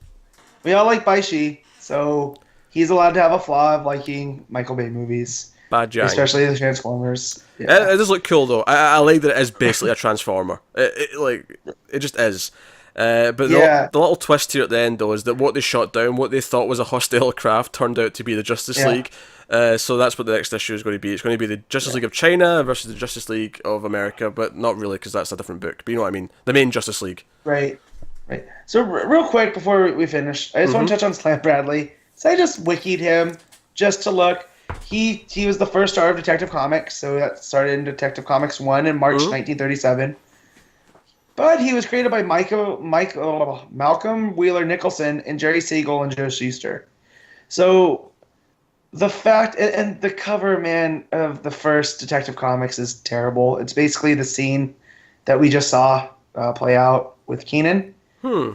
like Baishi. So he's allowed to have a flaw of liking Michael Bay movies. Bad Yang. Especially the Transformers. Yeah. It does look cool though. I like that it is basically a Transformer. It just is. But the little twist here at the end though is that what they shot down, what they thought was a hostile craft, turned out to be the Justice League. So that's what the next issue is going to be. It's going to be the Justice League of China versus the Justice League of America, but not really, because that's a different book. But you know what I mean? The main Justice League. Right. So real quick before we finish, I just want to touch on Slam Bradley. So I just wikied him just to look. He was the first star of Detective Comics, so that started in Detective Comics 1 in March 1937. But he was created by Malcolm Wheeler Nicholson and Jerry Siegel and Joe Shuster. So the fact, and the cover, man, of the first Detective Comics is terrible. It's basically the scene that we just saw play out with Keenan. So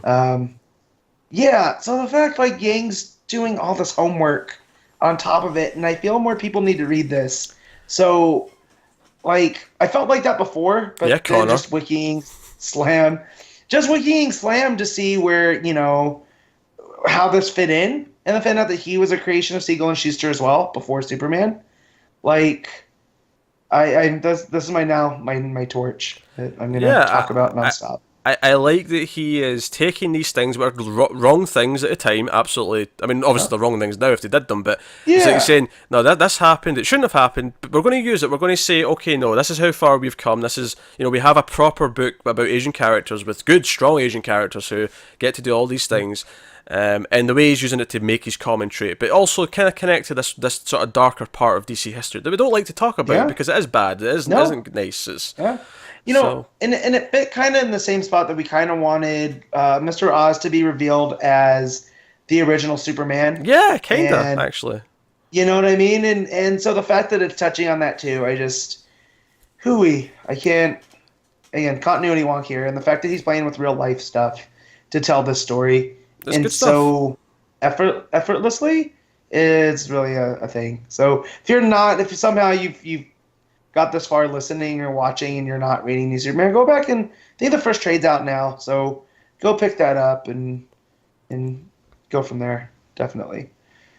the fact Yang's doing all this homework on top of it, and I feel more people need to read this. So, I felt like that before, but then just wikiing Slam to see where, how this fit in, and then found out that he was a creation of Siegel and Shuster as well, before Superman. This is my torch that I'm going to talk about nonstop. I like that he is taking these things, which are wrong things at the time, absolutely. I mean, obviously they're wrong things now if they did them, but it's like saying, no, this happened, it shouldn't have happened, but we're going to use it. We're going to say, okay, no, this is how far we've come. This is, we have a proper book about Asian characters with good, strong Asian characters who get to do all these things. And the way he's using it to make his commentary, but also kind of connect to this sort of darker part of DC history that we don't like to talk about because it is bad. It isn't nice. And it fit kind of in the same spot that we kind of wanted Mr. Oz to be revealed as the original Superman. Yeah, kind of, actually. You know what I mean? And so the fact that it's touching on that too, I can't, again, continuity wonk here. And the fact that he's playing with real life stuff to tell this story so effortlessly is really a thing. So if somehow you've got this far listening or watching and you're not reading these Superman, go back and I think the first trade's out now, so go pick that up and go from there, definitely.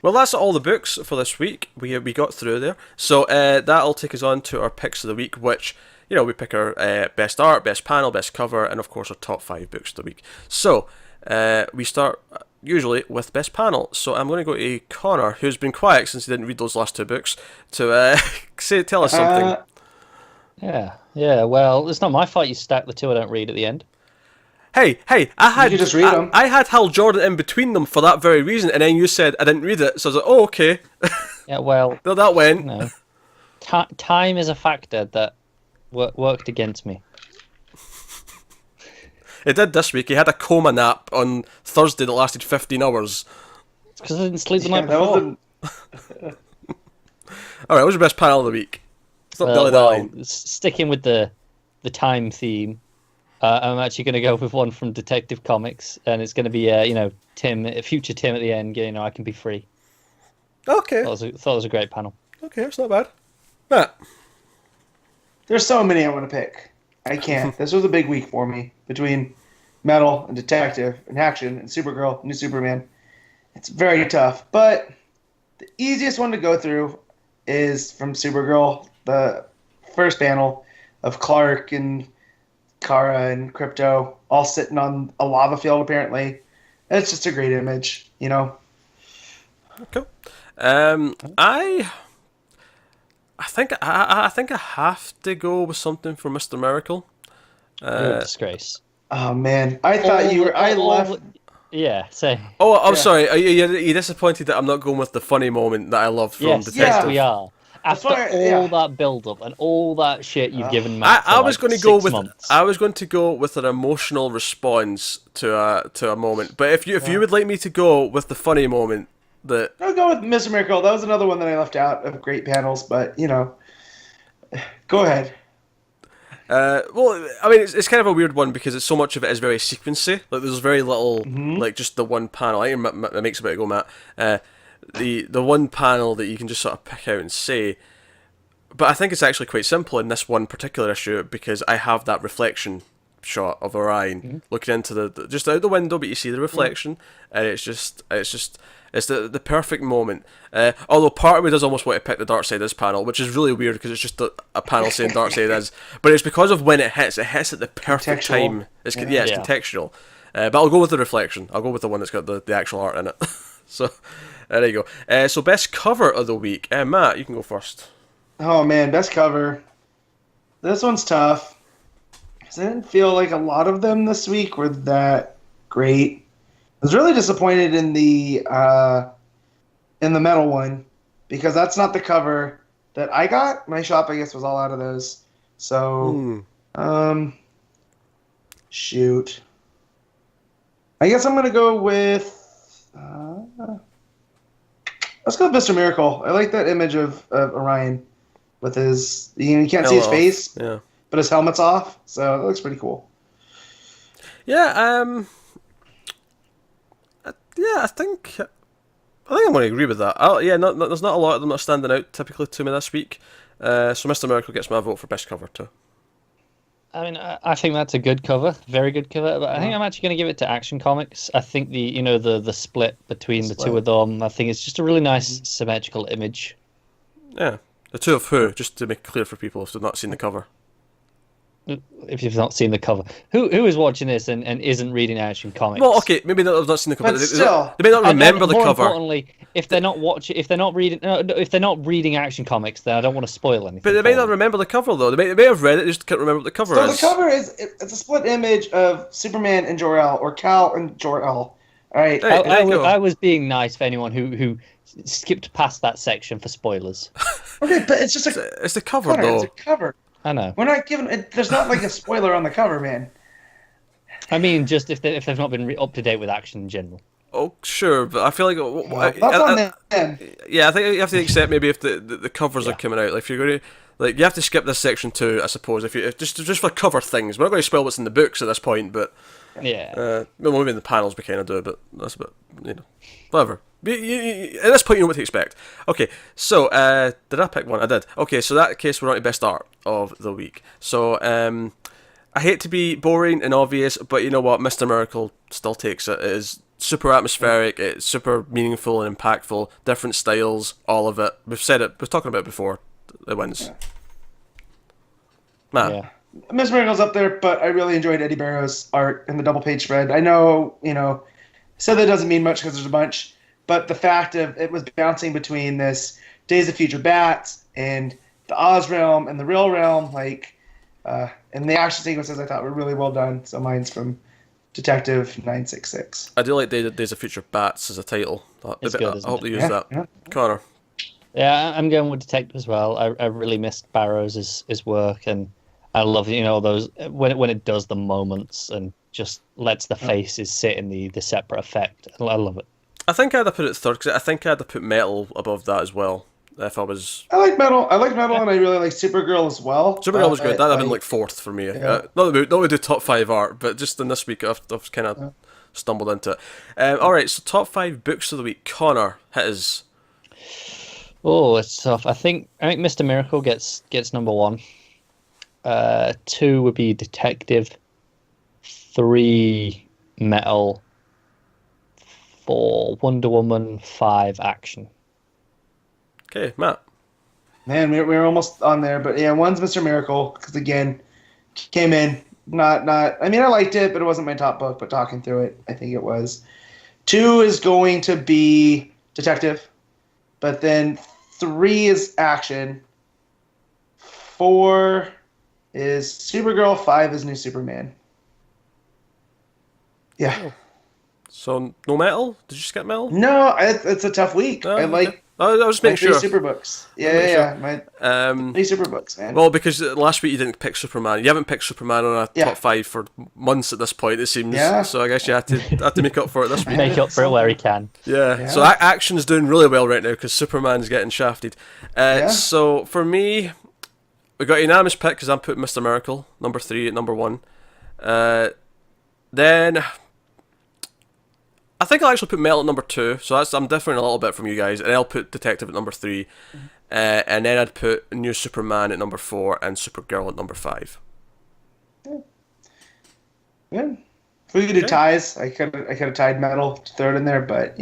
Well, that's all the books for this week. We got through there. So that'll take us on to our picks of the week, which, we pick our best art, best panel, best cover, and of course our top 5 books of the week. So we start usually with best panel. So I'm going to go to Connor, who's been quiet since he didn't read those last 2 books, to tell us something. Yeah. Well, it's not my fault you stacked the 2 I don't read at the end. Hey! I had you just read them. I had Hal Jordan in between them for that very reason, and then you said I didn't read it, so I was like, oh, okay. Yeah, well, so that went. Time is a factor that worked against me. He did this week. He had a coma nap on Thursday that lasted 15 hours. It's because I didn't sleep the night that before. All right, what's your best panel of the week? It's not dilly-dallying. Sticking with the time theme, I'm actually going to go with one from Detective Comics, and it's going to be Tim, future Tim at the end. I can be free. Okay. Thought it was a great panel. Okay, it's not bad. Matt. There's so many I want to pick. I can't. This was a big week for me between Metal and Detective and Action and Supergirl, New Superman. It's very tough, but the easiest one to go through is from Supergirl, the first panel of Clark and Kara and Crypto all sitting on a lava field, apparently. It's just a great image, Cool. I think I have to go with something for Mr. Miracle. You're a disgrace. Oh man, I thought you were. I left. Yeah, say. Oh, I'm Yeah. sorry. Are you disappointed that I'm not going with the funny moment that I loved from Yes, Detective? we are. After all that build-up and all that shit you've given Matt, I was going to go with. months. I was going to go with an emotional response to a moment. But if you would like me to go with the funny moment, I'll go with Mr. Miracle. That was another one that I left out of great panels, but go ahead. Well, I mean, it's kind of a weird one because so much of it is very sequency. Like, there's very little, like, just the one panel. I think it makes a bit of go, Matt. The one panel that you can just sort of pick out and say. But I think it's actually quite simple in this one particular issue because I have that reflection shot of Orion looking into the just out the window, but you see the reflection, and it's the perfect moment. Although part of me does almost want to pick the Dark Side of this panel, which is really weird because it's just a panel saying Dark Side is, but it's because of when it hits. It hits at the perfect time. It's contextual. But I'll go with the reflection. I'll go with the one that's got the actual art in it. So there you go. So best cover of the week. Matt, you can go first. Oh man, best cover. This one's tough. I didn't feel like a lot of them this week were that great. I was really disappointed in the Metal one because that's not the cover that I got. My shop, I guess, was all out of those. So, shoot. I guess I'm gonna go with. Let's go with Mr. Miracle. I like that image of Orion with his. You can't see his face. But his helmet's off, so it looks pretty cool. Yeah, I think I'm going to agree with that. There's not a lot of them that are standing out typically to me this week. So Mr. Miracle gets my vote for best cover too. I mean, I think that's a good cover, very good cover. But I think I'm actually going to give it to Action Comics. I think the split between the two of them, I think it's just a really nice symmetrical image. Yeah, the two of who? Just to make it clear for people if they've not seen the cover. If you've not seen the cover, who is watching this and isn't reading Action Comics? Well, okay, maybe they've not seen the cover. But still, they may not remember the more cover. Importantly, if they're not reading Action Comics, then I don't want to spoil anything. But they may not remember the cover though. They may have read it, they just can't remember what the cover so is. the cover it's a split image of Superman and Jor-El, or Kal and Jor-El. All right. Hey, I was being nice for anyone who skipped past that section for spoilers. Okay, but it's just it's the cover Connor, though. It's a cover. I know. We're not giving it. There's not like a spoiler on the cover, man. I mean, just if they've not been up to date with Action in general. Oh, sure, but I feel like that's on them. Yeah, I think you have to accept maybe if the covers are coming out. Like if you're going to you have to skip this section too, I suppose. If just for cover things, we're not going to spoil what's in the books at this point, but yeah. Well, maybe in the panels we kind of do, but that's a bit whatever. At this point, you know what to expect. Okay, so did I pick one? I did. Okay, so that case we're on to best art of the week. So I hate to be boring and obvious, but you know what? Mr. Miracle still takes it. It is super atmospheric. It's super meaningful and impactful. Different styles, all of it. We've said it. We've talking about it before. It wins. Man. Yeah. Miss Miracle's up there, but I really enjoyed Eddy Barrows' art in the double page spread. I know, said that doesn't mean much because there's a bunch, but the fact of it was bouncing between this Days of Future Bats and the Oz realm and the real realm, and the action sequences I thought were really well done. So mine's from Detective 966. I do like Days of Future Bats as a title. It's good, I hope they isn't use that. Yeah. Connor. Yeah, I'm going with Detective as well. I really missed Barrows' his work, and I love those when it does the moments and just lets the faces sit in the separate effect. I love it. I think I'd have put it third, because I think I'd have put Metal above that as well. If I was... I like Metal, and I really like Supergirl as well. Supergirl was good. That'd have been like fourth for me. Not that we do top 5 art, but just in this week I've kind of stumbled into it. Alright, so top 5 books of the week. Connor, hit us. Oh, it's tough. I think Mr. Miracle gets number 1. 2 would be Detective. 3 Metal. 4 Wonder Woman. 5 Action. Okay, Matt. Man, we're almost on there, but yeah, 1's Mr. Miracle, because again, came in not. I mean, I liked it, but it wasn't my top book. But talking through it, I think it was. 2 is going to be Detective, but then 3 is Action. 4 is Supergirl. 5 is New Superman. Yeah. Oh. So no Metal? Did you skip Metal? No, it's a tough week. Oh, I like. Okay. I was making sure. 3 super books. Yeah. My 3 super books, man. Well, because last week you didn't pick Superman. You haven't picked Superman on a top 5 for months at this point, it seems. Yeah. So I guess you had to make up for it this week. Make up for it where he can. Yeah. So Action's doing really well right now because Superman's getting shafted. So for me, we got a unanimous pick because I'm putting Mr. Miracle, number 3 at number 1. Then I think I'll actually put Metal at number 2, so I'm differing a little bit from you guys, and I'll put Detective at number 3, and then I'd put New Superman at number 4 and Supergirl at number 5. Good. If we could do ties, I could have tied Metal to 3rd in there, but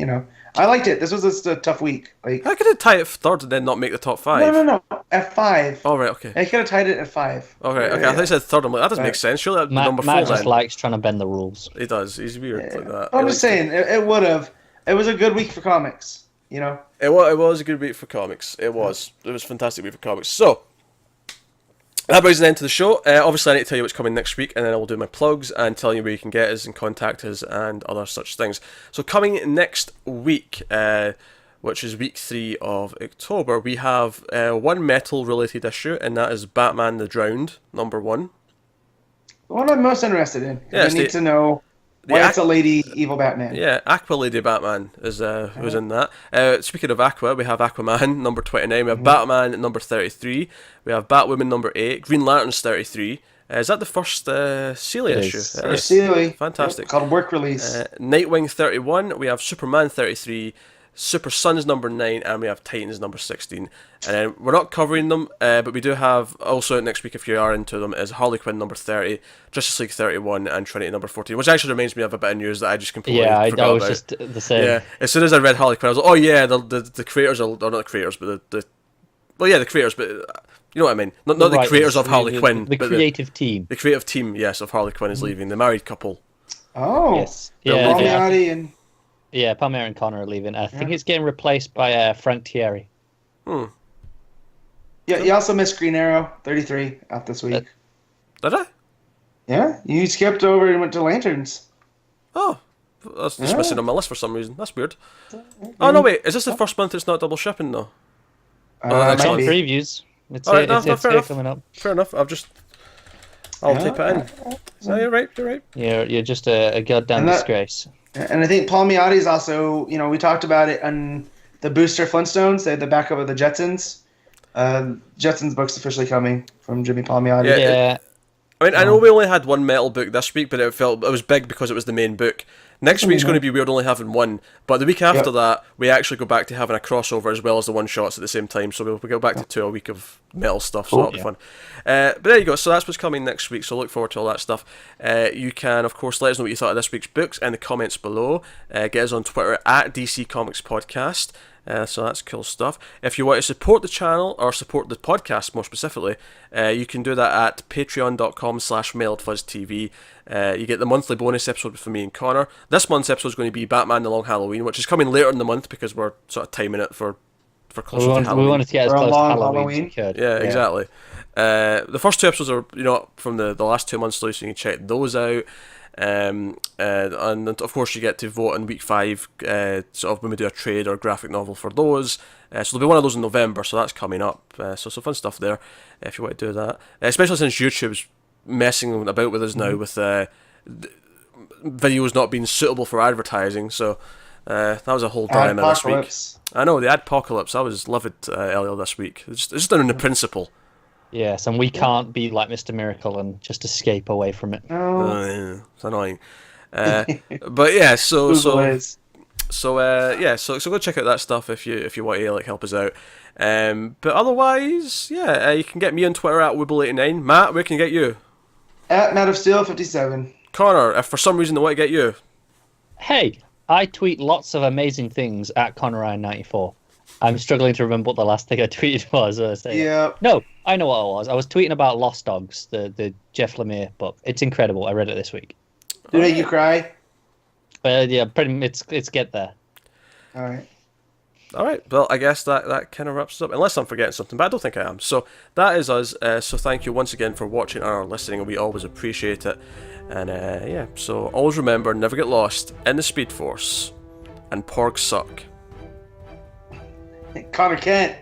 I liked it. This was just a tough week. Like, I could have tied it 3rd and then not make the top 5. No, at 5. Oh, right, okay. I could have tied it at 5. Okay, I thought you said 3rd. I'm like, that doesn't make sense. Surely that'd be number 4 Matt just then. likes trying to bend the rules. He does. He's weird like that. I'm just saying, it would have. It was a good week for comics, It was a good week for comics. It was a fantastic week for comics. So, that brings an end to the show. Obviously, I need to tell you what's coming next week, and then I will do my plugs and tell you where you can get us and contact us and other such things. So, coming next week, which is week 3 of October, we have one metal-related issue, and that is Batman the Drowned, number 1. The one I'm most interested in. Yeah, I need to know why it's a lady evil Batman. Yeah, Aqua Lady Batman is who's in that. Speaking of Aqua, we have Aquaman, number 29. We have Batman, number 33. We have Batwoman, number 8. Green Lantern's 33. Is that the first Celia issue? First Celia. Fantastic. Yep, called Work Release. Nightwing 31. We have Superman 33. Super Sons number 9, and we have Titans number 16. And then we're not covering them, but we do have also next week, if you are into them, is Harley Quinn number 30, Justice League 31, and Trinity number 14, which actually reminds me of a bit of news that I just completely forgot about. Yeah, I was just the same. Yeah, as soon as I read Harley Quinn, I was like, oh yeah, the creators are, or not the creators, but the creators, but you know what I mean. Not the creators of Harley Quinn, the but creative team. The creative team, yes, of Harley Quinn is leaving. The married couple. Oh, yes. Palmiotti and. Yeah, Palmieri and Connor are leaving. I think it's getting replaced by Frank Thierry. Yeah, you also missed Green Arrow, 33, out this week. Did I? Yeah, you skipped over and went to Lanterns. Oh, that's just missing on my list for some reason. That's weird. Oh, no, wait. Is this the first month it's not double shipping, though? It's on previews. It's fair enough. coming up. Fair enough. I'll type it in. So you're right. You're just a goddamn disgrace. And I think Palmiotti is also, we talked about it on the Booster Flintstones. They had the backup of the Jetsons. Jetsons book's officially coming from Jimmy Palmiotti. Yeah. I mean, I know we only had one metal book this week, but it was big because it was the main book. Next week's going to be weird only having one, but the week after that, we actually go back to having a crossover as well as the one-shots at the same time, so we'll go back to a week of metal stuff, so that'll be fun. But there you go, so that's what's coming next week, so look forward to all that stuff. You can, of course, let us know what you thought of this week's books in the comments below. Get us on Twitter at DC Comics Podcast. So that's cool stuff. If you want to support the channel, or support the podcast more specifically, you can do that at patreon.com/MailedFuzzTV. You get the monthly bonus episode from me and Connor. This month's episode is going to be Batman The Long Halloween, which is coming later in the month because we're sort of timing it for closer to Halloween. We wanted to get as close to Halloween as we could. Yeah, exactly. The first 2 episodes are from the last 2 months, so you can check those out. And of course you get to vote in week 5 sort of when we do a trade or graphic novel for those, so there'll be one of those in November, so that's coming up, so fun stuff there if you want to do that, especially since YouTube's messing about with us now with videos not being suitable for advertising. So that was a whole dilemma this week. I know, the adpocalypse. I was livid earlier this week. It's just down in the principle. Yes, and we can't be like Mr. Miracle and just escape away from it. No. Yeah, it's annoying. But yeah, so go check out that stuff if you want to like help us out. But otherwise, yeah, you can get me on Twitter at Wibble89. Matt, where can you get you? At Matt of Steel 57. Connor, if for some reason they want to get you. Hey, I tweet lots of amazing things at ConnorRyan94. I'm struggling to remember what the last thing I tweeted was. Yeah. No, I know what it was. I was tweeting about Lost Dogs, the Jeff Lemire book. It's incredible. I read it this week. Did it make you cry? Yeah, it's get there. All right. All right. Well, I guess that kind of wraps us up. Unless I'm forgetting something, but I don't think I am. So that is us. So thank you once again for watching or listening. We always appreciate it. And yeah, so always remember, never get lost in the Speed Force. And porgs suck. Connor Kent.